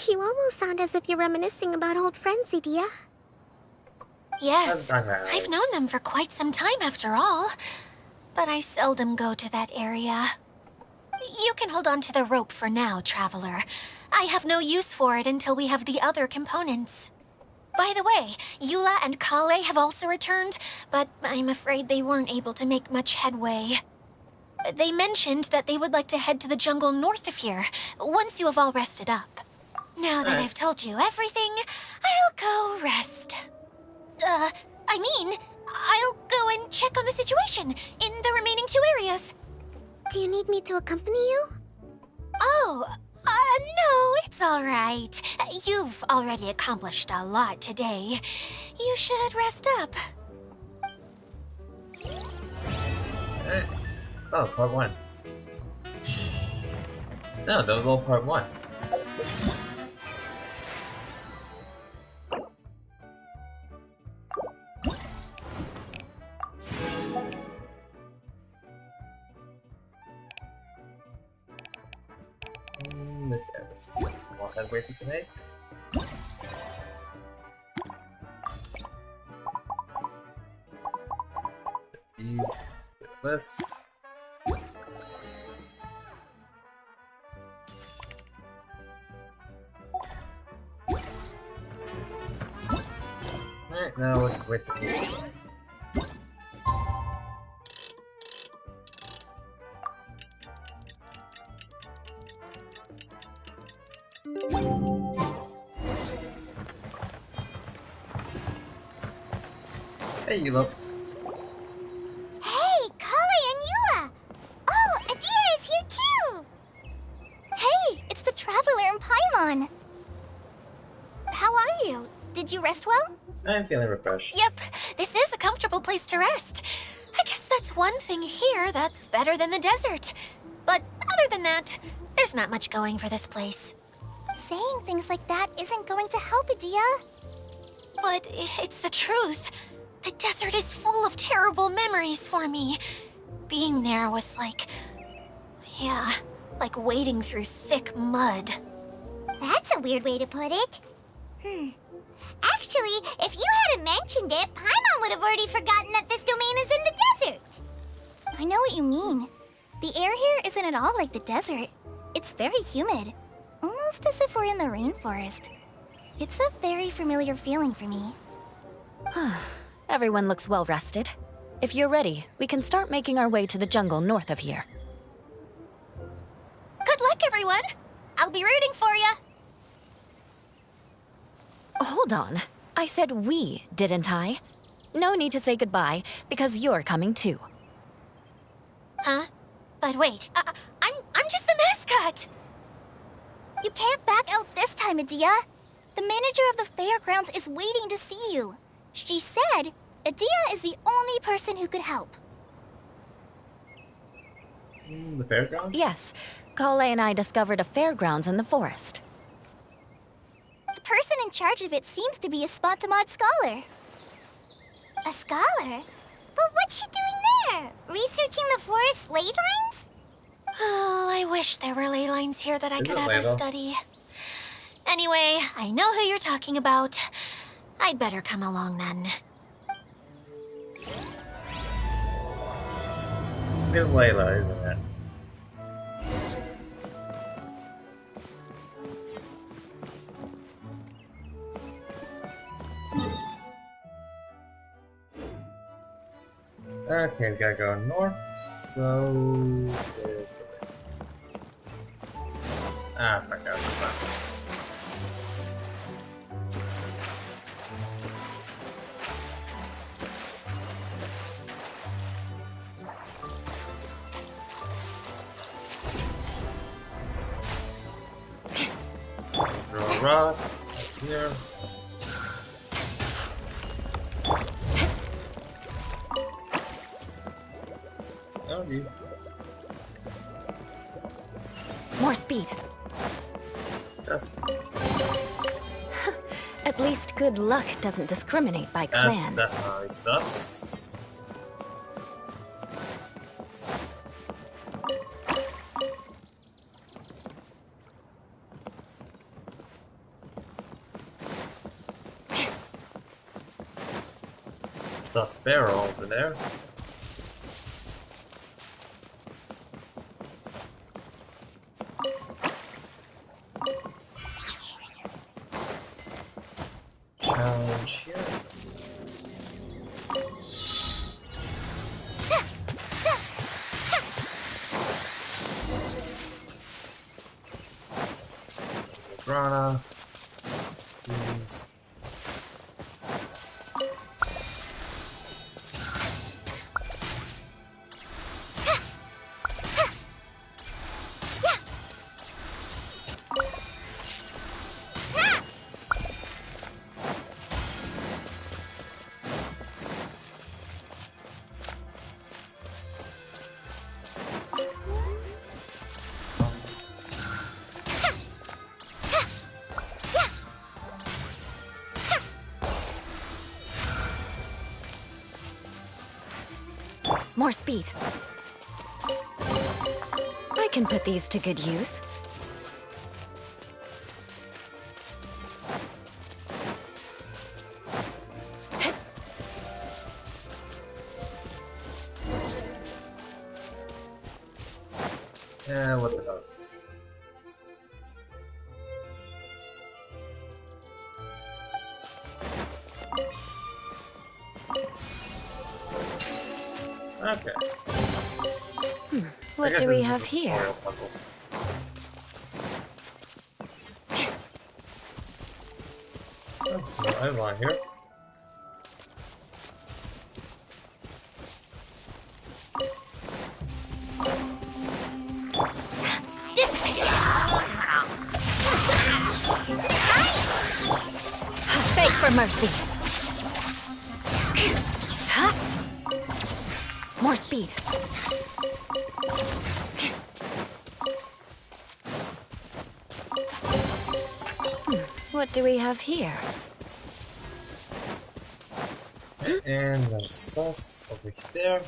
You almost sound as if you're reminiscing about old friends, Idia. Yes, I've known them for quite some time after all, but I seldom go to that area. You can hold on to the rope for now, Traveler. I have no use for it until we have the other components. By the way, Eula and Kale have also returned, but I'm afraid they weren't able to make much headway. They mentioned that they would like to head to the jungle north of here, once you have all rested up. Now that I've told you everything, I'll go rest. I'll go and check on the situation in the remaining two areas. Do you need me to accompany you? Oh, no, it's all right. You've already accomplished a lot today. You should rest up. Oh, part 1. No, that was all part 1. Okay, let's see some more headway to make. These, this. Alright, now let's wait for these. Hey, Eula. Hey, Kale and Eula! Oh, Adia is here too! Hey, it's the Traveler and Paimon. How are you? Did you rest well? I'm feeling refreshed. Yep, this is a comfortable place to rest. I guess that's one thing here that's better than the desert. But other than that, there's not much going for this place. Saying things like that isn't going to help, Adia. But it's the truth. The desert is full of terrible memories for me. Being there was like wading through thick mud. That's a weird way to put it. Actually, if you hadn't mentioned it, Paimon would have already forgotten that this domain is in the desert. I know what you mean. The air here isn't at all like the desert. It's very humid. Almost as if we're in the rainforest. It's a very familiar feeling for me. Everyone looks well rested. If you're ready, we can start making our way to the jungle north of here. Good luck, everyone. I'll be rooting for you. Hold on. I said we, didn't I? No need to say goodbye, because you're coming too. Huh? But wait, I'm just the mascot. You can't back out this time, Adia. The manager of the fairgrounds is waiting to see you. She said Adia is the only person who could help. The fairground? Yes, Kale and I discovered a fairgrounds in the forest. The person in charge of it seems to be a Spontamod scholar. A scholar? But what's she doing there? Researching the forest ley lines? Oh, I wish there were ley lines here that I Is could it ever Layla? study. Anyway, I know who you're talking about. I'd better come along then. It's Layla, isn't it? Okay, we gotta go north, so there's the way. Ah, fuck, I was stuck. Throw a rock up here. Oh, you. More speed. That's At least good luck doesn't discriminate by clan. definitely sus. Saw Sparrow over there. Challenge here. Grana. Please. More speed. I can put these to good use. Yeah, what the hell is this? Okay. I What guess do this we is have a here? tutorial puzzle. Oh, I have one here. Beg for mercy. More speed. What do we have here? And the sauce over there.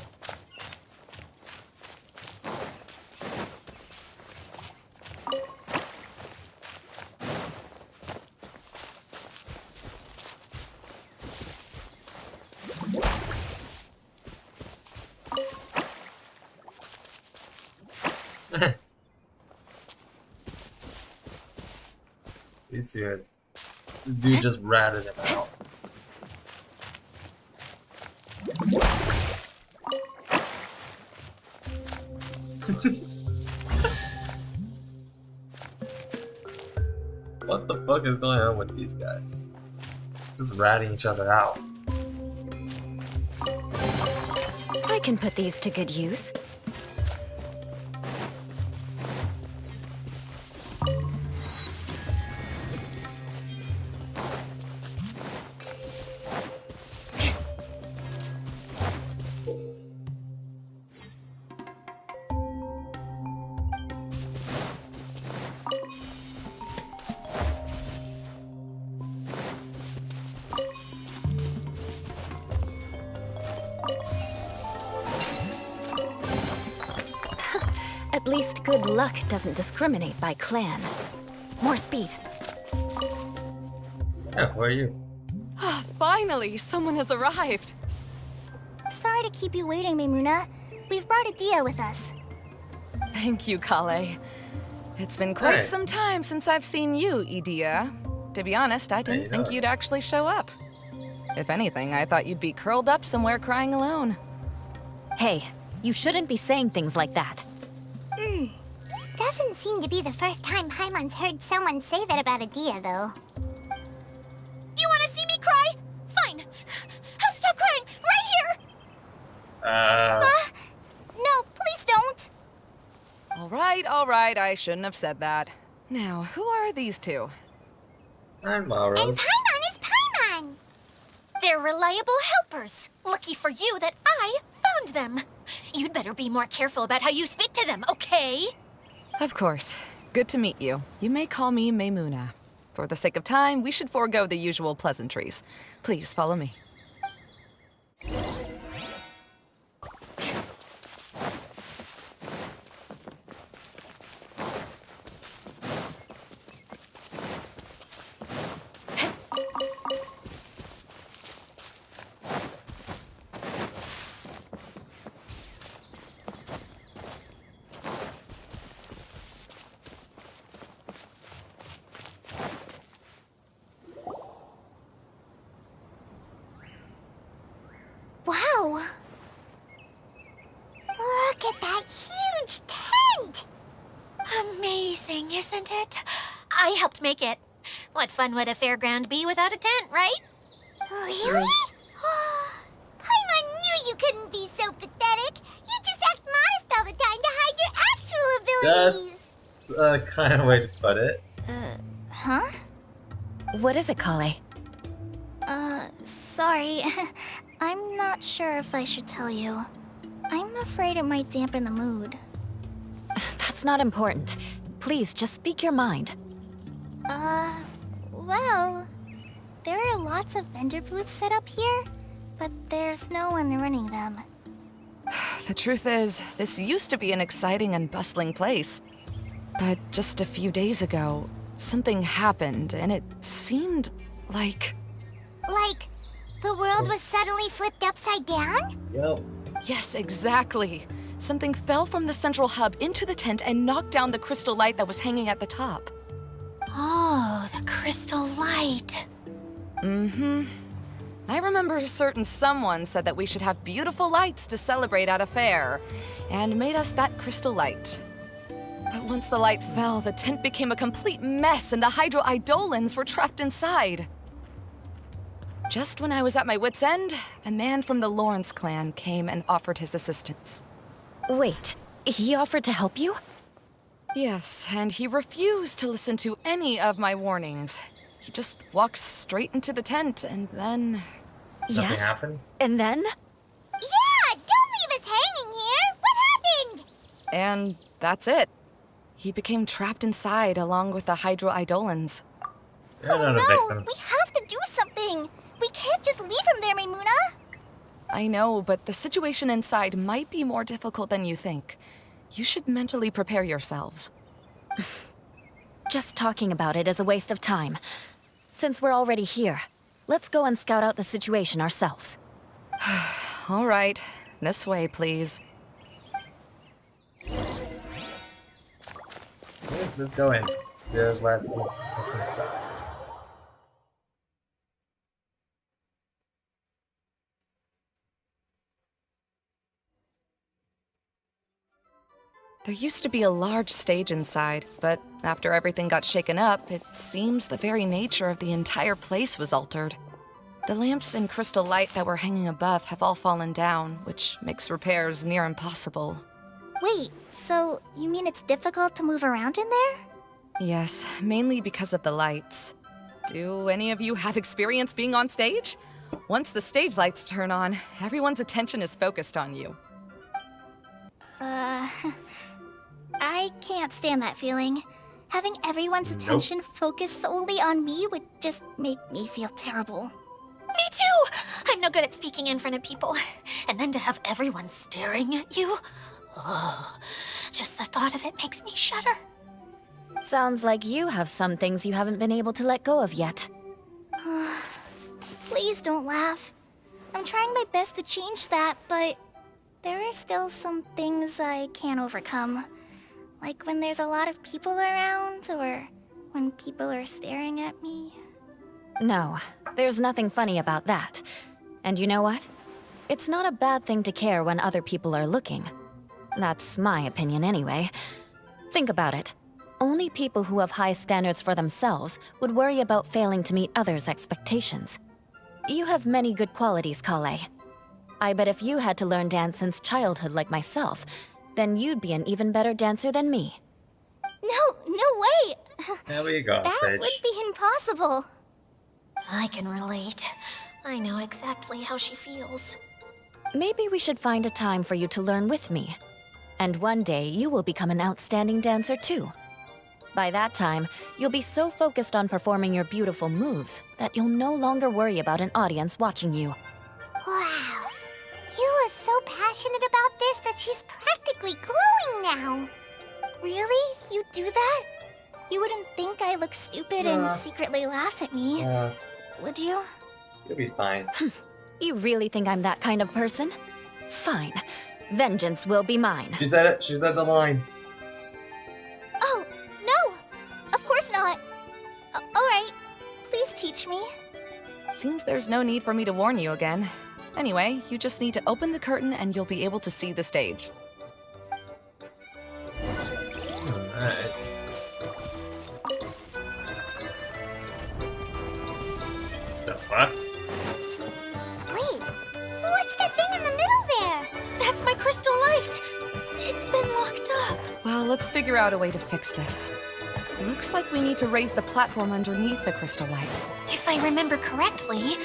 These two, this dude just ratted him out. What the fuck is going on with these guys? Just ratting each other out. I can put these to good use. At least good luck doesn't discriminate by clan. More speed. Yeah, where are you? Finally, someone has arrived. Sorry to keep you waiting, Mimuna. We've brought Adia with us. Thank you, Kale. It's been quite Hey. some time since I've seen you, Idia. To be honest, I didn't you think know. you'd actually show up. If anything, I thought you'd be curled up somewhere crying alone. Hey, you shouldn't be saying things like that. Doesn't seem to be the first time Paimon's heard someone say that about a Dia, though. You want to see me cry? Fine. I'll stop crying right here. No, please don't. All right, I shouldn't have said that. Now, who are these two? I'm And Maros. Paimon is Paimon! They're reliable helpers. Lucky for you that I found them. You'd better be more careful about how you speak to them, okay? Of course. Good to meet you. You may call me Maymuna. For the sake of time, we should forego the usual pleasantries. Please follow me. Wow! Look at that huge tent! Amazing, isn't it? I helped make it. What fun would a fairground be without a tent, right? Really? Paimon knew you couldn't be so pathetic. You just act modest all the time to hide your actual abilities. That's a kind of way to put it. Huh? What is it, Kale? Sorry. I'm not sure if I should tell you. I'm afraid it might dampen the mood. That's not important. Please, just speak your mind. Well, there are lots of vendor booths set up here, but there's no one running them. The truth is, this used to be an exciting and bustling place. But just a few days ago, something happened, and it seemed like... Like, the world was suddenly flipped upside down? Yep. Yes, exactly. Something fell from the central hub into the tent and knocked down the crystal light that was hanging at the top. Oh, the crystal light. Mm-hmm. I remember a certain someone said that we should have beautiful lights to celebrate at a fair, and made us that crystal light. But once the light fell, the tent became a complete mess and the Hydro-Eidolons were trapped inside. Just when I was at my wit's end, a man from the Lawrence clan came and offered his assistance. Wait, he offered to help you? Yes, and he refused to listen to any of my warnings. He just walked straight into the tent, and then... Something Yes. happened? And then? Yeah, don't leave us hanging here! What happened? And that's it. He became trapped inside along with the Hydro-Eidolons. You're not a No, victim. we have to do something! We can't just leave him there, Maymuna! I know, but the situation inside might be more difficult than you think. You should mentally prepare yourselves. Just talking about it is a waste of time. Since we're already here, let's go and scout out the situation ourselves. All right, this way, please. Let's go in. Just let's inside. There used to be a large stage inside, but after everything got shaken up, it seems the very nature of the entire place was altered. The lamps and crystal light that were hanging above have all fallen down, which makes repairs near impossible. Wait, so you mean it's difficult to move around in there? Yes, mainly because of the lights. Do any of you have experience being on stage? Once the stage lights turn on, everyone's attention is focused on you. I can't stand that feeling. Having everyone's Nope. attention focused solely on me would just make me feel terrible. Me too! I'm no good at speaking in front of people. And then to have everyone staring at you. Oh, just the thought of it makes me shudder. Sounds like you have some things you haven't been able to let go of yet. Please don't laugh. I'm trying my best to change that, but there are still some things I can't overcome. Like when there's a lot of people around, or when people are staring at me. No, there's nothing funny about that. And you know what? It's not a bad thing to care when other people are looking. That's my opinion anyway. Think about it. Only people who have high standards for themselves would worry about failing to meet others' expectations. You have many good qualities, Kale. I bet if you had to learn dance since childhood like myself, then you'd be an even better dancer than me. No way! There we go, That Sage. would be impossible. I can relate. I know exactly how she feels. Maybe we should find a time for you to learn with me. And one day, you will become an outstanding dancer too. By that time, you'll be so focused on performing your beautiful moves that you'll no longer worry about an audience watching you. Wow. Eula's so passionate about this that she's practically glowing now. Really? You do that? You wouldn't think I look stupid and secretly laugh at me, would you? You'll be fine. You really think I'm that kind of person? Fine. Vengeance will be mine. She said it. She said the line. Oh, no! Of course not. Alright, please teach me. Seems there's no need for me to warn you again. Anyway, you just need to open the curtain and you'll be able to see the stage. Alright. The fuck? Wait, what's the thing in the middle there? That's my crystal light! It's been locked up. Well, let's figure out a way to fix this. Looks like we need to raise the platform underneath the crystal light. If I remember correctly,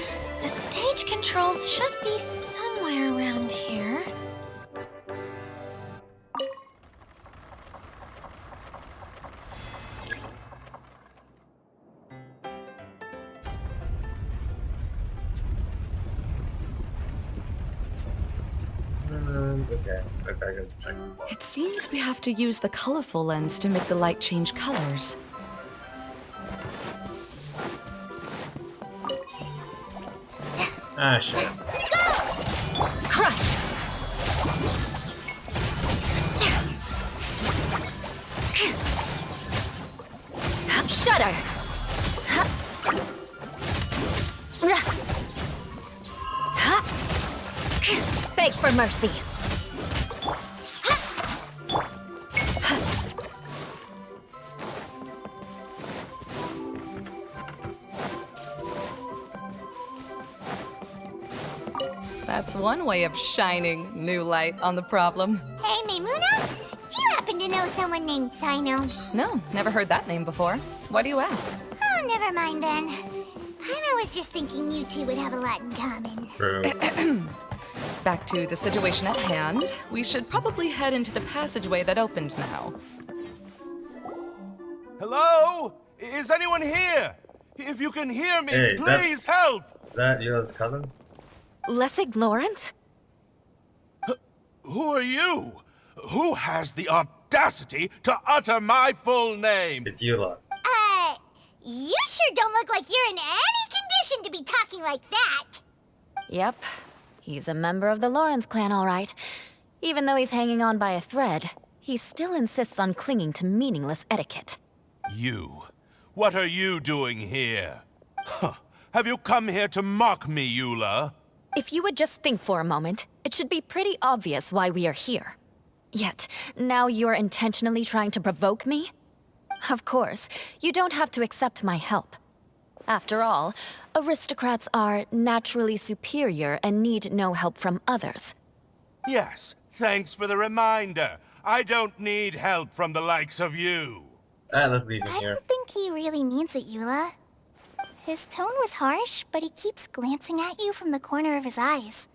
the stage controls should be somewhere around here. Okay. I got the second floor. It seems we have to use the colorful lens to make the light change colors. Ah, shit. Crush! Shudder! Beg for mercy. That's one way of shining new light on the problem. Hey, Maimuna? Do you happen to know someone named Sino? No, never heard that name before. Why do you ask? Oh, never mind then. I was just thinking you two would have a lot in common. True. Back to the situation at hand. We should probably head into the passageway that opened now. Hello? Is anyone here? If you can hear me, Hey, please help! Is that Yula's cousin? Lessig Lawrence? Who are you? Who has the audacity to utter my full name? It's Yula. You sure don't look like you're in any condition to be talking like that. Yep. He's a member of the Lawrence clan, all right. Even though he's hanging on by a thread, he still insists on clinging to meaningless etiquette. You. What are you doing here? Huh. Have you come here to mock me, Eula? If you would just think for a moment, it should be pretty obvious why we are here. Yet, now you're intentionally trying to provoke me? Of course, you don't have to accept my help. After all, aristocrats are naturally superior and need no help from others. Yes, thanks for the reminder. I don't need help from the likes of you. Let's leave him I here. don't think he really means it, Eula. His tone was harsh, but he keeps glancing at you from the corner of his eyes.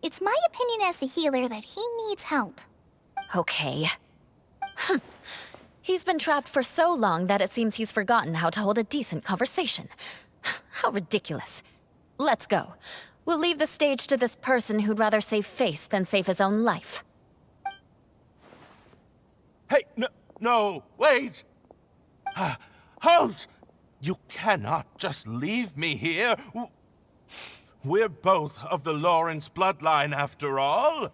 It's my opinion as the healer that he needs help. Okay. He's been trapped for so long that it seems he's forgotten how to hold a decent conversation. How ridiculous. Let's go. We'll leave the stage to this person who'd rather save face than save his own life. Hey, no, wait! Halt! You cannot just leave me here. We're both of the Lawrence bloodline, after all.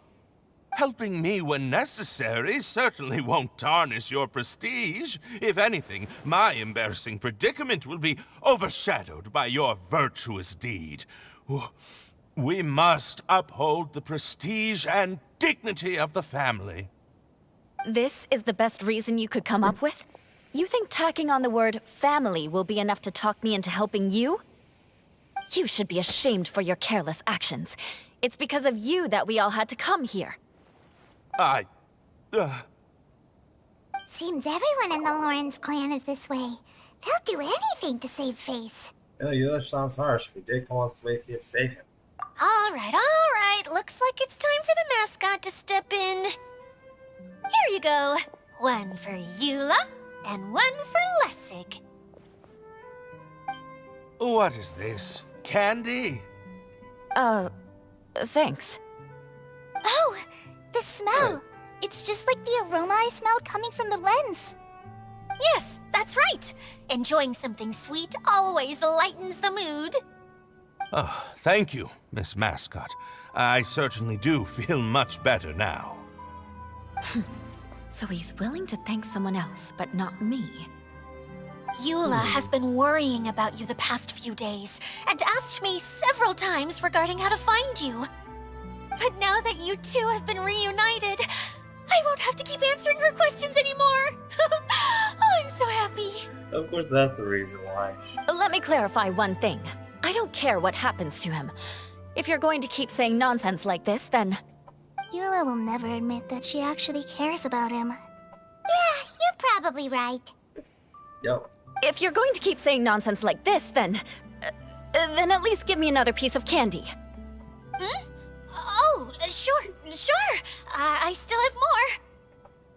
Helping me when necessary certainly won't tarnish your prestige. If anything, my embarrassing predicament will be overshadowed by your virtuous deed. We must uphold the prestige and dignity of the family. This is the best reason you could come up with? You think tacking on the word family will be enough to talk me into helping you? You should be ashamed for your careless actions. It's because of you that we all had to come here. Seems everyone in the Lawrence clan is this way. They'll do anything to save face. Yeah, you sounds harsh. We did come all this way here to save him. All right. Looks like it's time for the mascot to step in. Here you go. One for Eula and one for Lessig. What is this? Candy? Thanks. Oh, the smell. It's just like the aroma I smelled coming from the lens. Yes, that's right. Enjoying something sweet always lightens the mood. Oh, thank you, Miss Mascot. I certainly do feel much better now. So he's willing to thank someone else, but not me. Eula has been worrying about you the past few days and asked me several times regarding how to find you. But now that you two have been reunited, I won't have to keep answering her questions anymore. Oh, I'm so happy. Of course, that's the reason why. Let me clarify one thing. I don't care what happens to him. If you're going to keep saying nonsense like this, then... Eula will never admit that she actually cares about him. Yeah, you're probably right. Yep. If you're going to keep saying nonsense like this, then at least give me another piece of candy. Oh, sure. I still have more.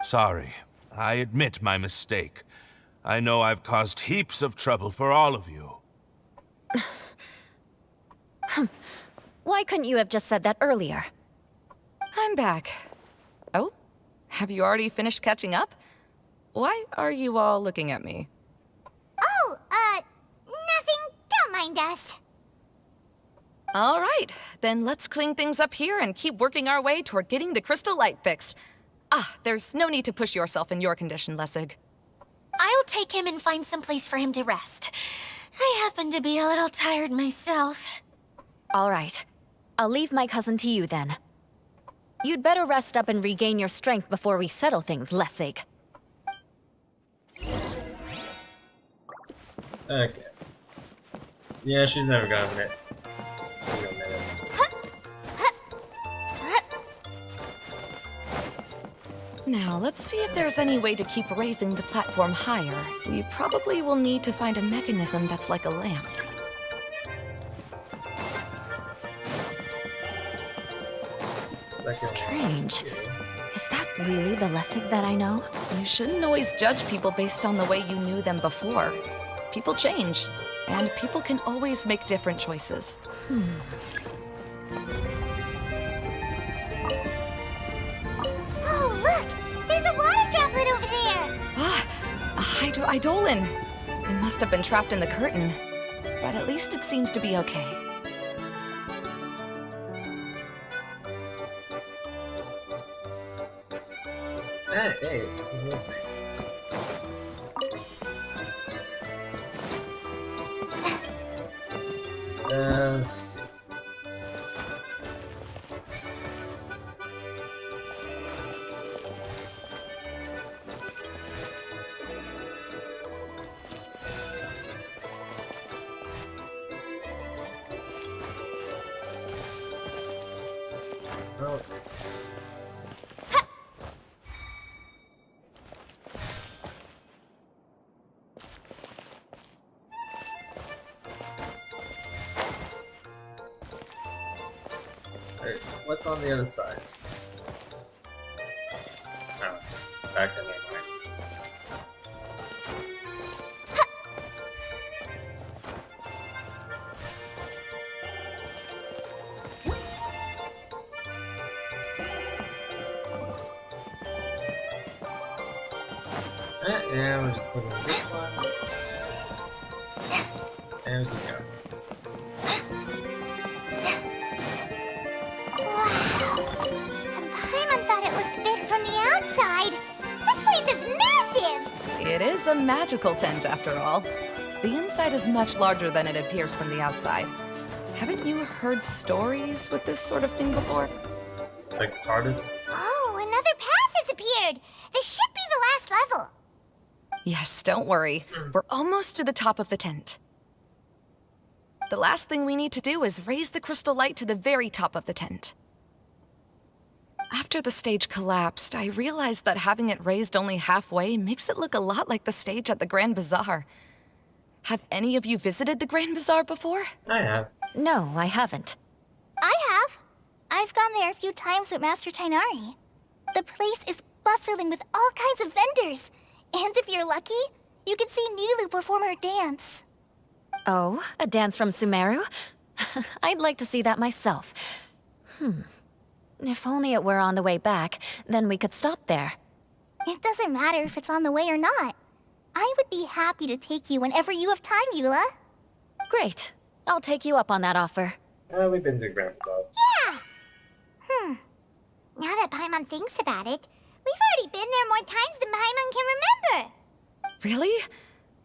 Sorry. I admit my mistake. I know I've caused heaps of trouble for all of you. Why couldn't you have just said that earlier? I'm back. Oh? Have you already finished catching up? Why are you all looking at me? Oh, nothing. Don't mind us. All right, then let's clean things up here and keep working our way toward getting the crystal light fixed. There's no need to push yourself in your condition, Lessig. I'll take him and find some place for him to rest. I happen to be a little tired myself. All right. I'll leave my cousin to you then. You'd better rest up and regain your strength before we settle things, Lessig. Okay. Yeah, she's never gotten it. Now, let's see if there's any way to keep raising the platform higher. We probably will need to find a mechanism that's like a lamp. Strange. Is that really the Lessig that I know? You shouldn't always judge people based on the way you knew them before. People change, and people can always make different choices. Oh, look! There's a water droplet over there! A hydroidolin! It must have been trapped in the curtain. But at least it seems to be okay. Hey. Yes. Oh. Alright, what's on the other side? Oh, back in my mind. And we'll just put in this one. And we go. Paimon thought it looked big from the outside. This place is massive! It is a magical tent, after all. The inside is much larger than it appears from the outside. Haven't you heard stories with this sort of thing before? Like TARDIS. Oh, another path has appeared. This should be the last level. Yes, don't worry. We're almost to the top of the tent. The last thing we need to do is raise the crystal light to the very top of the tent. After the stage collapsed, I realized that having it raised only halfway makes it look a lot like the stage at the Grand Bazaar. Have any of you visited the Grand Bazaar before? I have. No, I haven't. I have. I've gone there a few times with Master Tainari. The place is bustling with all kinds of vendors. And if you're lucky, you can see Nulu perform her dance. Oh, a dance from Sumeru? I'd like to see that myself. If only it were on the way back, then we could stop there. It doesn't matter if it's on the way or not. I would be happy to take you whenever you have time, Eula. Great. I'll take you up on that offer. We've been to Grand Bazaar. Yeah! Now that Paimon thinks about it, we've already been there more times than Paimon can remember. Really?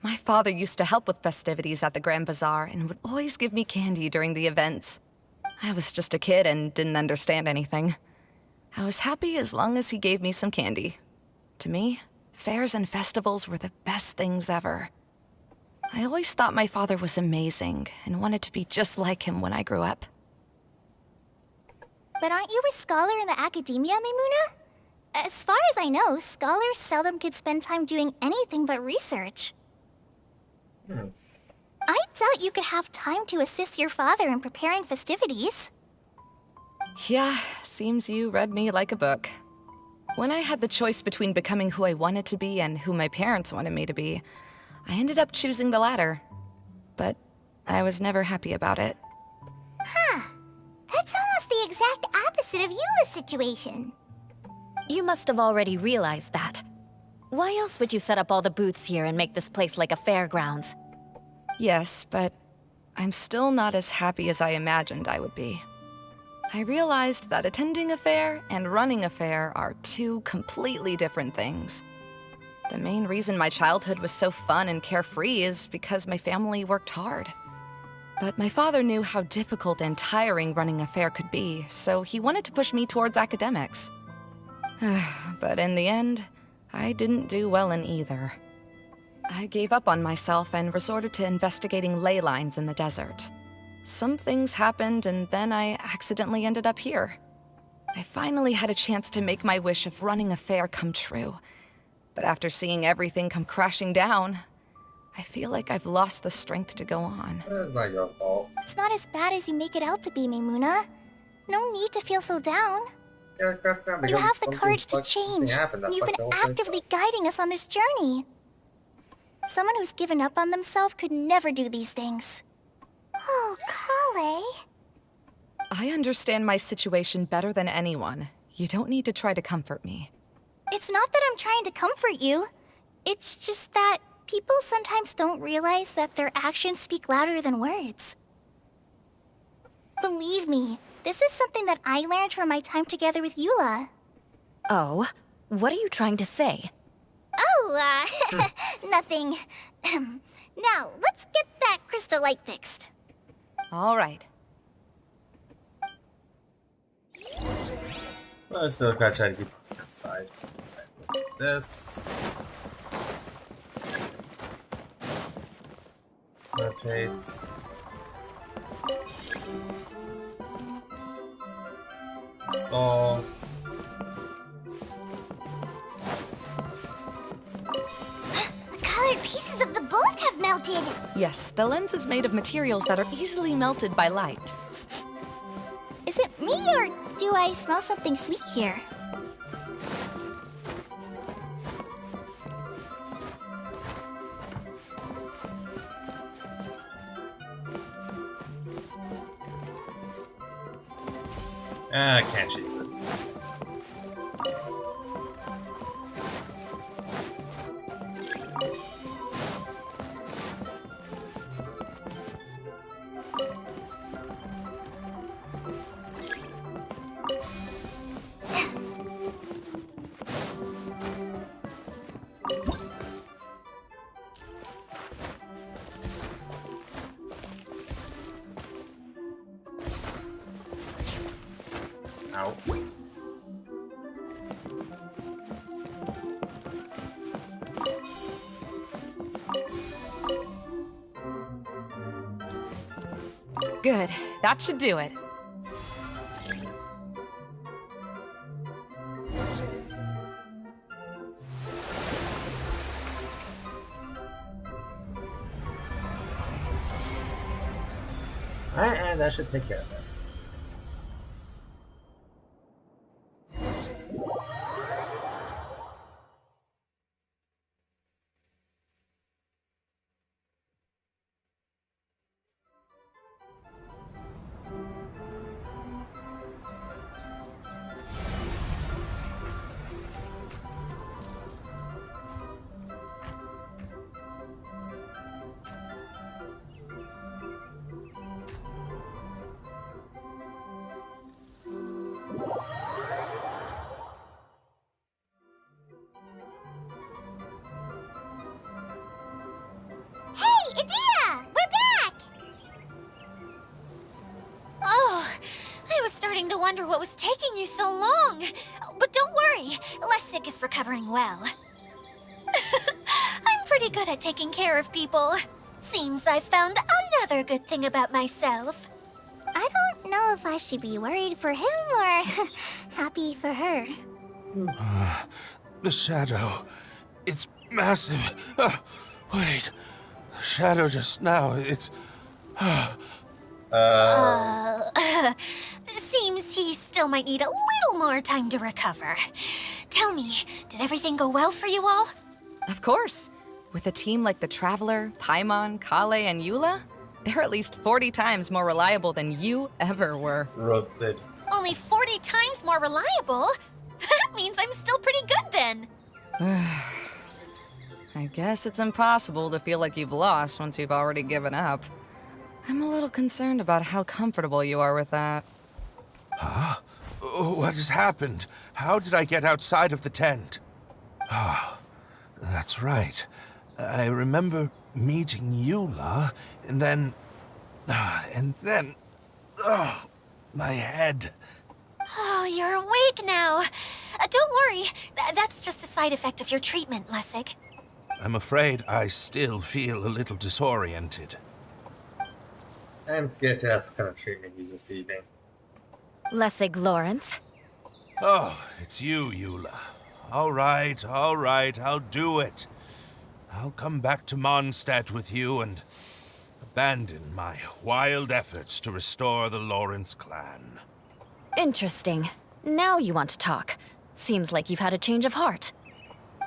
My father used to help with festivities at the Grand Bazaar and would always give me candy during the events. I was just a kid and didn't understand anything. I was happy as long as he gave me some candy. To me, fairs and festivals were the best things ever. I always thought my father was amazing and wanted to be just like him when I grew up. But aren't you a scholar in the academia, Maimuna? As far as I know, scholars seldom could spend time doing anything but research. I doubt you could have time to assist your father in preparing festivities. Yeah, seems you read me like a book. When I had the choice between becoming who I wanted to be and who my parents wanted me to be, I ended up choosing the latter. But I was never happy about it. Huh. That's almost the exact opposite of Eula's situation. You must have already realized that. Why else would you set up all the booths here and make this place like a fairgrounds? Yes, but I'm still not as happy as I imagined I would be. I realized that attending a fair and running a fair are two completely different things. The main reason my childhood was so fun and carefree is because my family worked hard. But my father knew how difficult and tiring running a fair could be, so he wanted to push me towards academics. But in the end, I didn't do well in either. I gave up on myself and resorted to investigating ley lines in the desert. Some things happened, and then I accidentally ended up here. I finally had a chance to make my wish of running a fair come true. But after seeing everything come crashing down, I feel like I've lost the strength to go on. It's not your fault. It's not as bad as you make it out to be, Maimuna. No need to feel so down. You have the courage to change. You've been actively guiding us on this journey. Someone who's given up on themselves could never do these things. Oh, Kale. I understand my situation better than anyone. You don't need to try to comfort me. It's not that I'm trying to comfort you. It's just that people sometimes don't realize that their actions speak louder than words. Believe me, this is something that I learned from my time together with Eula. Oh, what are you trying to say? Oh, nothing. Now, let's get that crystal light fixed. All right. I'm still gonna try to keep it inside. Like this. Rotates. Install. The colored pieces of the bolt have melted. Yes, the lens is made of materials that are easily melted by light. Is it me, or do I smell something sweet here? I can't chase it. Ow. Good. That should do it. Alright, and that should take care of it. Hey, Adia! We're back! Oh, I was starting to wonder what was taking you so long. But don't worry, Lessig is recovering well. I'm pretty good at taking care of people. Seems I've found another good thing about myself. I don't know if I should be worried for him or happy for her. The shadow. It's massive. Wait. The shadow just now. It's. Seems he still might need a little more time to recover. Tell me, did everything go well for you all? Of course. With a team like the Traveler, Paimon, Kale, and Eula, they're at least 40 times more reliable than you ever were. Roasted. Only 40 times more reliable? That means I'm still pretty good then. I guess it's impossible to feel like you've lost once you've already given up. I'm a little concerned about how comfortable you are with that. Huh? What has happened? How did I get outside of the tent? Ah, that's right. I remember meeting Eula, and then... my head. Oh, you're awake now. Don't worry, that's just a side effect of your treatment, Lessig. I'm afraid I still feel a little disoriented. I'm scared to ask what kind of treatment he's receiving. Lessig Lawrence. Oh, it's you, Eula. All right, I'll do it. I'll come back to Mondstadt with you and abandon my wild efforts to restore the Lawrence clan. Interesting. Now you want to talk. Seems like you've had a change of heart.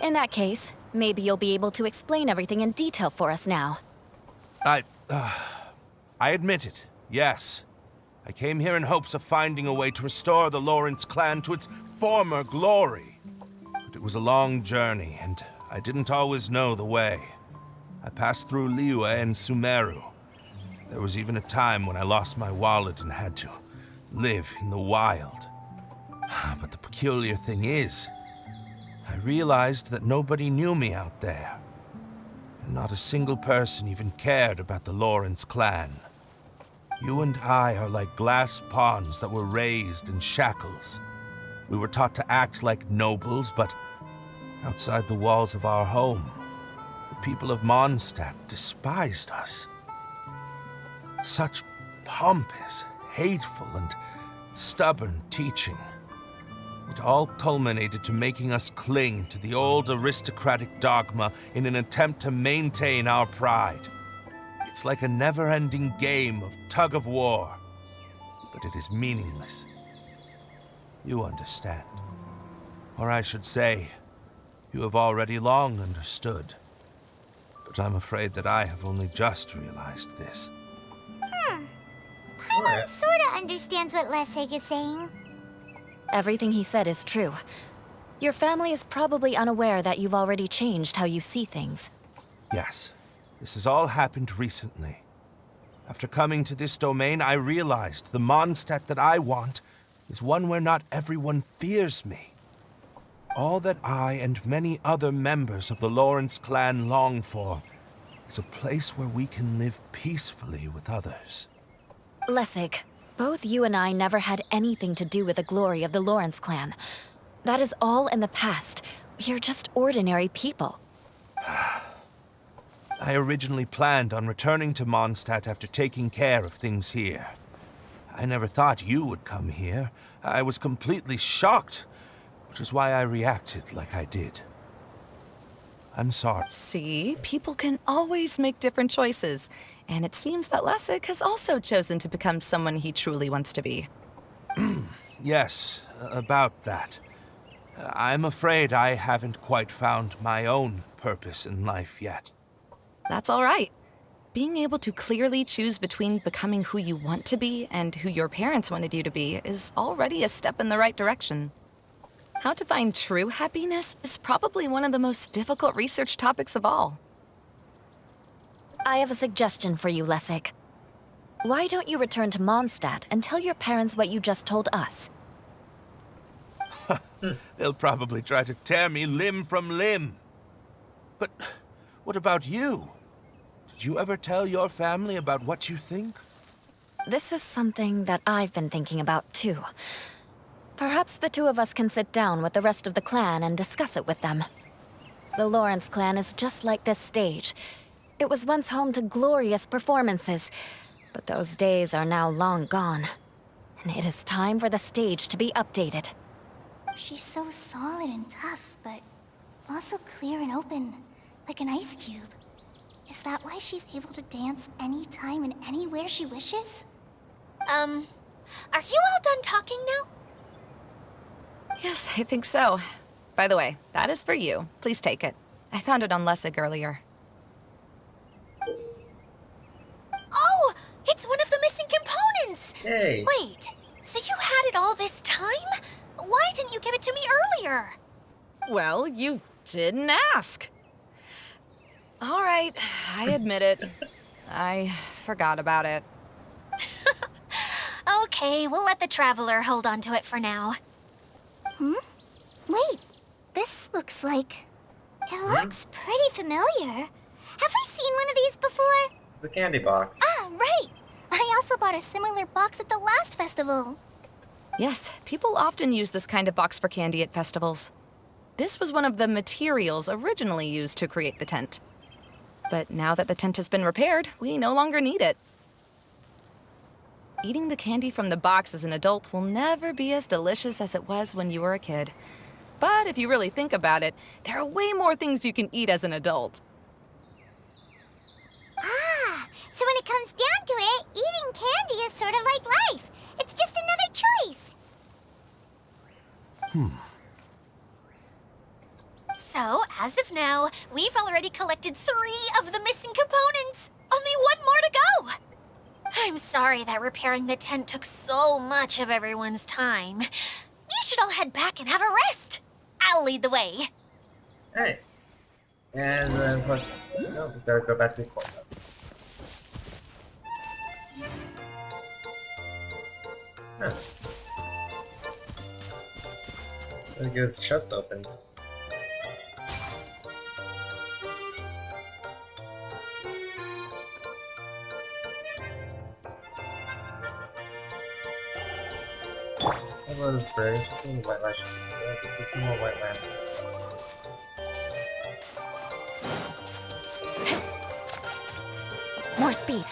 In that case, maybe you'll be able to explain everything in detail for us now. I admit it, yes. I came here in hopes of finding a way to restore the Lawrence clan to its former glory. But it was a long journey, and I didn't always know the way. I passed through Liyue and Sumeru. There was even a time when I lost my wallet and had to live in the wild. But the peculiar thing is, I realized that nobody knew me out there. And not a single person even cared about the Lawrence clan. You and I are like glass pawns that were raised in shackles. We were taught to act like nobles, but outside the walls of our home, the people of Mondstadt despised us. Such pompous, hateful, and stubborn teaching. It all culminated to making us cling to the old aristocratic dogma in an attempt to maintain our pride. It's like a never-ending game of tug-of-war, but it is meaningless. You understand. Or I should say, you have already long understood. But I'm afraid that I have only just realized this. Paimon sorta understands what Lessig is saying. Everything he said is true. Your family is probably unaware that you've already changed how you see things. Yes, this has all happened recently. After coming to this domain, I realized the Mondstadt that I want is one where not everyone fears me. All that I and many other members of the Lawrence clan long for is a place where we can live peacefully with others. Lessig, Both you and I never had anything to do with the glory of the Lawrence clan. That is all in the past. We're just ordinary people. I originally planned on returning to Mondstadt after taking care of things here. I never thought you would come here. I was completely shocked, which is why I reacted like I did. I'm sorry. See, people can always make different choices. And it seems that Lessig has also chosen to become someone he truly wants to be. Yes, about that. I'm afraid I haven't quite found my own purpose in life yet. That's all right. Being able to clearly choose between becoming who you want to be and who your parents wanted you to be is already a step in the right direction. How to find true happiness is probably one of the most difficult research topics of all. I have a suggestion for you, Lessig. Why don't you return to Mondstadt and tell your parents what you just told us? They'll probably try to tear me limb from limb. But what about you? Did you ever tell your family about what you think? This is something that I've been thinking about, too. Perhaps the two of us can sit down with the rest of the clan and discuss it with them. The Lawrence clan is just like this stage. It was once home to glorious performances, but those days are now long gone. And it is time for the stage to be updated. She's so solid and tough, but also clear and open, like an ice cube. Is that why she's able to dance anytime and anywhere she wishes? Are you all done talking now? Yes, I think so. By the way, that is for you. Please take it. I found it on Lessig earlier. Oh, it's one of the missing components! Yay! Wait, so you had it all this time? Why didn't you give it to me earlier? Well, you didn't ask. All right, I admit it. I forgot about it. Okay, we'll let the Traveler hold on to it for now. Wait, this looks like... It looks pretty familiar. Have we seen one of these before? It's a candy box. Ah, right! I also bought a similar box at the last festival. Yes, people often use this kind of box for candy at festivals. This was one of the materials originally used to create the tent. But now that the tent has been repaired, we no longer need it. Eating the candy from the box as an adult will never be as delicious as it was when you were a kid. But if you really think about it, there are way more things you can eat as an adult. Ah, so when it comes down to it, eating candy is sort of like life. It's just another choice. So, as of now, we've already collected 3 of the missing components. Only 1 more to go. I'm sorry that repairing the tent took so much of everyone's time. You should all head back and have a rest. I'll lead the way. Hey. And then what? No, we gotta go back to the courthouse. Huh. Let's get his chest opened. I love this very interesting white light. 15 more white lamps. More speed.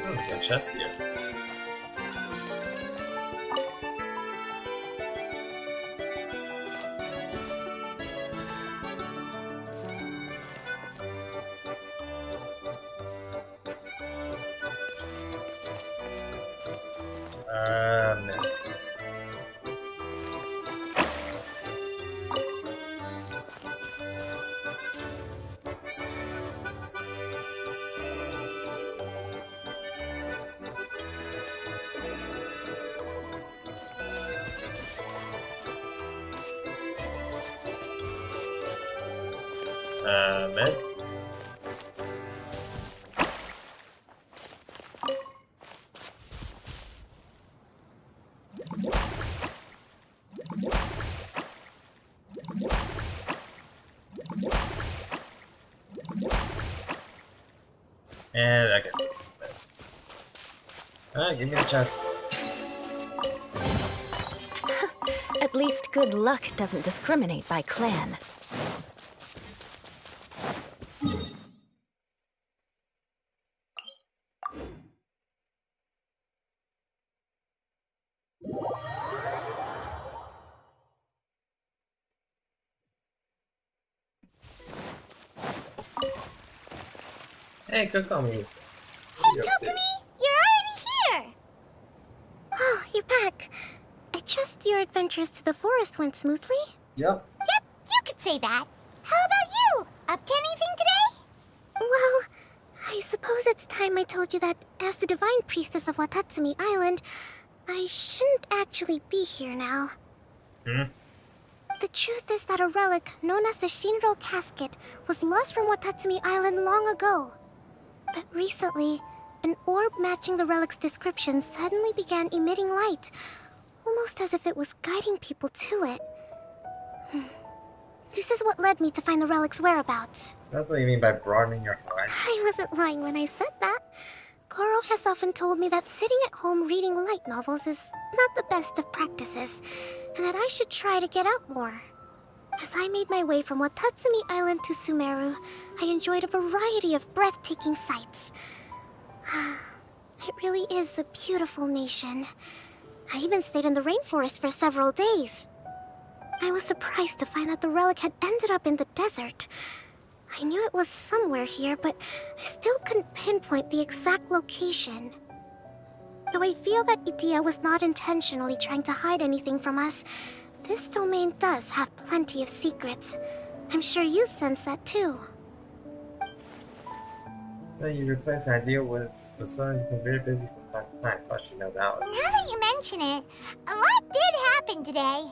Oh, we got chests here. No. Man. And I can fix it. Alright, give me the chest. At least good luck doesn't discriminate by clan. Hey, Kokomi. Hey, Kokomi, you're already here! Oh, you're back. I trust your adventures to the forest went smoothly? Yep. Yep, you could say that. How about you? Up to anything today? Well, I suppose it's time I told you that as the divine priestess of Watatsumi Island, I shouldn't actually be here now. Hmm? The truth is that a relic known as the Shinro Casket was lost from Watatsumi Island long ago. But recently, an orb matching the relic's description suddenly began emitting light, almost as if it was guiding people to it. This is what led me to find the relic's whereabouts. That's what you mean by broadening your horizon. I wasn't lying when I said that. Goro has often told me that sitting at home reading light novels is not the best of practices, and that I should try to get out more. As I made my way from Watatsumi Island to Sumeru, I enjoyed a variety of breathtaking sights. It really is a beautiful nation. I even stayed in the rainforest for several days. I was surprised to find that the relic had ended up in the desert. I knew it was somewhere here, but I still couldn't pinpoint the exact location. Though I feel that Idia was not intentionally trying to hide anything from us, this domain does have plenty of secrets. I'm sure you've sensed that too. Then you replace an idea with someone who's very busy from time to time. Plus, she knows Alice. Now that you mention it, a lot did happen today.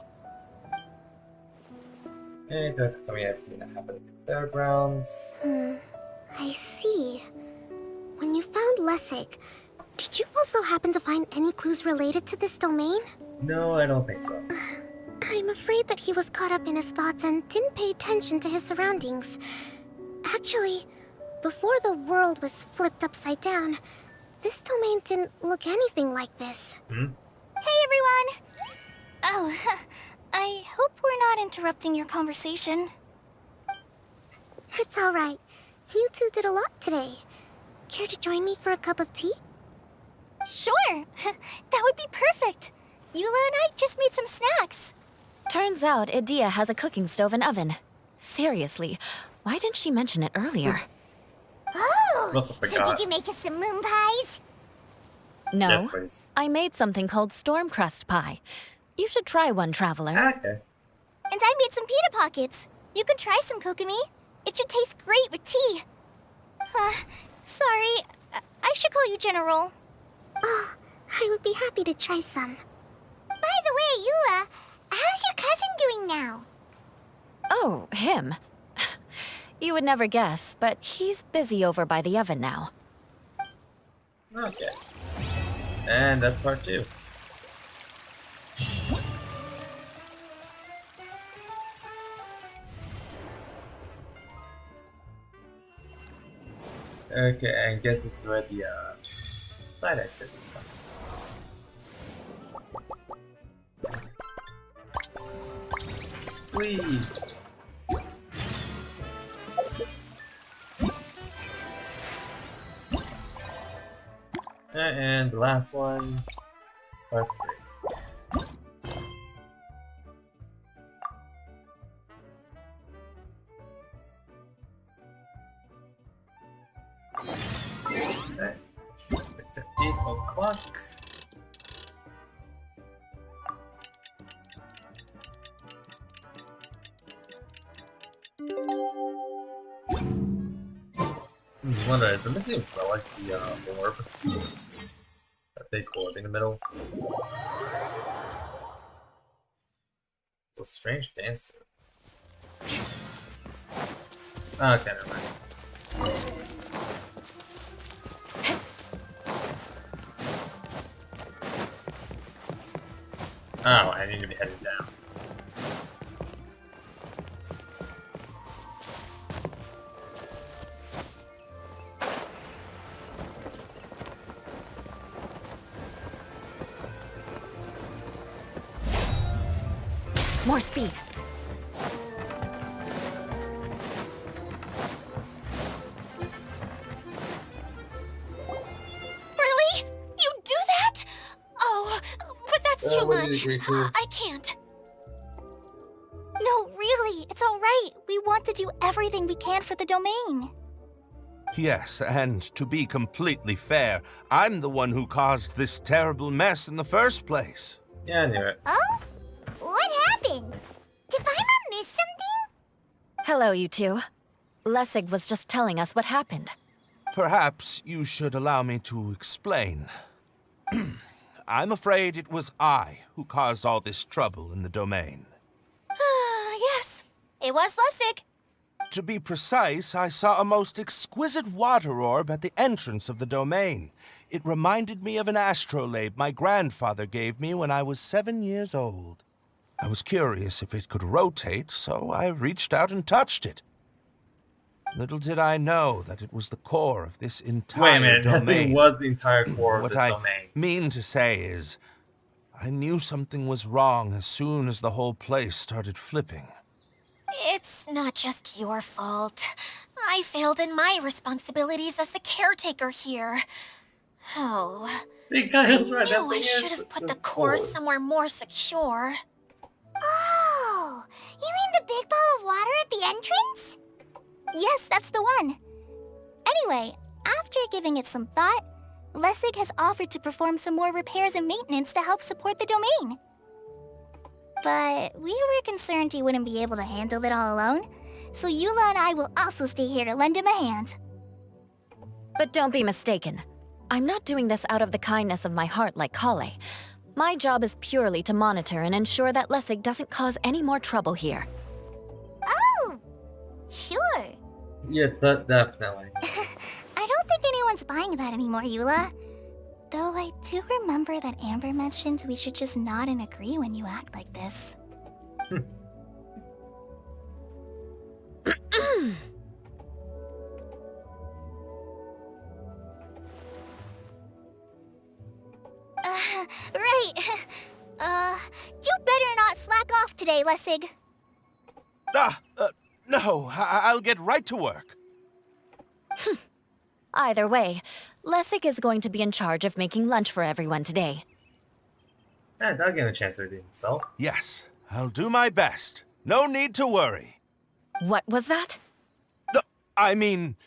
Hey, Kokomi, everything that happened at the fairgrounds. I see. When you found Lessig, did you also happen to find any clues related to this domain? No, I don't think so. I'm afraid that he was caught up in his thoughts and didn't pay attention to his surroundings. Actually, before the world was flipped upside down, this domain didn't look anything like this. Hmm? Hey, everyone! Oh, I hope we're not interrupting your conversation. It's alright. You two did a lot today. Care to join me for a cup of tea? Sure! That would be perfect! Eula and I just made some snacks. Turns out Idia has a cooking stove and oven. Seriously, why didn't she mention it earlier? Oh! Must have So forgot. did you make us some moon pies? No, Yes, please. I made something called storm crust pie. You should try one, traveler. Okay. And I made some pita pockets. You could try some, Kokomi. It should taste great with tea. Sorry. I should call you General. Oh, I would be happy to try some. By the way, Eula, how's your cousin doing now? Oh, him. You would never guess, but he's busy over by the oven now. Okay. And that's part 2. Okay, I guess this is where the side activities come. Whee! And the last one, part 3. Okay. It's at 8 o'clock. Wonder, is it missing relic the orb? That big orb in the middle? It's a strange dancer. Okay, never mind. Oh, I need to be headed down. More speed. Really? You do that? Oh, but that's too what did you much. agree to? I can't. No, really, it's all right. We want to do everything we can for the domain. Yes, and to be completely fair, I'm the one who caused this terrible mess in the first place. Yeah, I knew it. Oh? What happened? Did Paimon miss something? Hello, you two. Lessig was just telling us what happened. Perhaps you should allow me to explain. I'm afraid it was I who caused all this trouble in the domain. Yes, it was Lessig. To be precise, I saw a most exquisite water orb at the entrance of the domain. It reminded me of an astrolabe my grandfather gave me when I was 7 years old. I was curious if it could rotate, so I reached out and touched it. Little did I know that it was the core of this entire Wait a minute, that domain. thing was the entire core of What the I domain. mean to say is, I knew something was wrong as soon as the whole place started flipping. It's not just your fault. I failed in my responsibilities as the caretaker here. Oh, Big I guy was right. knew That I thing should is have put the the core core. somewhere more secure. Oh, you mean the big ball of water at the entrance? Yes, that's the one. Anyway, after giving it some thought, Lessig has offered to perform some more repairs and maintenance to help support the domain. But we were concerned he wouldn't be able to handle it all alone, so Eula and I will also stay here to lend him a hand. But don't be mistaken. I'm not doing this out of the kindness of my heart like Kale. My job is purely to monitor and ensure that Lessig doesn't cause any more trouble here. Oh, sure. Yeah, definitely. I don't think anyone's buying that anymore, Eula. Though I do remember that Amber mentioned we should just nod and agree when you act like this. Right. You better not slack off today, Lessig. No, I'll get right to work. Either way, Lessig is going to be in charge of making lunch for everyone today. Yeah, I'll give him a chance to redeem himself. Yes, I'll do my best. No need to worry. What was that? No, I mean,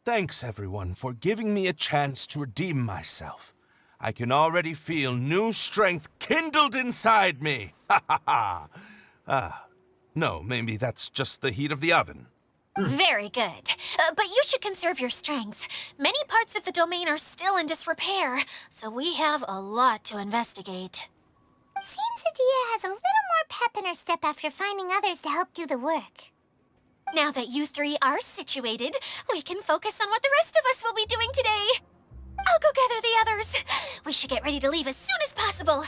thanks everyone for giving me a chance to redeem myself. I can already feel new strength kindled inside me. Ha ha ha. No, maybe that's just the heat of the oven. Very good. But you should conserve your strength. Many parts of the domain are still in disrepair, so we have a lot to investigate. Seems Adia has a little more pep in her step after finding others to help do the work. Now that you three are situated, we can focus on what the rest of us will be doing today. I'll go gather the others. We should get ready to leave as soon as possible.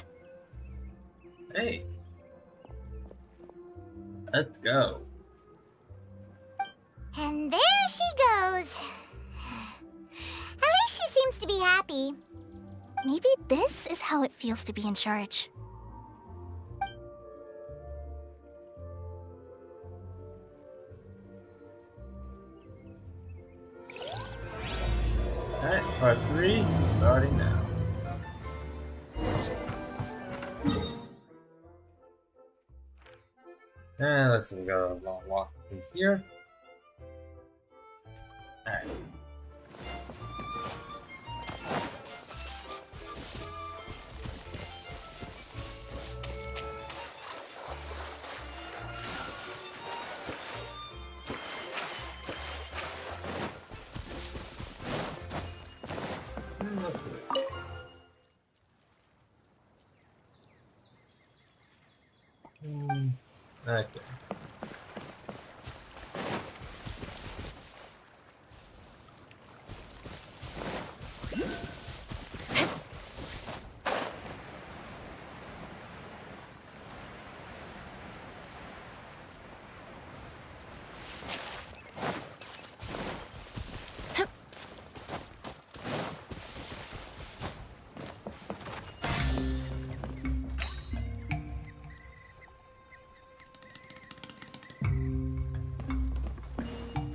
Hey. Let's go. And there she goes. At least she seems to be happy. Maybe this is how it feels to be in charge. Alright, part 3, starting now. And let's go a long walk in here. Alright. What's this? Okay.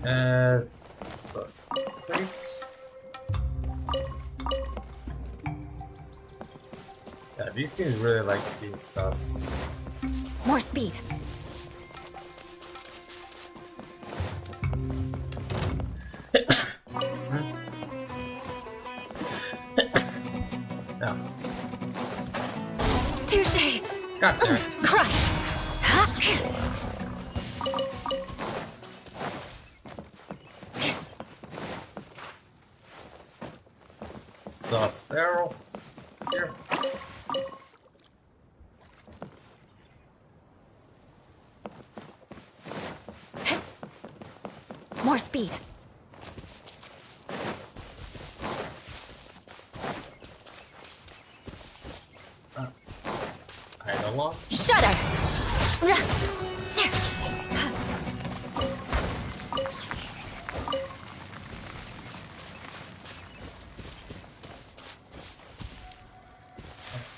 So let's complete. Yeah, these things really like to be sus. More speed. Yeah. Touche. Got there. Crush. Sus barrel. Here. More speed. I don't want. Shudder.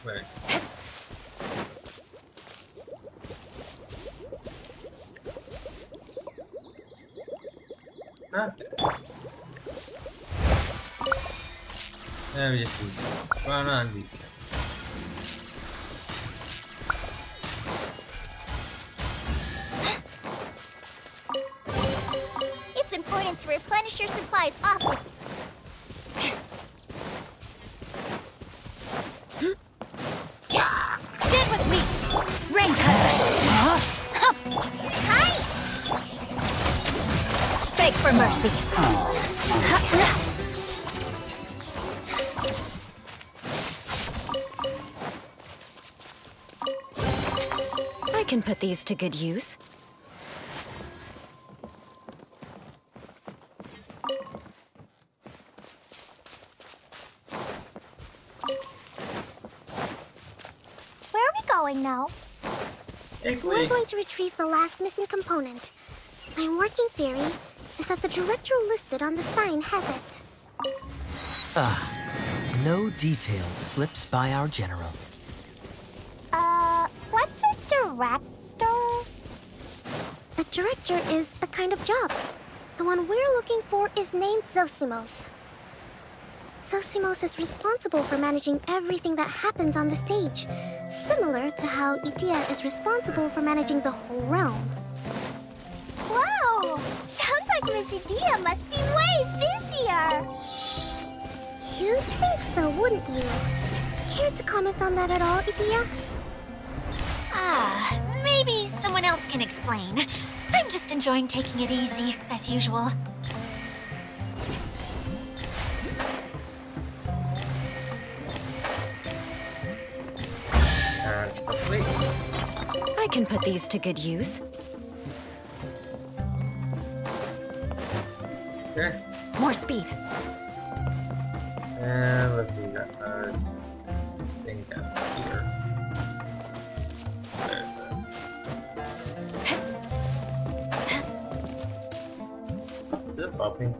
Wait. Okay. Let me just run on these things. It's important to replenish your supplies often. Stand with me. Raincutter. Hi! Beg for mercy. I can put these to good use. Where are we going now? We're going to retrieve the last missing component. My working theory is that the director listed on the sign has it. No details slips by our general. What's a director? A director is a kind of job. The one we're looking for is named Zosimos. Zosimos is responsible for managing everything that happens on the stage, similar to how Idea is responsible for managing the whole realm. Wow! Sounds like Miss Idea must be way busier. You'd think so, wouldn't you? Care to comment on that at all, Idea? Maybe someone else can explain. I'm just enjoying taking it easy, as usual. Complete. I can put these to good use. Okay. More speed. And let's see, we got our thing down here. There's a... Is it bumping?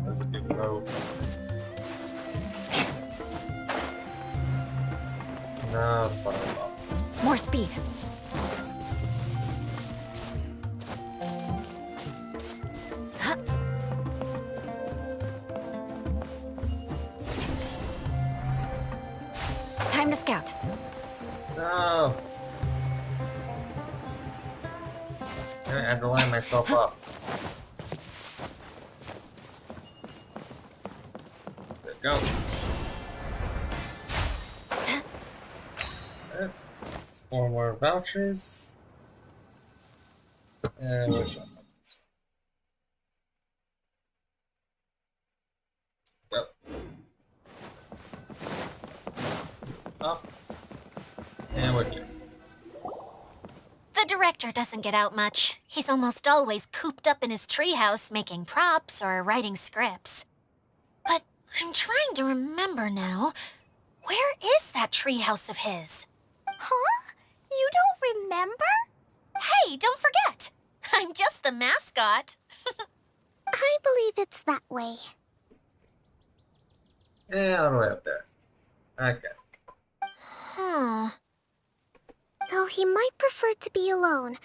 That's a big rope. No, it's probably bumping. More speed. Time to scout. No! I had to line myself up. There we go. Alright. It's 4 more vouchers. And we'll show them this one. Yep. Up. And we're here. The director doesn't get out much. He's almost always cooped up in his treehouse making props or writing scripts. But I'm trying to remember now. Where is that treehouse of his? Huh? You don't remember? Hey, don't forget! I'm just the mascot. I believe it's that way. And all the way up there. Okay. Huh. Though he might prefer to be alone,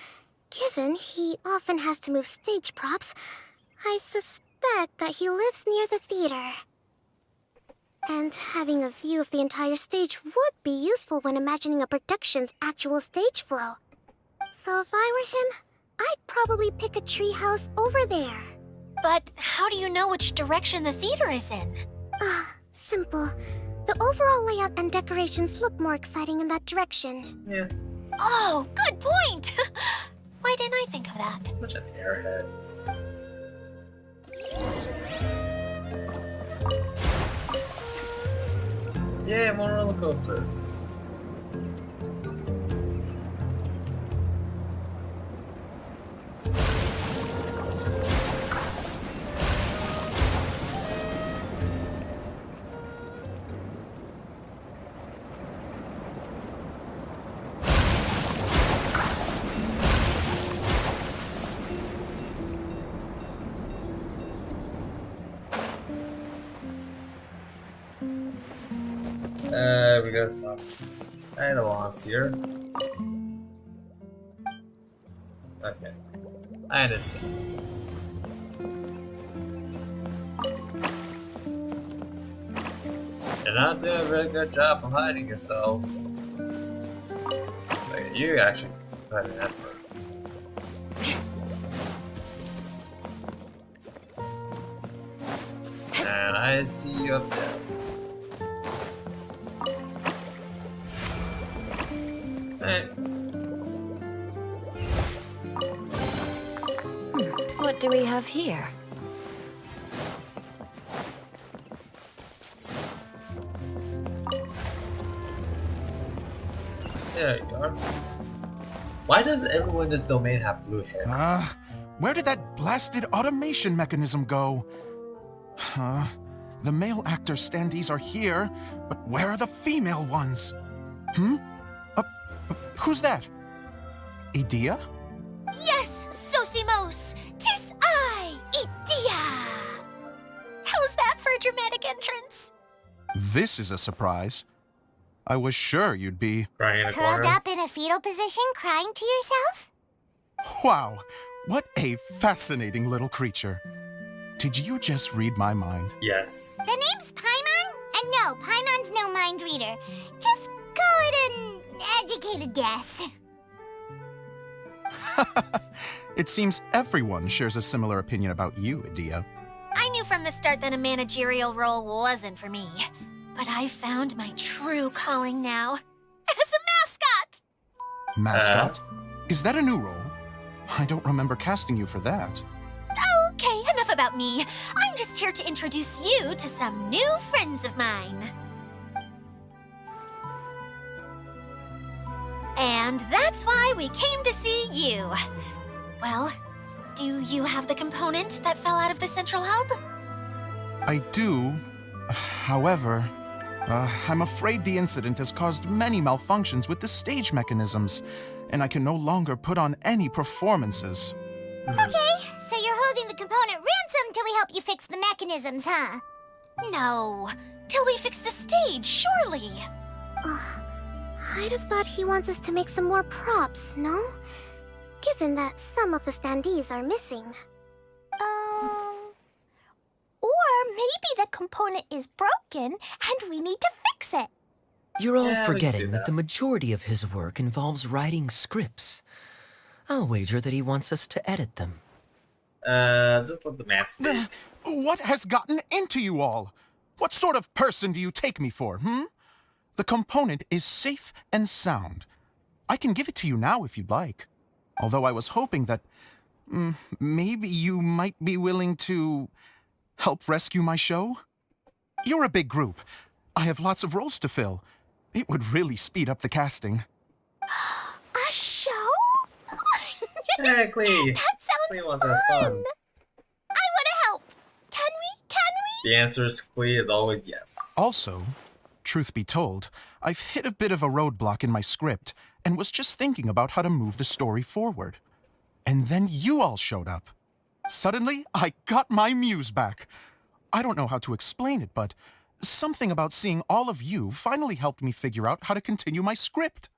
given he often has to move stage props, I suspect that he lives near the theater. And having a view of the entire stage would be useful when imagining a production's actual stage flow. So if I were him, I'd probably pick a treehouse over there. But how do you know which direction the theater is in? Simple. The overall layout and decorations look more exciting in that direction. Yeah, Oh, good point! Why didn't I think of that? such an airhead. Yeah, more roller coasters. We got some animals here. Okay. I understand. You're not doing a really good job of hiding yourselves. Like, you actually put an effort. And I see you up there. Hey. What do we have here? There you are. Why does everyone in this domain have blue hair? Where did that blasted automation mechanism go? The male actor standees are here, but where are the female ones? Who's that? Idea? Yes, Sosimos! 'Tis I, Idia! How's that for a dramatic entrance? This is a surprise. I was sure you'd be... Crying in a Curled corner. up in a fetal position, crying to yourself? Wow, what a fascinating little creature. Did you just read my mind? Yes. The name's Paimon? And no, Paimon's no mind reader. Just call it an educated guess. It seems everyone shares a similar opinion about you, Idea. I knew from the start that a managerial role wasn't for me. But I found my true calling now. As a mascot! Mascot? Is that a new role? I don't remember casting you for that. Okay, enough about me. I'm just here to introduce you to some new friends of mine. And that's why we came to see you. Well, do you have the component that fell out of the central hub? I do. However, I'm afraid the incident has caused many malfunctions with the stage mechanisms, and I can no longer put on any performances. Okay, so you're holding the component ransom till we help you fix the mechanisms, huh? No, till we fix the stage, surely. I'd have thought he wants us to make some more props, no? Given that some of the standees are missing. Or maybe the component is broken and we need to fix it. You're all Yeah, we can do forgetting that that. the majority of his work involves writing scripts. I'll wager that he wants us to edit them. Just let the man speak. What has gotten into you all? What sort of person do you take me for, The component is safe and sound. I can give it to you now if you'd like. Although I was hoping that maybe you might be willing to help rescue my show? You're a big group. I have lots of roles to fill. It would really speed up the casting. A show? Hey, Clee. That sounds Clee wants to fun. have fun. I want to help. Can we? Can we? The answer is Clee is always yes. Also, truth be told, I've hit a bit of a roadblock in my script and was just thinking about how to move the story forward. And then you all showed up. Suddenly, I got my muse back. I don't know how to explain it, but something about seeing all of you finally helped me figure out how to continue my script.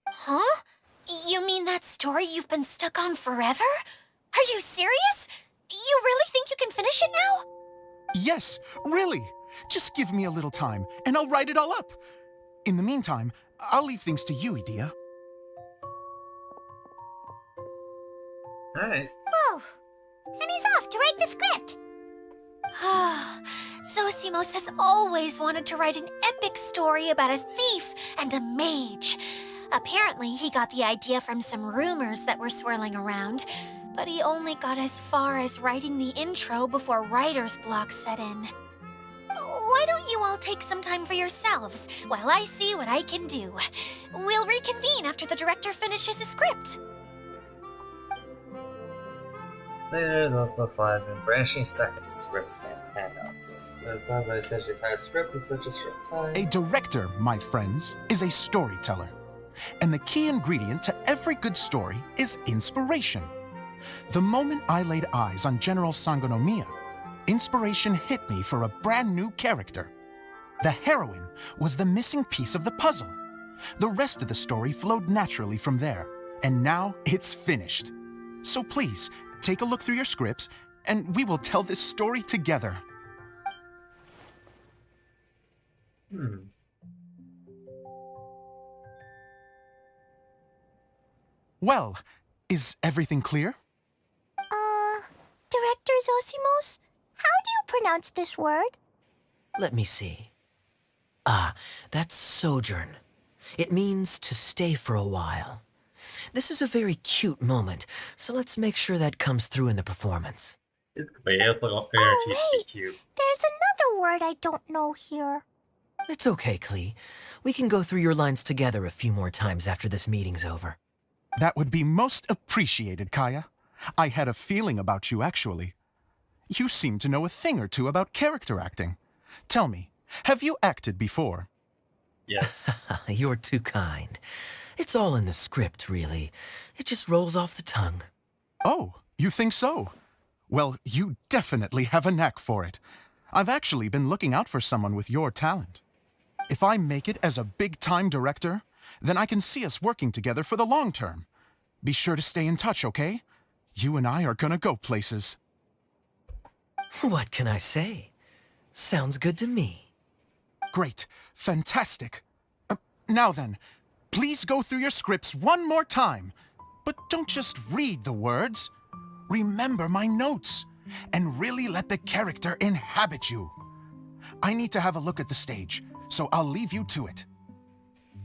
Huh? You mean that story you've been stuck on forever? Are you serious? You really think you can finish it now? Yes, really. Just give me a little time, and I'll write it all up. In the meantime, I'll leave things to you, Idia. Alright. Whoa! And he's off to write the script. Zosimos has always wanted to write an epic story about a thief and a mage. Apparently, he got the idea from some rumors that were swirling around, but he only got as far as writing the intro before writer's block set in. Why don't you all take some time for yourselves while I see what I can do? We'll reconvene after the director finishes his script. Later, those plus 5 and branching stack of scripts and handouts. It's not that I finish the entire script in such a short time. A director, my friends, is a storyteller. And the key ingredient to every good story is inspiration. The moment I laid eyes on General Sangonomiya, inspiration hit me for a brand new character. The heroine was the missing piece of the puzzle. The rest of the story flowed naturally from there, and now it's finished. So please, take a look through your scripts, and we will tell this story together. Well, is everything clear? Director Zosimos, how do you pronounce this word? Let me see. Ah, that's sojourn. It means to stay for a while. This is a very cute moment, so let's make sure that comes through in the performance. It's clear, it's like guaranteed to be wait. cute. There's another word I don't know here. It's okay, Klee. We can go through your lines together a few more times after this meeting's over. That would be most appreciated, Kaya. I had a feeling about you, actually. You seem to know a thing or two about character acting. Tell me, have you acted before? Yes. You're too kind. It's all in the script, really. It just rolls off the tongue. Oh, you think so? Well, you definitely have a knack for it. I've actually been looking out for someone with your talent. If I make it as a big-time director, then I can see us working together for the long term. Be sure to stay in touch, okay? You and I are gonna go places. What can I say? Sounds good to me. Great. Fantastic. Now then, please go through your scripts one more time. But don't just read the words. Remember my notes, and really let the character inhabit you. I need to have a look at the stage, so I'll leave you to it.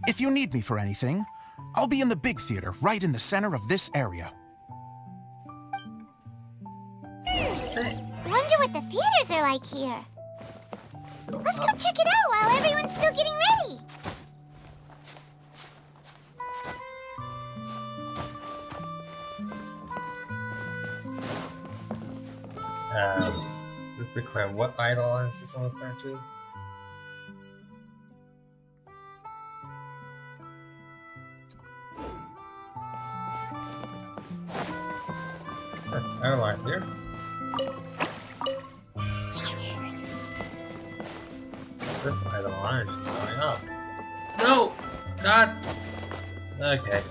If you need me for anything, I'll be in the big theater right in the center of this area. Wonder what the theaters are like here. Let's go check it out while everyone's still getting ready. Let's be clear, what idol is this one referring to? Airline here. This idol line is just going up. No! God! Okay.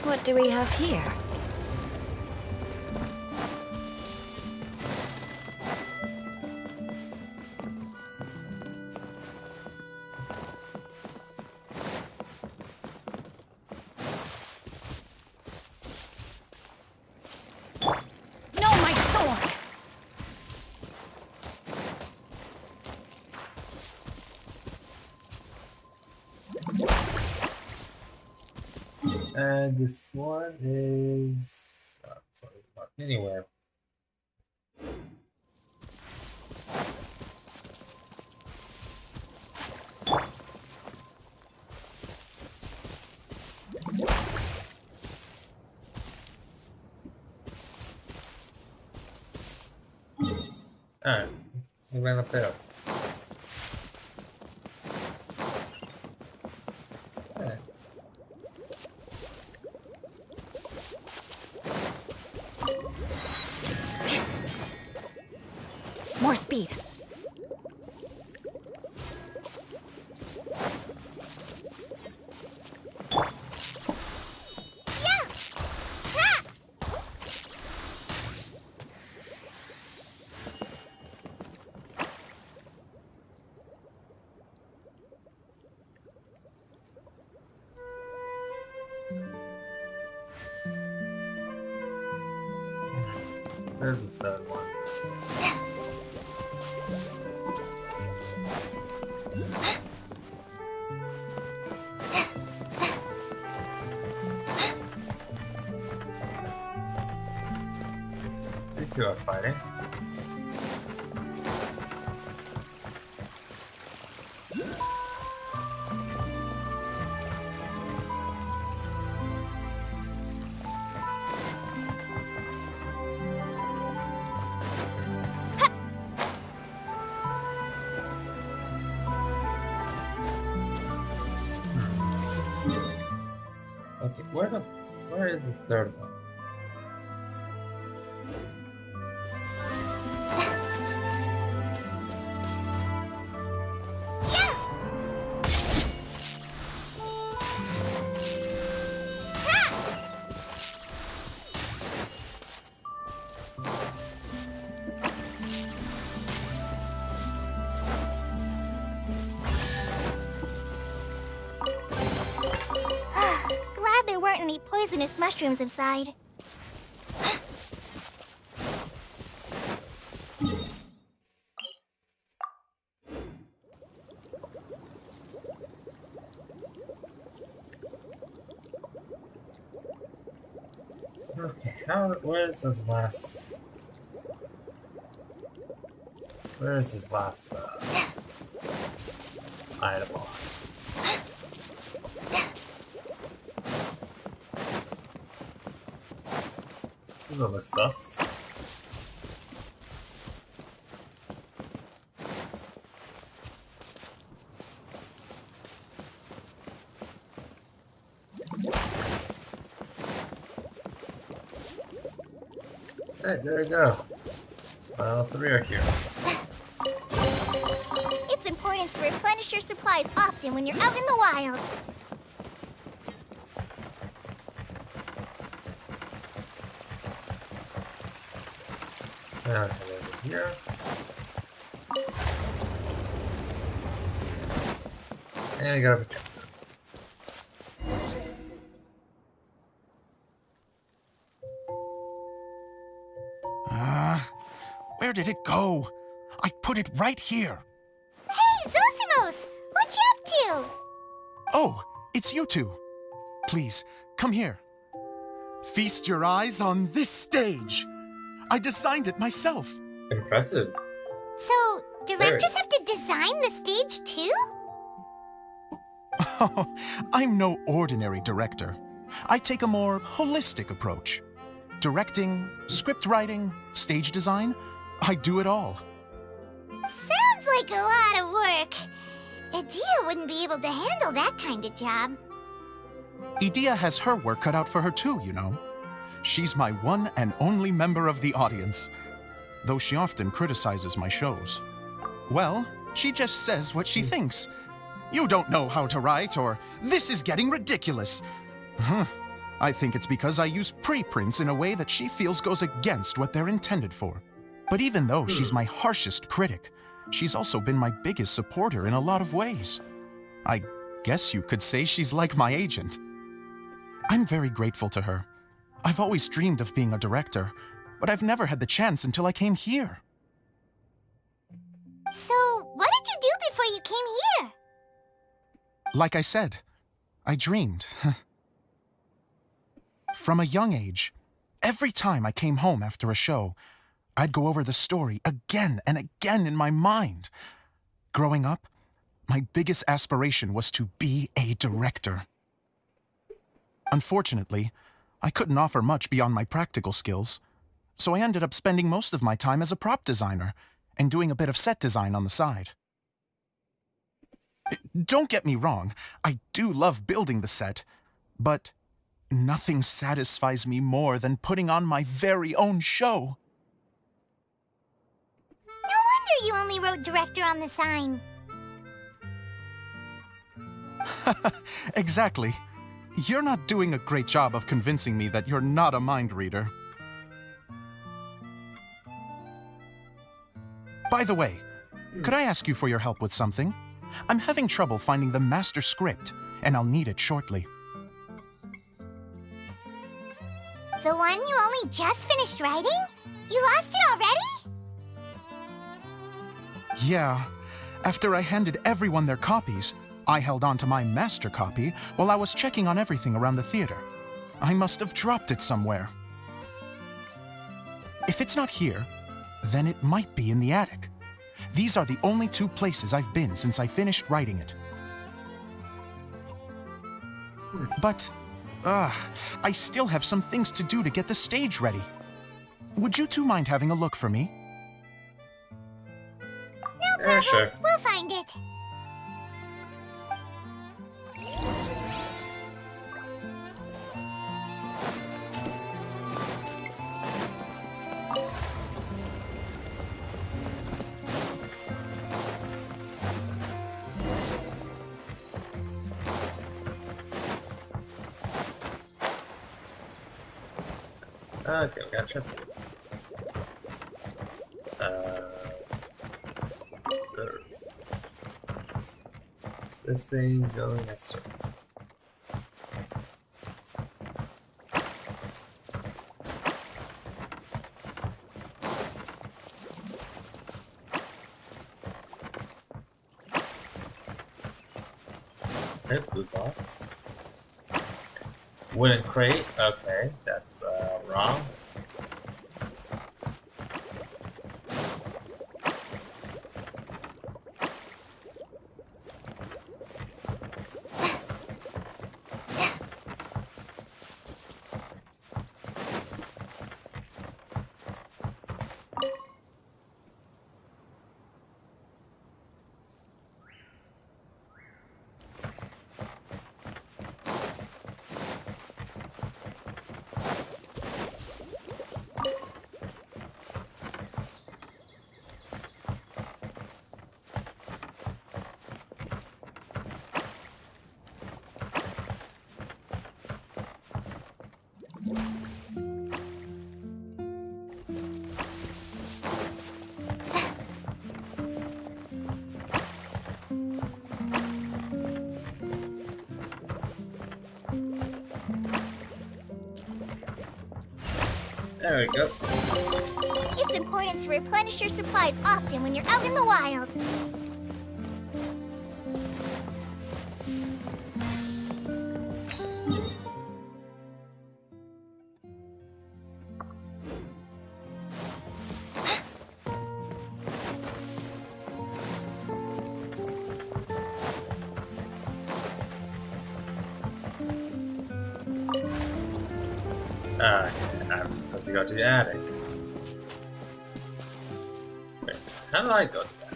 What do we have here? No, my sword! And this one is sorry, not anywhere. Alright, we ran up there. Alright. More speed. There's the third one. These two are fighting. Okay, where is the third one? Glad there weren't any poisonous mushrooms inside. Okay, where's his last item on? This is a little sus. Hey, there you go. Well, 3 are here. It's important to replenish your supplies often when you're out in the wild. Now I come over here. And I gotta protect. Where did it go? I put it right here. Hey, Zosimos! What you up to? Oh, it's you two. Please, come here. Feast your eyes on this stage. I designed it myself. Impressive. So, directors have to design the stage too? Oh, I'm no ordinary director. I take a more holistic approach. Directing, script writing, stage design, I do it all. Sounds like a lot of work. Adia wouldn't be able to handle that kind of job. Edea has her work cut out for her too, you know. She's my one and only member of the audience, though she often criticizes my shows. Well, she just says what she thinks. You don't know how to write, or this is getting ridiculous. I think it's because I use preprints in a way that she feels goes against what they're intended for. But even though she's my harshest critic, she's also been my biggest supporter in a lot of ways. I guess you could say she's like my agent. I'm very grateful to her. I've always dreamed of being a director, but I've never had the chance until I came here. So, what did you do before you came here? Like I said, I dreamed. From a young age, every time I came home after a show, I'd go over the story again and again in my mind. Growing up, my biggest aspiration was to be a director. Unfortunately, I couldn't offer much beyond my practical skills, so I ended up spending most of my time as a prop designer and doing a bit of set design on the side. Don't get me wrong, I do love building the set, but nothing satisfies me more than putting on my very own show. No wonder you only wrote director on the sign. Exactly. You're not doing a great job of convincing me that you're not a mind reader. By the way, could I ask you for your help with something? I'm having trouble finding the master script, and I'll need it shortly. The one one you only just finished writing? You lost it already? Yeah. After I handed everyone their copies, I held on to my master copy while I was checking on everything around the theater. I must have dropped it somewhere. If it's not here, then it might be in the attic. These are the only two places I've been since I finished writing it. But, I still have some things to do to get the stage ready. Would you two mind having a look for me? No problem. Sure. We'll find it. Okay, we got chest. There. This thing going, yes, sir. Okay, blue box. Wooden crate. Okay, that's wrong. There we go. It's important to replenish your supplies often when you're out in the wild. I'm supposed to go to the attic. Wait, how do I go to that?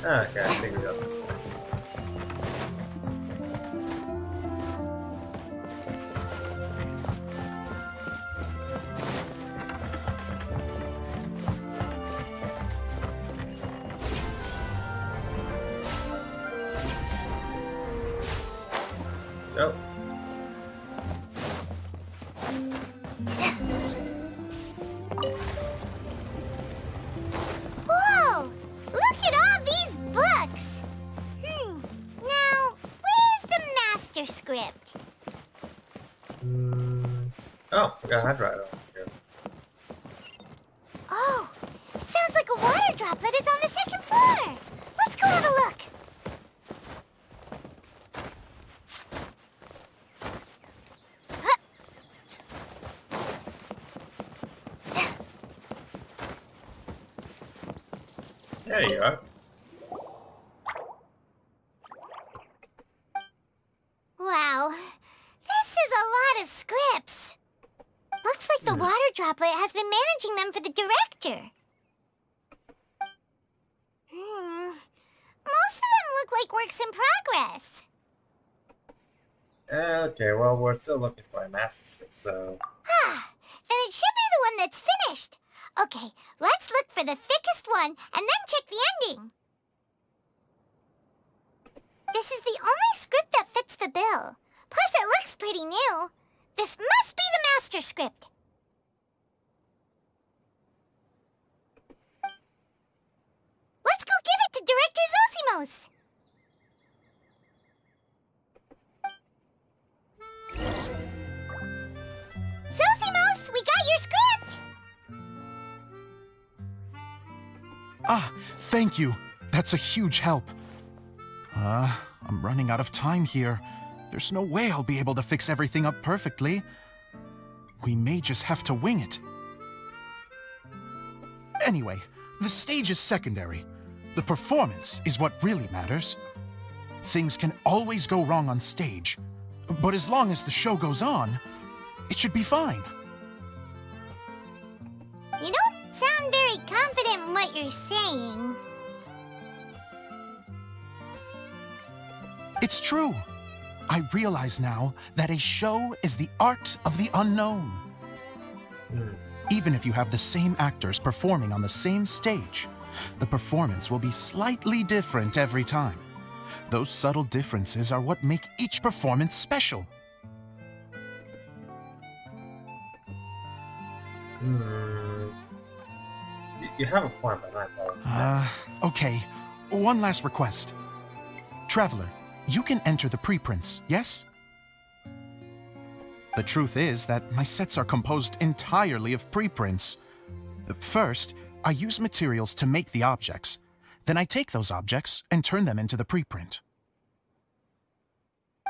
Okay, I think we got this way. Nope. Whoa! Look at all these books! Now, where's the master script? Oh, we got a hydrate over here. Oh, it sounds like a water droplet is on the second floor. Let's go have a look. There you are. Wow, this is a lot of scripts. Looks like the water droplet has been managing them for the director. Most of them look like works in progress. Okay, well, we're still looking for a master script, so... Then it should be the one that's finished. Okay, let's look for the thickest one and then check the ending. This is the only script that fits the bill. Plus, it looks pretty new. This must be the master script. Mouse! Zosimos, we got your script! Ah, thank you. That's a huge help. I'm running out of time here. There's no way I'll be able to fix everything up perfectly. We may just have to wing it. Anyway, the stage is secondary. The performance is what really matters. Things can always go wrong on stage, but as long as the show goes on, it should be fine. You don't sound very confident in what you're saying. It's true. I realize now that a show is the art of the unknown. Even if you have the same actors performing on the same stage, the performance will be slightly different every time. Those subtle differences are what make each performance special. You have a point, but not all. Okay. One last request. Traveler, you can enter the preprints, yes? The truth is that my sets are composed entirely of preprints. First, I use materials to make the objects. Then I take those objects and turn them into the preprint.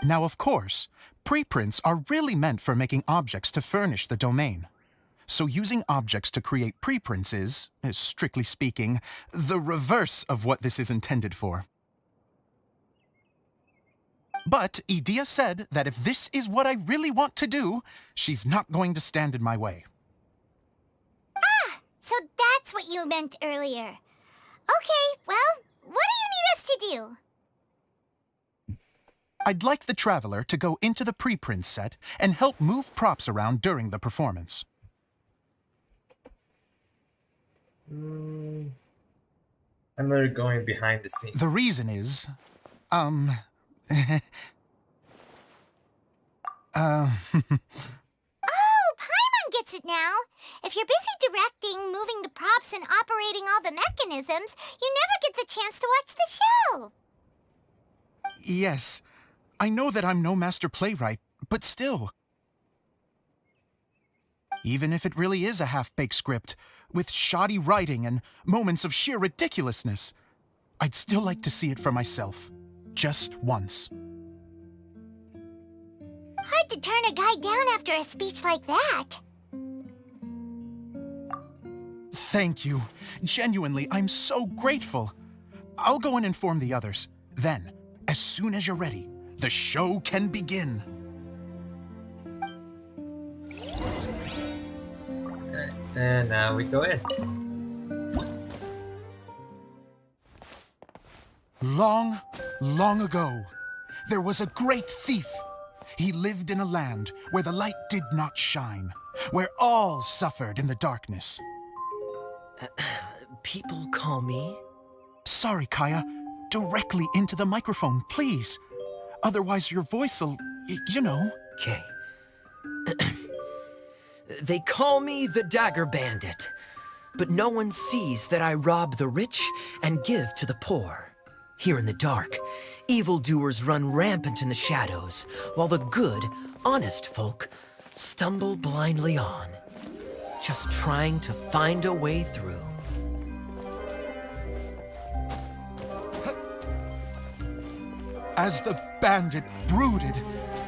Now, of course, preprints are really meant for making objects to furnish the domain. So using objects to create preprints is, strictly speaking, the reverse of what this is intended for. But Edea said that if this is what I really want to do, she's not going to stand in my way. Ah, so that's what you meant earlier. Okay, well, what do you need us to do? I'd like the Traveler to go into the preprint set and help move props around during the performance. I'm really going behind the scenes. The reason is, Oh, Paimon gets it now. If you're busy directing, moving the props, and operating all the mechanisms, you never get the chance to watch the show. Yes, I know that I'm no master playwright, but still. Even if it really is a half-baked script, with shoddy writing and moments of sheer ridiculousness, I'd still like to see it for myself, just once. Hard to turn a guy down after a speech like that. Thank you. Genuinely, I'm so grateful. I'll go and inform the others. Then, as soon as you're ready, the show can begin. Okay, and now we go in. Long, long ago, there was a great thief. He lived in a land where the light did not shine, where all suffered in the darkness. People call me? Sorry, Kaya. Directly into the microphone, please. Otherwise your voice'll, you know. Okay. They call me the Dagger Bandit, but no one sees that I rob the rich and give to the poor. Here in the dark, evildoers run rampant in the shadows, while the good, honest folk stumble blindly on, just trying to find a way through. As the bandit brooded,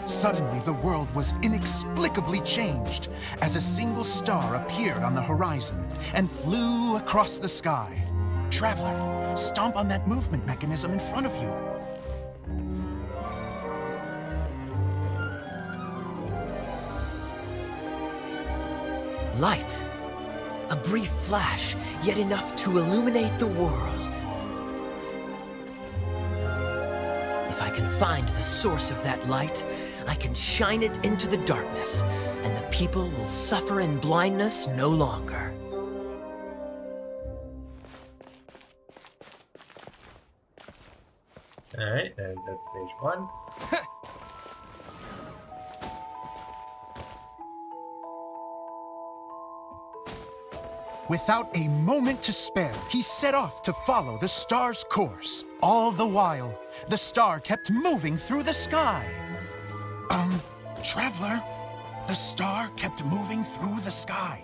suddenly the world was inexplicably changed as a single star appeared on the horizon and flew across the sky. Traveler, stomp on that movement mechanism in front of you. Light. A brief flash, yet enough to illuminate the world. If I can find the source of that light, I can shine it into the darkness, and the people will suffer in blindness no longer. Alright, and that's stage 1. Without a moment to spare, he set off to follow the star's course. All the while, the star kept moving through the sky. Traveler, the star kept moving through the sky.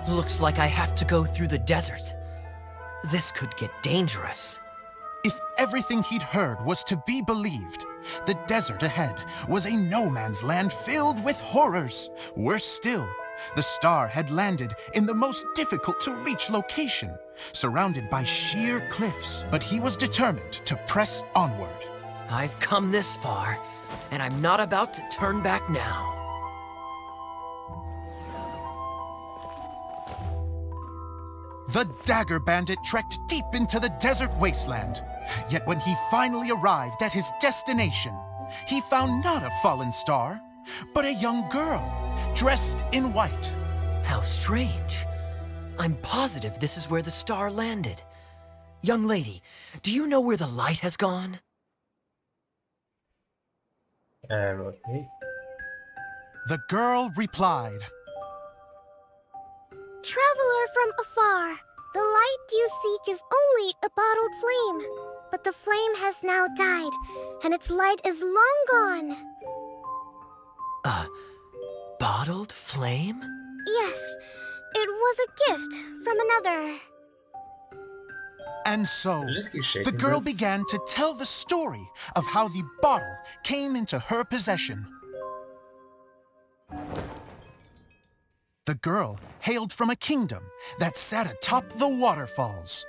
Looks like I have to go through the desert. This could get dangerous. If everything he'd heard was to be believed, the desert ahead was a no-man's land filled with horrors. Worse still, the star had landed in the most difficult-to-reach location, surrounded by sheer cliffs. But he was determined to press onward. I've come this far, and I'm not about to turn back now. The Dagger Bandit trekked deep into the desert wasteland. Yet when he finally arrived at his destination, he found not a fallen star, but a young girl, dressed in white. How strange. I'm positive this is where the star landed. Young lady, do you know where the light has gone? Rotate. The girl replied, Traveler from afar, the light you seek is only a bottled flame. But the flame has now died, and its light is long gone. A bottled flame? Yes, it was a gift from another. And so, Just keep the shaking girl this. began to tell the story of how the bottle came into her possession. The girl hailed from a kingdom that sat atop the waterfalls.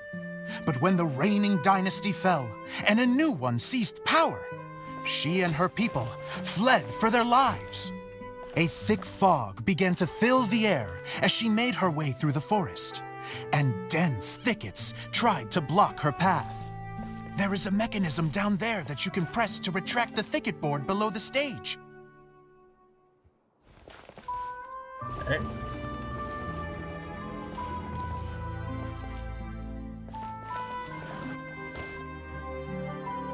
But when the reigning dynasty fell and a new one seized power, she and her people fled for their lives. A thick fog began to fill the air as she made her way through the forest, and dense thickets tried to block her path. There is a mechanism down there that you can press to retract the thicket board below the stage. Alright.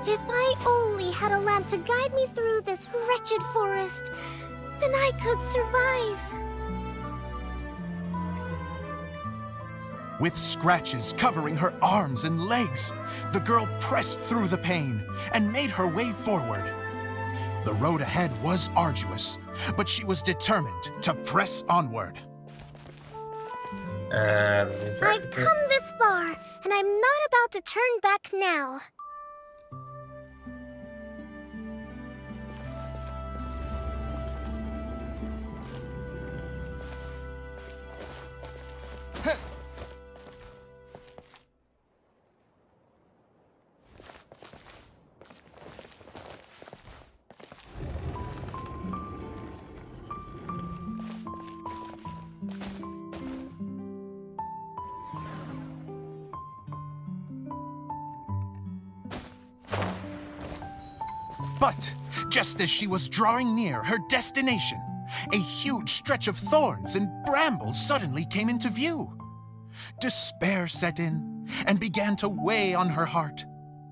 If I only had a lamp to guide me through this wretched forest, then I could survive. With scratches covering her arms and legs, the girl pressed through the pain and made her way forward. The road ahead was arduous, but she was determined to press onward. I've come this far, and I'm not about to turn back now. But just as she was drawing near her destination, a huge stretch of thorns and brambles suddenly came into view. Despair set in and began to weigh on her heart.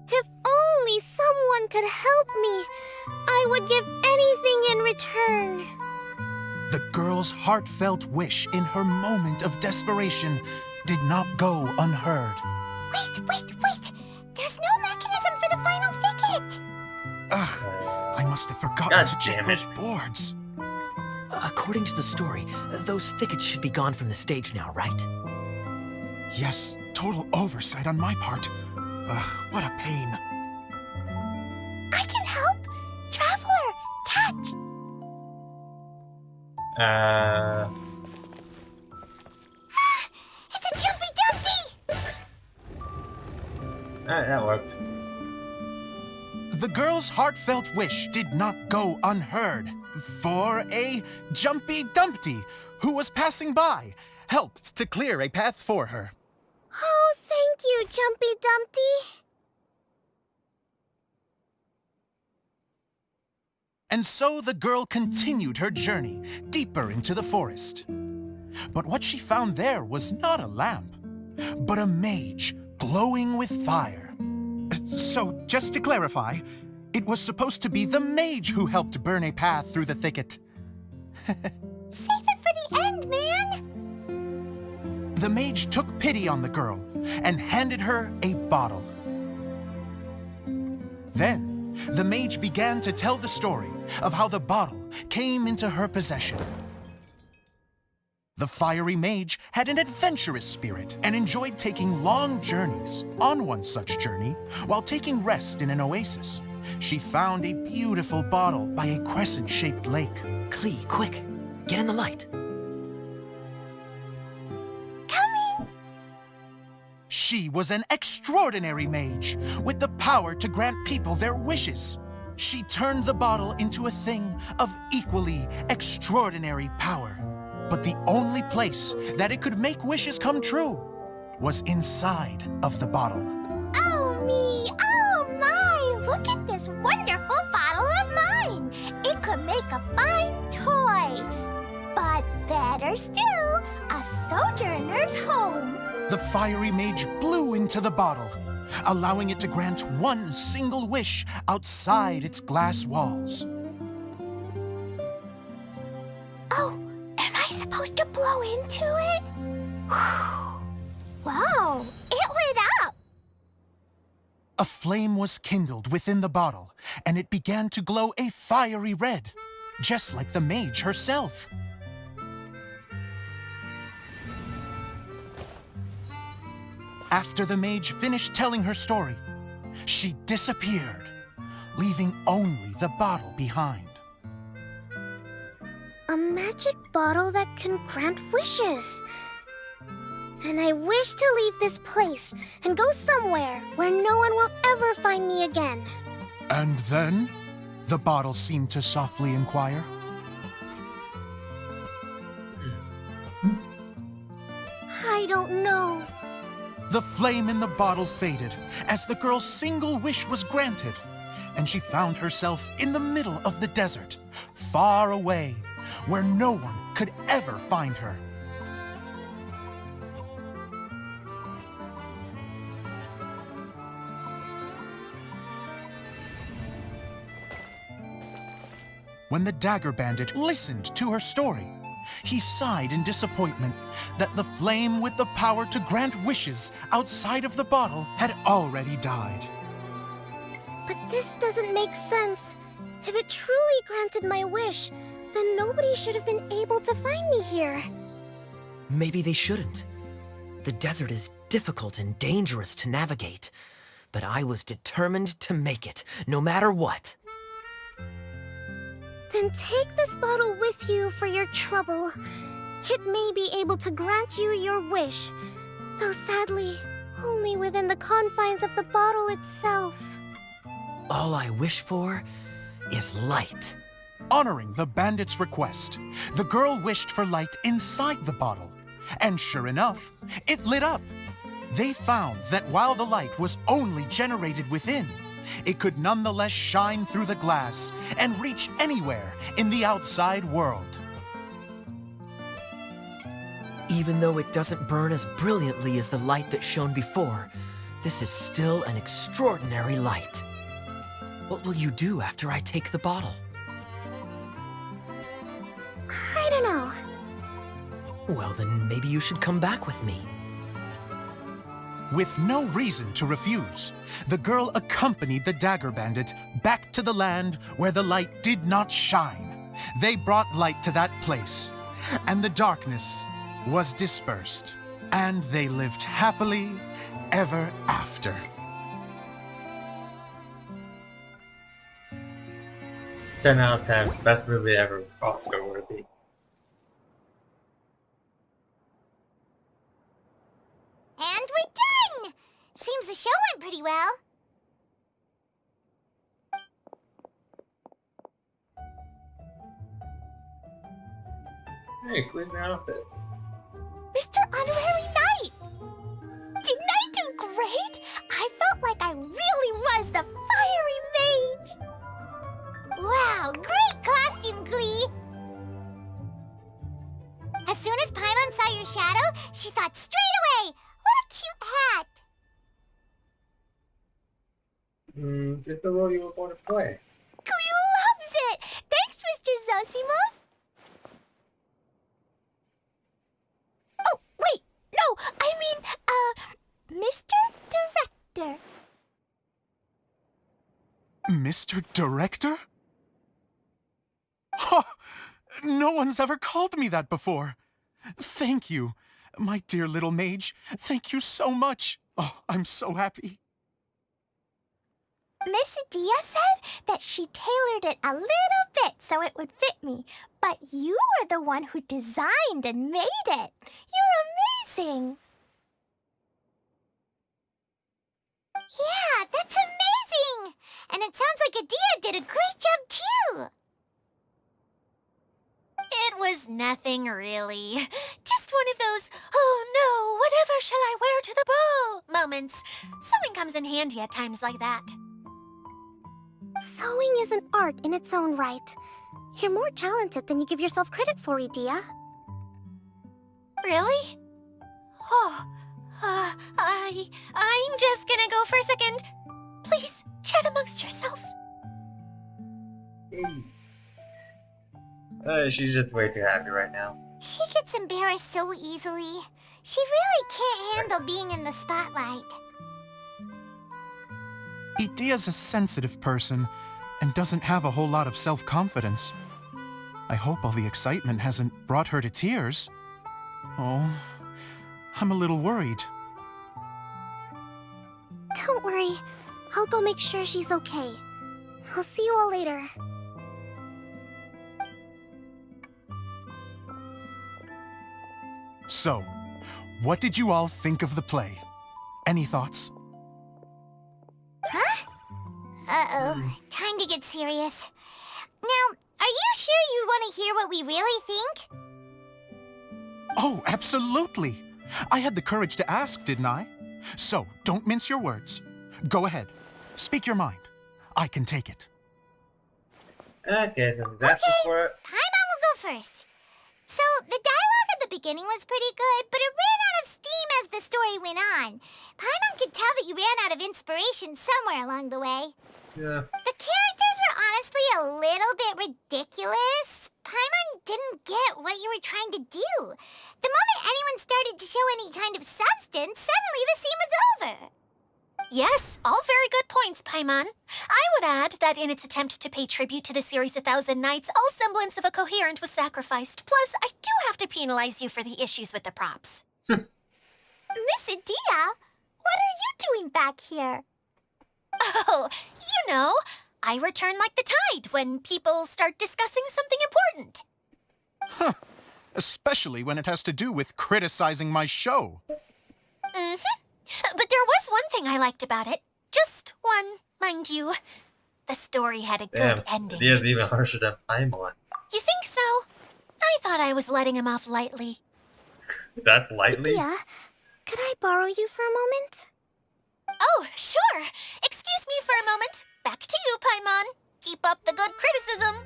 If only someone could help me, I would give anything in return. The girl's heartfelt wish in her moment of desperation did not go unheard. Wait! There's no mechanism for the final thicket! Ugh, I must have forgotten God to check damn those it. boards. According to the story, those thickets should be gone from the stage now, right? Yes, total oversight on my part. Ugh, what a pain. I can help! Traveler! Catch! It's a Jumpy Dumpty! Alright, that worked. The girl's heartfelt wish did not go unheard, for a Jumpy Dumpty, who was passing by, helped to clear a path for her. Oh, thank you, Jumpy Dumpty. And so the girl continued her journey deeper into the forest. But what she found there was not a lamp. but a mage glowing with fire. So, just to clarify, it was supposed to be the mage who helped burn a path through the thicket. Save it for the end, man! The mage took pity on the girl and handed her a bottle. Then, the mage began to tell the story of how the bottle came into her possession. The fiery mage had an adventurous spirit and enjoyed taking long journeys. On one such journey, while taking rest in an oasis, she found a beautiful bottle by a crescent-shaped lake. Klee, quick, get in the light. Coming! She was an extraordinary mage with the power to grant people their wishes. She turned the bottle into a thing of equally extraordinary power. But the only place that it could make wishes come true was inside of the bottle. Oh me! Oh my! Look at this wonderful bottle of mine! It could make a fine toy! But better still, a sojourner's home! The fiery mage blew into the bottle, allowing it to grant one single wish outside its glass walls. Oh! Am I supposed to blow into it? Whoa! It lit up! A flame was kindled within the bottle, and it began to glow a fiery red, just like the mage herself. After the mage finished telling her story, she disappeared, leaving only the bottle behind. A magic bottle that can grant wishes. Then I wish to leave this place and go somewhere where no one will ever find me again. And then, the bottle seemed to softly inquire. I don't know. The flame in the bottle faded as the girl's single wish was granted, and she found herself in the middle of the desert, far away, where no one could ever find her. When the Dagger Bandit listened to her story, he sighed in disappointment that the flame with the power to grant wishes outside of the bottle had already died. But this doesn't make sense. If it truly granted my wish, then nobody should have been able to find me here. Maybe they shouldn't. The desert is difficult and dangerous to navigate, but I was determined to make it, no matter what. Then take this bottle with you for your trouble. It may be able to grant you your wish, though sadly, only within the confines of the bottle itself. All I wish for is light. Honoring the bandit's request, the girl wished for light inside the bottle, and sure enough, it lit up. They found that while the light was only generated within, it could nonetheless shine through the glass and reach anywhere in the outside world. Even though it doesn't burn as brilliantly as the light that shone before, this is still an extraordinary light. What will you do after I take the bottle? I don't know. Well, then maybe you should come back with me. With no reason to refuse, the girl accompanied the Dagger Bandit back to the land where the light did not shine. They brought light to that place, and the darkness was dispersed, and they lived happily ever after. Ten out of 10. Best movie ever. Oscar worthy. And we're done! Seems the show went pretty well. Hey, quiz my outfit. Mr. Honorary Knight! Didn't I do great? I felt like I really was the fiery mage! Wow, great costume, Glee! As soon as Paimon saw your shadow, she thought straight away, what a It's the role you were born to play. Cleo loves it! Thanks, Mr. Zosimos! Oh, wait! No, I mean, Mr. Director. Mr. Director? Ha! No one's ever called me that before. Thank you, my dear little mage. Thank you so much. Oh, I'm so happy. Miss Adia said that she tailored it a little bit so it would fit me, but you were the one who designed and made it. You're amazing. Yeah, that's amazing! And it sounds like Adia did a great job too! It was nothing really. Just one of those, oh no, whatever shall I wear to the ball moments. Sewing comes in handy at times like that. Sewing is an art in its own right. You're more talented than you give yourself credit for, Adia. Really? Oh, I'm just gonna go for a second. Please, chat amongst yourselves. She's just way too happy right now. She gets embarrassed so easily. She really can't handle being in the spotlight. Adia's a sensitive person and doesn't have a whole lot of self-confidence. I hope all the excitement hasn't brought her to tears. Oh, I'm a little worried. Don't worry. I'll go make sure she's okay. I'll see you all later. So, what did you all think of the play? Any thoughts? Huh? Uh-oh. Time to get serious. Now, are you sure you want to hear what we really think? Oh, absolutely. I had the courage to ask, didn't I? So, don't mince your words. Go ahead. Speak your mind. I can take it. Okay, since that's the for Paimon will go first. So, the dialogue at the beginning was pretty good, but it ran out of steam as the story went on. Paimon could tell that you ran out of inspiration somewhere along the way. yeah. The characters were honestly a little bit ridiculous. Paimon didn't get what you were trying to do. The moment anyone started to show any kind of substance, suddenly the scene was over. Yes, all very good points, Paimon. I would add that in its attempt to pay tribute to the series 1,000 Nights, all semblance of a coherent was sacrificed. Plus, I do have to penalize you for the issues with the props. Miss Adia, what are you doing back here? Oh, you know, I return like the tide when people start discussing something important. Huh. Especially when it has to do with criticizing my show. Mm-hmm. But there was one thing I liked about it. Just one, mind you. The story had a good ending. Adia's even harsher than Paimon. You think so? I thought I was letting him off lightly. That's lightly? Adia, could I borrow you for a moment? Oh, sure. Excuse me for a moment. Back to you, Paimon. Keep up the good criticism.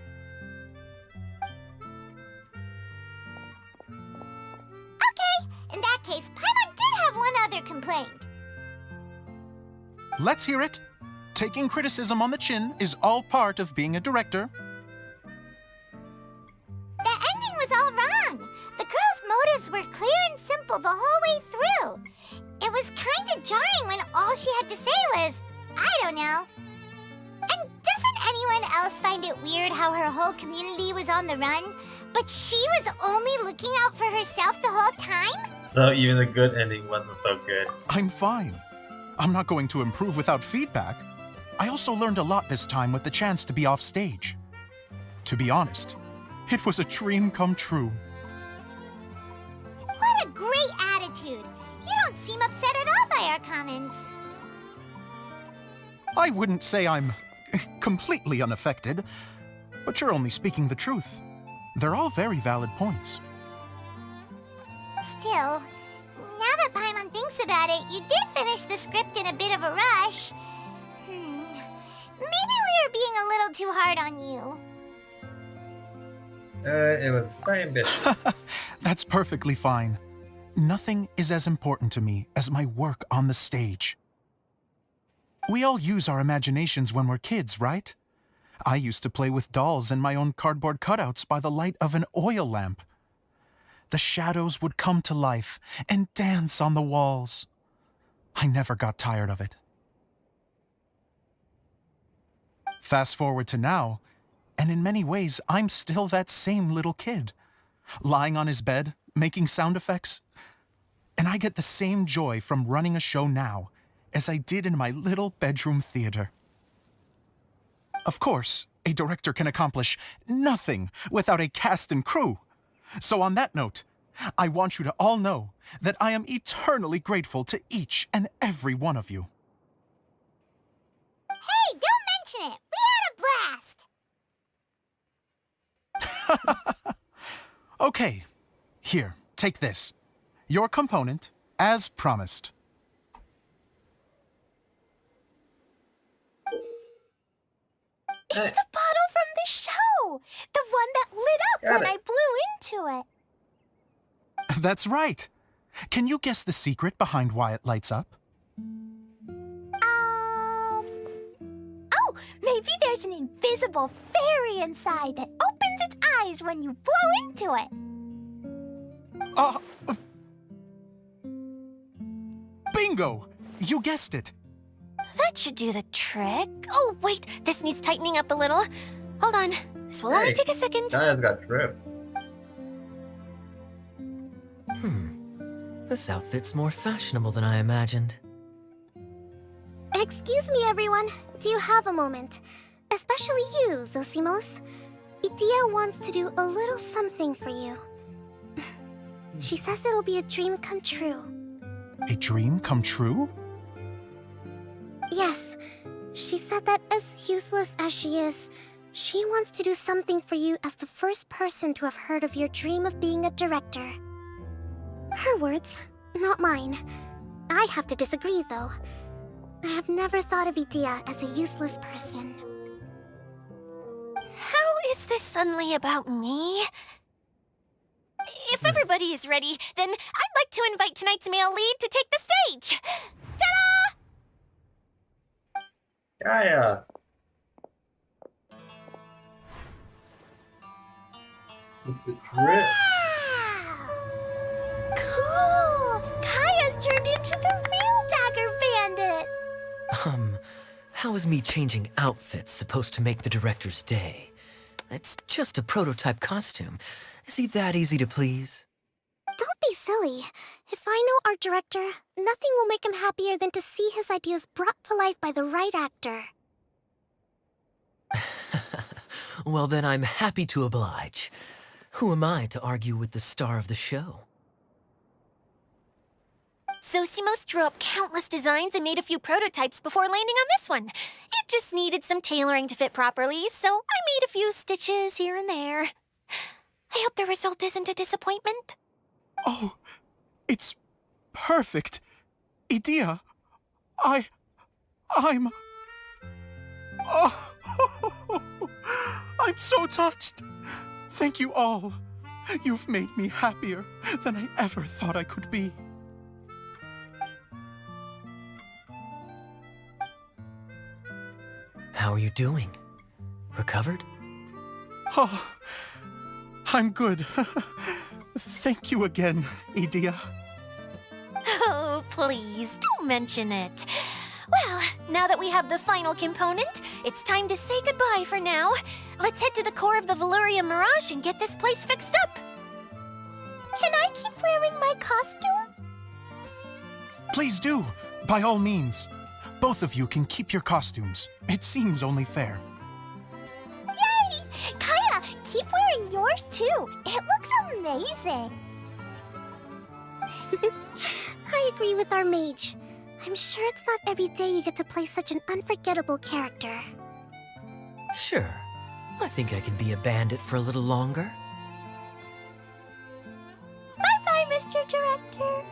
Okay, in that case, Paimon did have one other complaint. Let's hear it. Taking criticism on the chin is all part of being a director. The ending was all wrong. The girl's motives were clear and simple the whole way through. It was kind of jarring when all she had to say was, I don't know. And doesn't anyone else find it weird how her whole community was on the run, but she was only looking out for herself the whole time? So even the good ending wasn't so good. I'm fine. I'm not going to improve without feedback. I also learned a lot this time with the chance to be off stage. To be honest, it was a dream come true. What a great attitude. You don't seem upset at all by our comments. I wouldn't say I'm completely unaffected, but you're only speaking the truth. They're all very valid points. Still, now that Paimon thinks about it, you did finish the script in a bit of a rush. Maybe we were being a little too hard on you. It was quite ambitious. That's perfectly fine. Nothing is as important to me as my work on the stage. We all use our imaginations when we're kids, right? I used to play with dolls and my own cardboard cutouts by the light of an oil lamp. The shadows would come to life and dance on the walls. I never got tired of it. Fast forward to now, and in many ways, I'm still that same little kid, lying on his bed, making sound effects. And I get the same joy from running a show now as I did in my little bedroom theater. Of course, a director can accomplish nothing without a cast and crew. So on that note, I want you to all know that I am eternally grateful to each and every one of you. Hey, don't mention it! We had a blast! Okay, here, take this. Your component, as promised. It's the bottle from the show! The one that lit up Got when it. I blew into it. That's right. Can you guess the secret behind why it lights up? Oh, maybe there's an invisible fairy inside that opens its eyes when you blow into it. Bingo! You guessed it. That should do the trick. Oh, wait, this needs tightening up a little. Hold on. This will only Hey, take a second. Kaya's got tripped. This outfit's more fashionable than I imagined. Excuse me, everyone. Do you have a moment? Especially you, Zosimos. Idia wants to do a little something for you. She says it'll be a dream come true. A dream come true? Yes, she said that as useless as she is, she wants to do something for you as the first person to have heard of your dream of being a director. Her words, not mine. I have to disagree, though. I have never thought of Idia as a useless person. How is this suddenly about me? If everybody is ready, then I'd like to invite tonight's male lead to take the stage. Ta-da! Kaya! With the drip. Cool! Kaya's turned into the real Dagger Bandit! How is me changing outfits supposed to make the director's day? It's just a prototype costume. Is he that easy to please? Don't be silly. If I know our director, nothing will make him happier than to see his ideas brought to life by the right actor. Well, then I'm happy to oblige. Who am I to argue with the star of the show? Zosimos drew up countless designs and made a few prototypes before landing on this one. It just needed some tailoring to fit properly, so I made a few stitches here and there. I hope the result isn't a disappointment. Oh, it's perfect. Idia, I'm... Oh, I'm so touched. Thank you all. You've made me happier than I ever thought I could be. How are you doing? Recovered? Oh, I'm good. Thank you again, Idia. Oh, please, don't mention it. Well, now that we have the final component, it's time to say goodbye for now. Let's head to the core of the Valuria Mirage and get this place fixed up. Can I keep wearing my costume? Please do, by all means. Both of you can keep your costumes. It seems only fair. Yay! Kaya, keep wearing yours too. It looks amazing. I agree with our mage. I'm sure it's not every day you get to play such an unforgettable character. Sure. I think I can be a bandit for a little longer. Bye-bye, Mr. Director.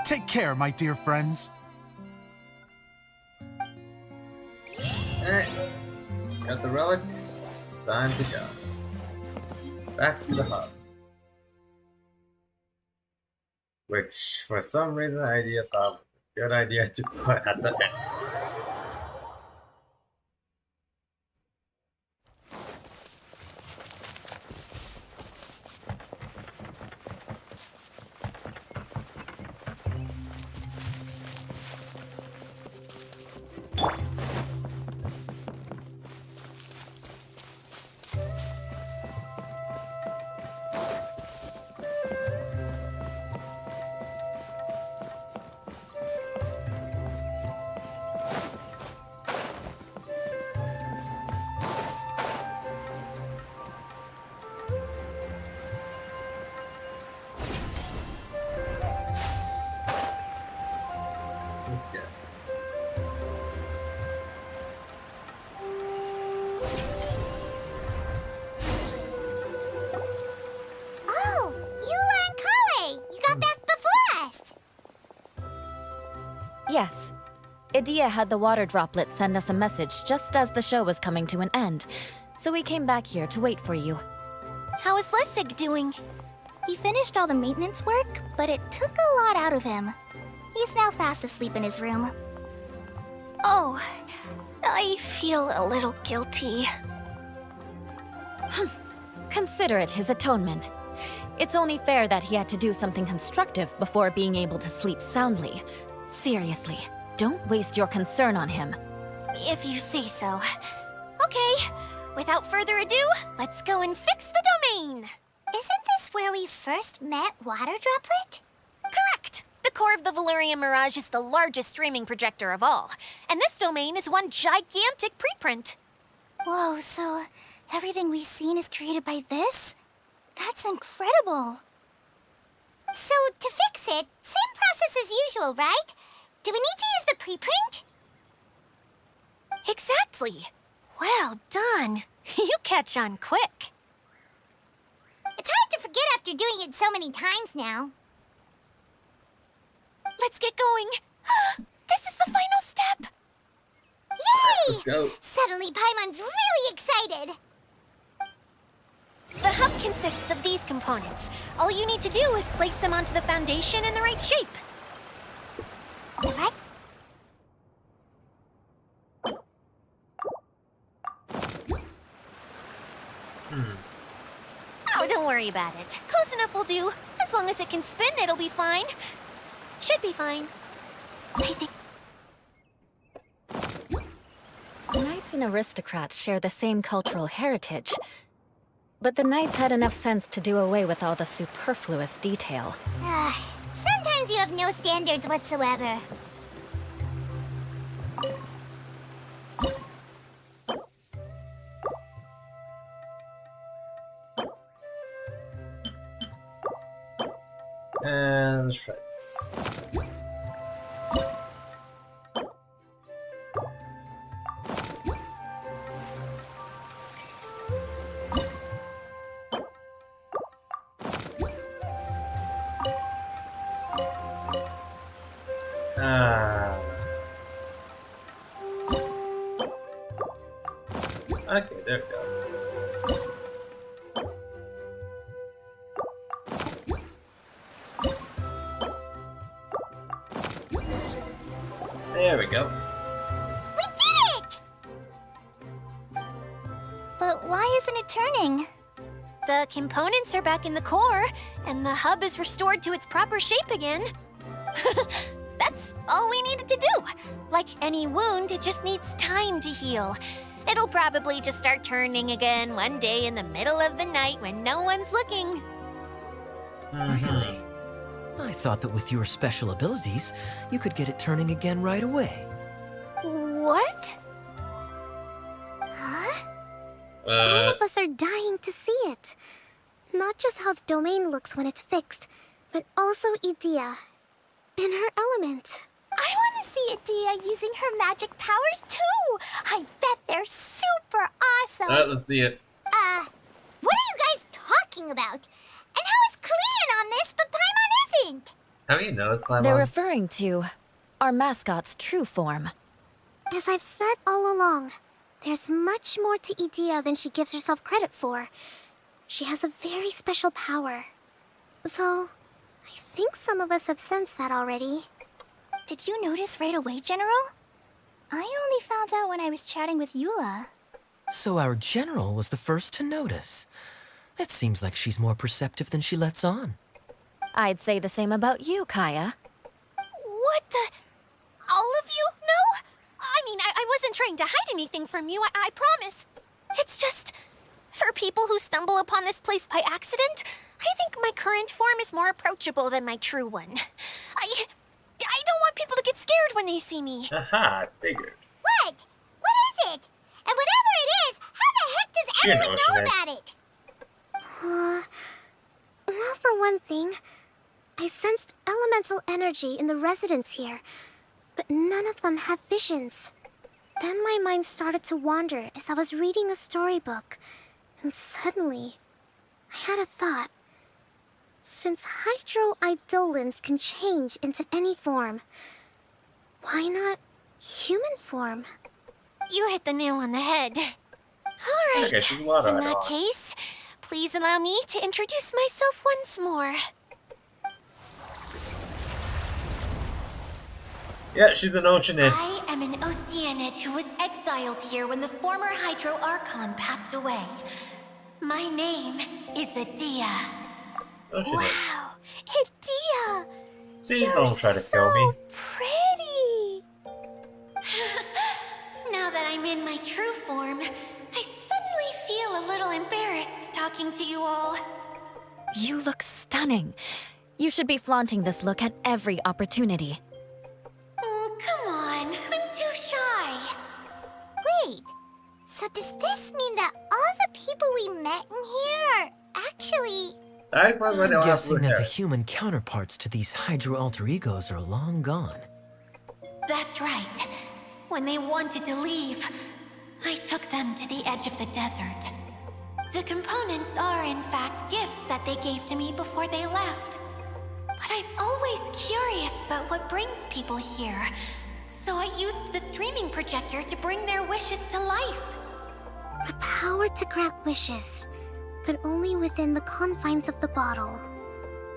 Take care, my dear friends. Alright. Got the relic. Time to go. Back to the hub. Which, for some reason, Idea thought was a good idea to put at the end. Let's go. Oh, Eula and Kale! You got back before us! Yes. Idia had the water droplet send us a message just as the show was coming to an end, so we came back here to wait for you. How is Lessig doing? He finished all the maintenance work, but it took a lot out of him. He's now fast asleep in his room. Oh, I feel a little guilty. Consider it his atonement. It's only fair that he had to do something constructive before being able to sleep soundly. Seriously, don't waste your concern on him. If you say so. Okay, without further ado, let's go and fix the domain. Isn't this where we first met Water Droplet? Correct. The core of the Valerian Mirage is the largest streaming projector of all, and this domain is one gigantic preprint. Whoa, so everything we've seen is created by this? That's incredible. So, to fix it, same process as usual, right? Do we need to use the preprint? Exactly. Well done. You catch on quick. It's hard to forget after doing it so many times now. Let's get going. This is the final step. Yay! Let's go. Suddenly, Paimon's really excited. The hub consists of these components. All you need to do is place them onto the foundation in the right shape. What? Oh, don't worry about it. Close enough will do. As long as it can spin, it'll be fine. Should be fine. I think... Knights and aristocrats share the same cultural heritage. But the knights had enough sense to do away with all the superfluous detail. Sometimes you have no standards whatsoever. And shreds. Okay, there we go. There we go. We did it! But why isn't it turning? The components are back in the core, and the hub is restored to its proper shape again. That's all we needed to do. Like any wound, it just needs time to heal. It'll probably just start turning again one day in the middle of the night when no one's looking. Really? I thought that with your special abilities, you could get it turning again right away. What? Huh? All of us are dying to see it. Not just how the domain looks when it's fixed, but also Idia. In her element. I want to see Adia using her magic powers too! I bet they're super awesome! Let's see it. What are you guys talking about? And how is Kleon on this, but Paimon isn't? How do you know it's Climb They're On? referring to our mascot's true form. As I've said all along, there's much more to Idia than she gives herself credit for. She has a very special power. Though, I think some of us have sensed that already. Did you notice right away, General? I only found out when I was chatting with Eula. So our general was the first to notice. It seems like she's more perceptive than she lets on. I'd say the same about you, Kaya. What the... All of you? No? I mean, I wasn't trying to hide anything from you, I promise. It's just... For people who stumble upon this place by accident, I think my current form is more approachable than my true one. I don't want people to get scared when they see me. Aha, I figured. What? What is it? And whatever it is, how the heck does You know everyone what know you meant. about it? Well, for one thing, I sensed elemental energy in the residents here. but none of them have visions. Then my mind started to wander as I was reading a storybook, and suddenly, I had a thought. Since hydroidolins can change into any form, why not human form? You hit the nail on the head. All right. Okay, she's water In that idol. case, please allow me to introduce myself once more. Yeah, she's an oceanid. I am an Oceanid who was exiled here when the former Hydro Archon passed away. My name is Adia. Oceanid. Wow, Hidia! Please You're don't try to kill me. so pretty! Now that I'm in my true form, I suddenly feel a little embarrassed talking to you all. You look stunning. You should be flaunting this look at every opportunity. Oh, come on. I'm too shy. Wait, so does this mean that all the people we met in here are actually... That explains why they I'm don't have guessing blue that hair. the human counterparts to these Hydro alter egos are long gone. That's right. When they wanted to leave, I took them to the edge of the desert. The components are, in fact, gifts that they gave to me before they left. But I'm always curious about what brings people here, so I used the streaming projector to bring their wishes to life. The power to grant wishes, but only within the confines of the bottle.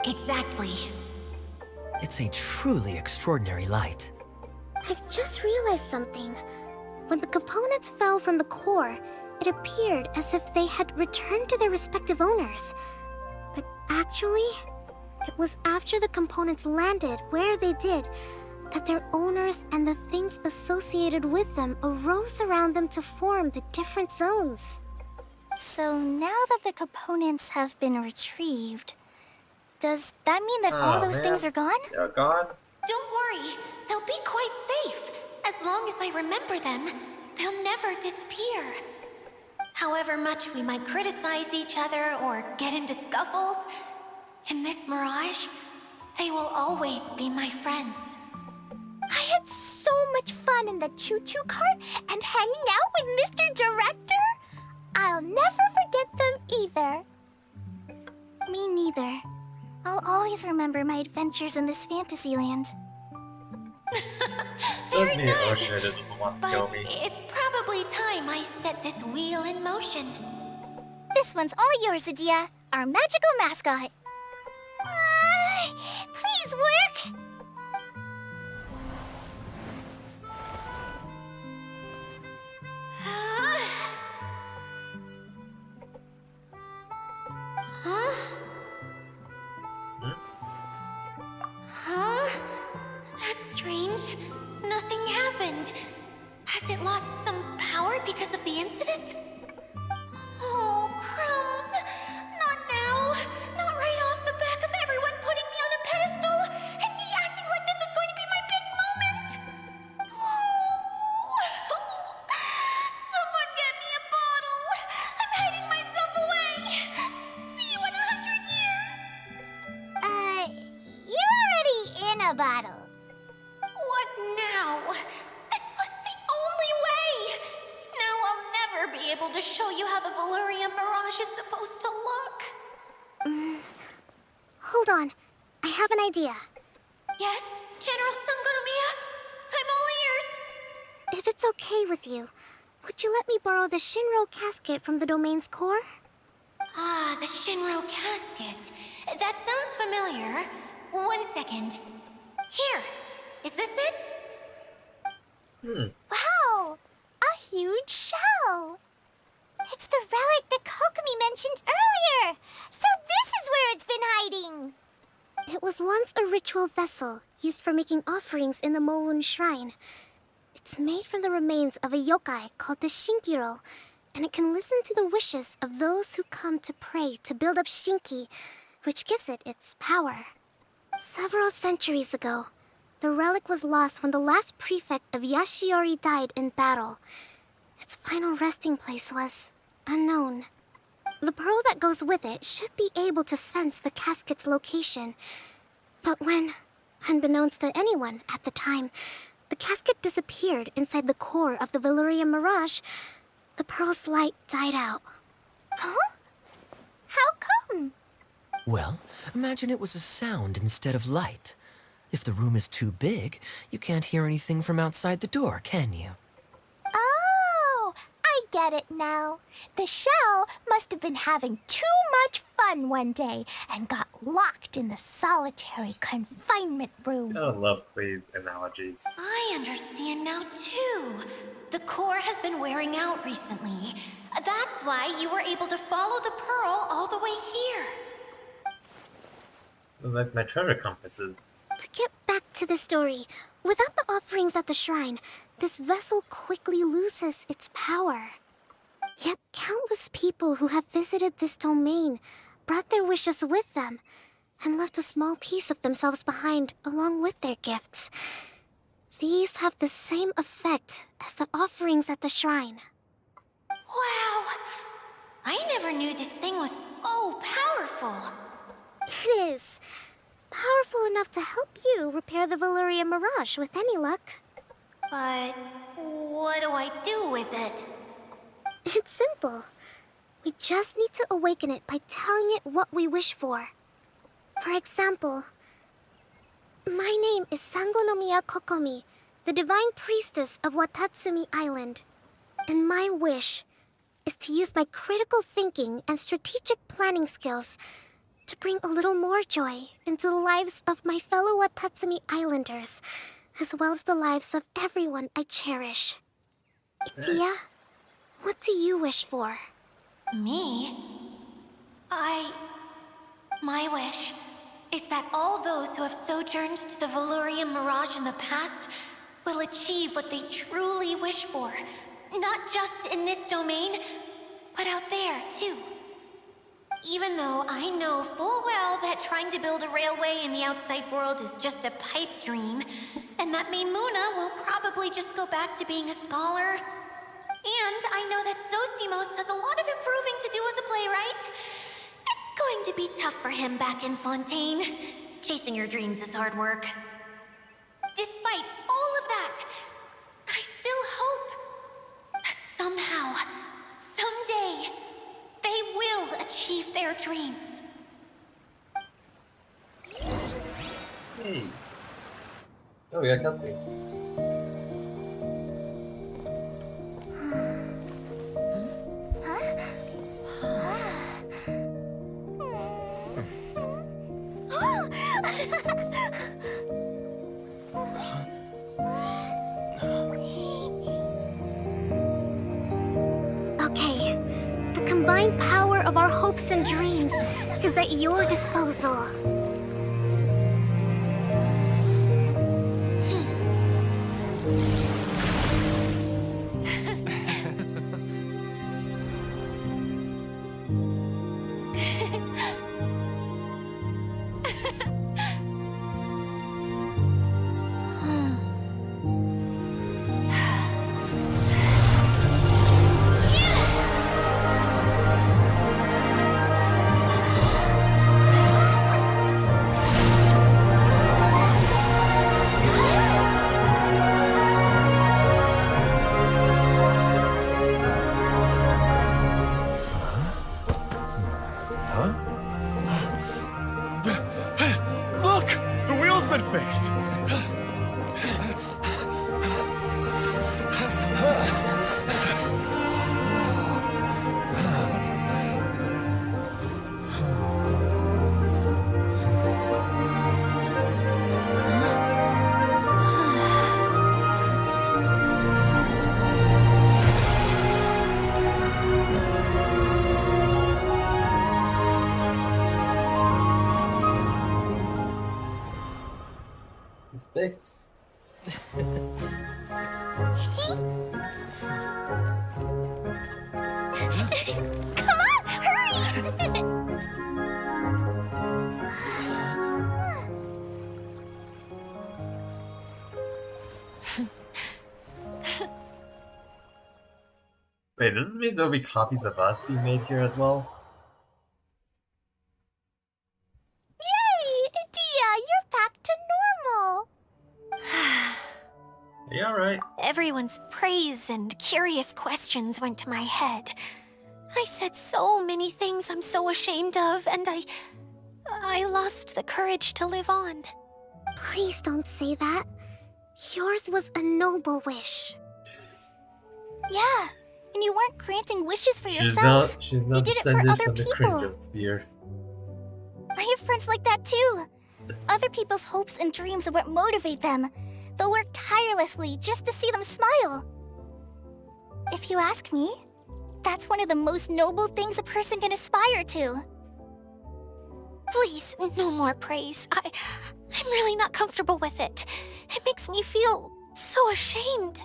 Exactly. It's a truly extraordinary light. I've just realized something. When the components fell from the core, it appeared as if they had returned to their respective owners. But actually, it was after the components landed where they did that their owners and the things associated with them arose around them to form the different zones. So now that the components have been retrieved, does that mean that all those things are gone? They're gone? Don't worry, they'll be quite safe. As long as I remember them, they'll never disappear. However much we might criticize each other or get into scuffles, in this mirage, they will always be my friends. I had so much fun in the choo-choo cart and hanging out with Mr. Director. I'll never forget them either. Me neither. I'll always remember my adventures in this fantasy land. Very Doesn't mean good. Oceanid doesn't want to kill But me. it's probably time I set this wheel in motion. This one's all yours, Adia, our magical mascot. Please work. Huh? Huh? That's strange. Nothing happened. Has it lost some power because of the incident? Oh, crumbs. Not now. Not right off the back of everyone putting me on a pedestal and me acting like this is going to be my big moment. Oh. Someone get me a bottle. I'm hiding myself away. See you in 100 years. You're already in a bottle. What now? This was the only way! Now I'll never be able to show you how the Valyria Mirage is supposed to look. Hold on. I have an idea. Yes, General Sangonomiya? I'm all ears! If it's okay with you, would you let me borrow the Shinro casket from the domain's core? Ah, the Shinro casket. That sounds familiar. 1 second. Here. Is this it? Wow, a huge shell. It's the relic that Kokomi mentioned earlier. So this is where it's been hiding. It was once a ritual vessel used for making offerings in the Moun Shrine. It's made from the remains of a yokai called the Shinkiro, and it can listen to the wishes of those who come to pray to build up Shinki, which gives it its power. Several centuries ago, the relic was lost when the last prefect of Yashiori died in battle. Its final resting place was unknown. The pearl that goes with it should be able to sense the casket's location. But when, unbeknownst to anyone at the time, the casket disappeared inside the core of the Valyria Mirage, the pearl's light died out. Huh? How come? Well, imagine it was a sound instead of light. If the room is too big, you can't hear anything from outside the door, can you? Oh, I get it now. The shell must have been having too much fun one day and got locked in the solitary confinement room. I love Clee's analogies. I understand now, too. The core has been wearing out recently. That's why you were able to follow the pearl all the way here. Like my treasure compasses. To get back to the story, without the offerings at the shrine, this vessel quickly loses its power. Yet countless people who have visited this domain brought their wishes with them and left a small piece of themselves behind along with their gifts. These have the same effect as the offerings at the shrine. Wow! I never knew this thing was so powerful. It is. Powerful enough to help you repair the Valyria Mirage with any luck. But what do I do with it? It's simple. We just need to awaken it by telling it what we wish for. For example, my name is Sangonomiya Kokomi, the divine priestess of Watatsumi Island. And my wish is to use my critical thinking and strategic planning skills to bring a little more joy into the lives of my fellow Watatsumi Islanders, as well as the lives of everyone I cherish. Itia, what do you wish for? Me? My wish is that all those who have sojourned to the Valyria Mirage in the past will achieve what they truly wish for. Not just in this domain, but out there, too. Even though I know full well that trying to build a railway in the outside world is just a pipe dream, and that Maimuna will probably just go back to being a scholar. And I know that Zosimos has a lot of improving to do as a playwright. It's going to be tough for him back in Fontaine. Chasing your dreams is hard work. Despite all of that, I still hope that somehow, someday, they will achieve their dreams. Hey. Oh, we got company. Okay, the combined power of our hopes and dreams is at your disposal. Look! The wheel's been fixed! It's fixed. Come on, hurry! Wait, does this mean there'll be copies of us being made here as well? Yay! Dia, you're back to normal! Are you alright? Everyone's praise and curious questions went to my head. I said so many things I'm so ashamed of, and I lost the courage to live on. Please don't say that. Yours was a noble wish. Yeah, and you weren't granting wishes for She's yourself. not You did it for descended other from the people. cringosphere. I have friends like that too. Other people's hopes and dreams are what motivate them. They'll work tirelessly just to see them smile. If you ask me, that's one of the most noble things a person can aspire to. Please, no more praise. I'm really not comfortable with it. It makes me feel so ashamed.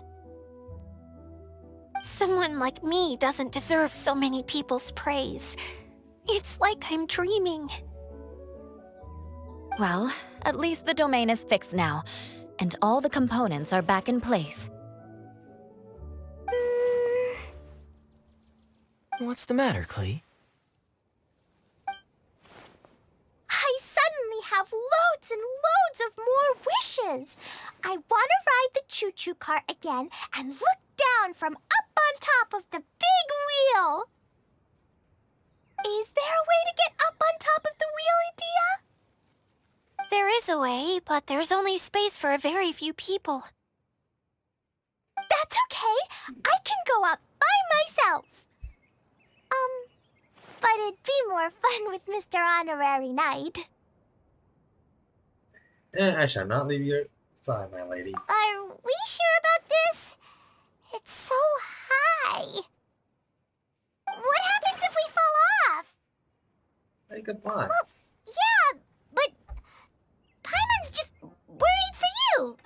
Someone like me doesn't deserve so many people's praise. It's like I'm dreaming. Well, at least the domain is fixed now, and all the components are back in place. What's the matter, Klee? I suddenly have loads and loads of more wishes. I want to ride the choo-choo cart again and look down from up on top of the big wheel. Is there a way to get up on top of the wheel, Edea? There is a way, but there's only space for a very few people. That's okay. I can go up by myself. But it'd be more fun with Mr. Honorary Knight. I shall not leave your side, my lady. Are we sure about this? It's so high. What happens if we fall off? Hey, good plan. Well, yeah, but Paimon's just worried for you.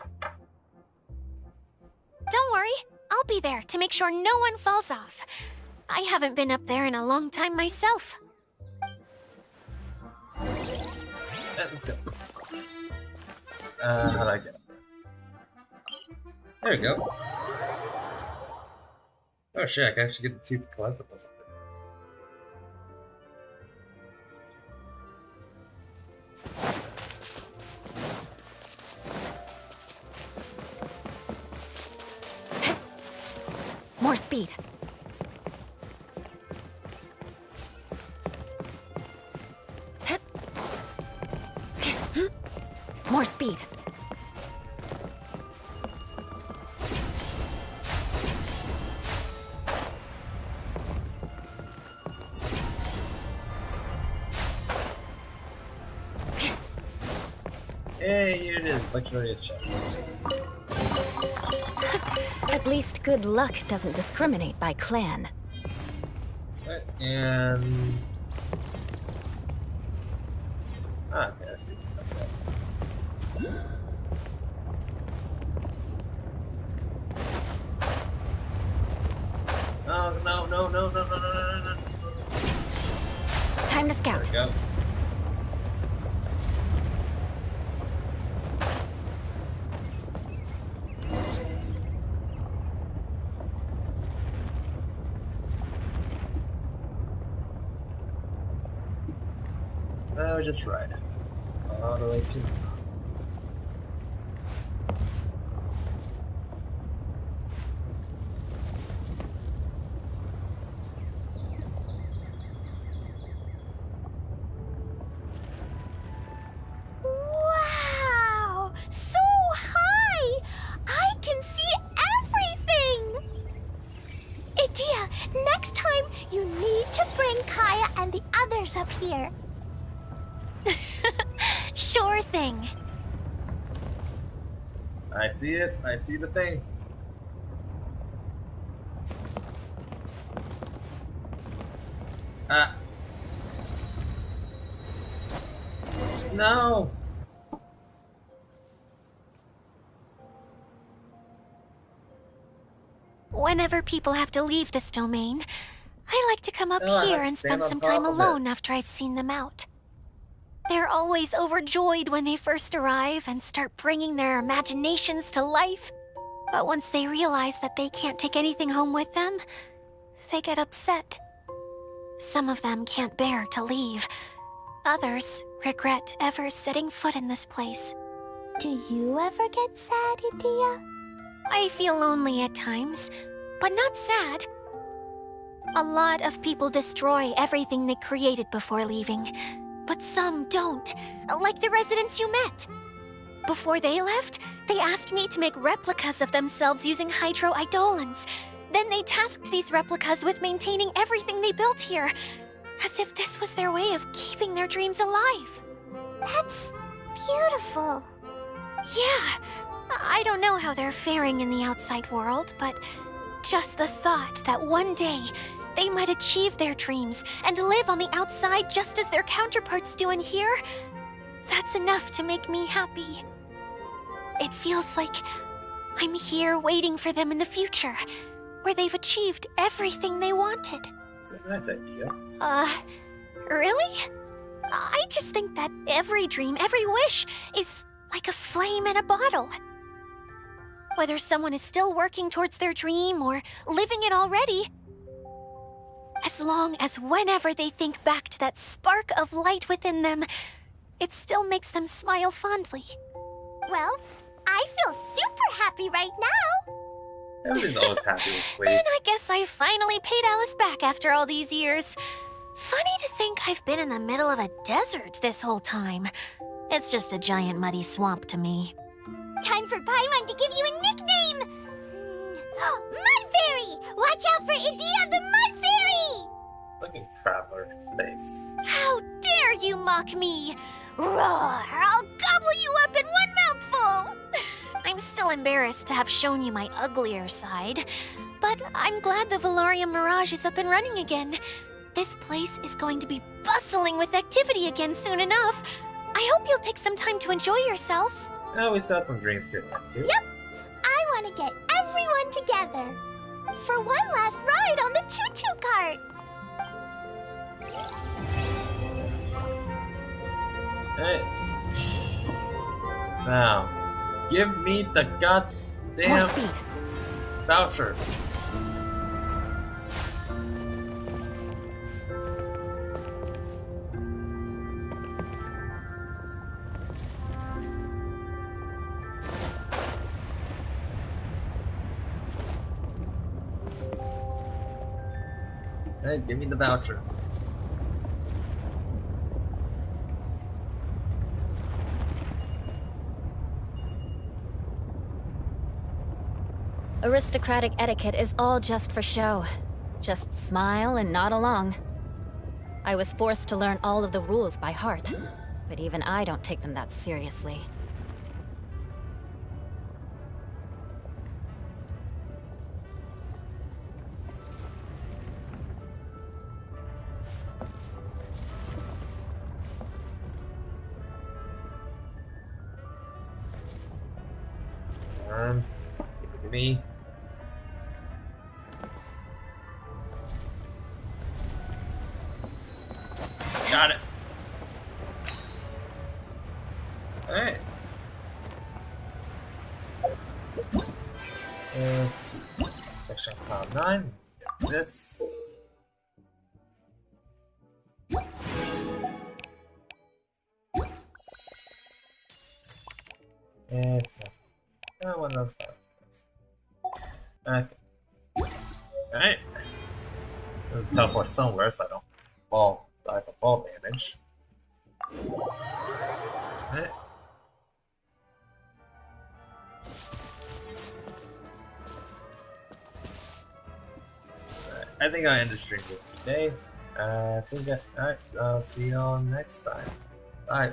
Don't worry, I'll be there to make sure no one falls off. I haven't been up there in a long time myself. Let's go. How do I get up there? There we go. Oh shit, I can actually get the two collectibles up there. More speed. More speed. Hey, here it is, luxurious chest. At least good luck doesn't discriminate by clan. Right, and... okay, I see. Okay. No, no, no, no, no, no, no, no, no, no. Time to scout. There we go. Just ride. All the way to... Wow! So high! I can see everything! Edea, next time you need to bring Kaya and the others up here. Sure thing. I see it. I see the thing. Ah. No. Whenever people have to leave this domain, I like to come up Oh, I here like to and stand spend on some top time of it. alone after I've seen them out. They're always overjoyed when they first arrive and start bringing their imaginations to life. But once they realize that they can't take anything home with them, they get upset. Some of them can't bear to leave. Others regret ever setting foot in this place. Do you ever get sad, Edea? I feel lonely at times, but not sad. A lot of people destroy everything they created before leaving, but some don't, like the residents you met. Before they left, they asked me to make replicas of themselves using hydro-eidolons. Then they tasked these replicas with maintaining everything they built here, as if this was their way of keeping their dreams alive. That's beautiful. Yeah, I don't know how they're faring in the outside world, but just the thought that one day they might achieve their dreams and live on the outside just as their counterparts do in here, that's enough to make me happy. It feels like I'm here waiting for them in the future, where they've achieved everything they wanted. It's a nice idea. Really? I just think that every dream, every wish is like a flame in a bottle. Whether someone is still working towards their dream or living it already, as long as whenever they think back to that spark of light within them, it still makes them smile fondly. Well, I feel super happy right now. Everybody's always happy with Wade. Then I guess I finally paid Alice back after all these years. Funny to think I've been in the middle of a desert this whole time. It's just a giant muddy swamp to me. Time for Paimon to give you a nickname! Mud Fairy! Watch out for Idea the Mud Fairy! Looking traveler face. How dare you mock me! Roar! I'll gobble you up in one mouthful! I'm still embarrassed to have shown you my uglier side, but I'm glad the Valorium Mirage is up and running again. This place is going to be bustling with activity again soon enough. I hope you'll take some time to enjoy yourselves. Oh, we still have some dreams too. Yep! I want to get everyone together for one last ride on the choo-choo cart. Hey. Now, give me the More goddamn speed. voucher. Hey, give me the voucher. Aristocratic etiquette is all just for show. Just smile and nod along. I was forced to learn all of the rules by heart, but even I don't take them that seriously. Give me. Got it. Alright. Let's see. Section Cloud 9. Get this. And one of those files. Okay. Alright. Teleport somewhere so I don't fall, die for fall damage. Alright. I think I'll end the stream with today. Alright, I'll see you all next time.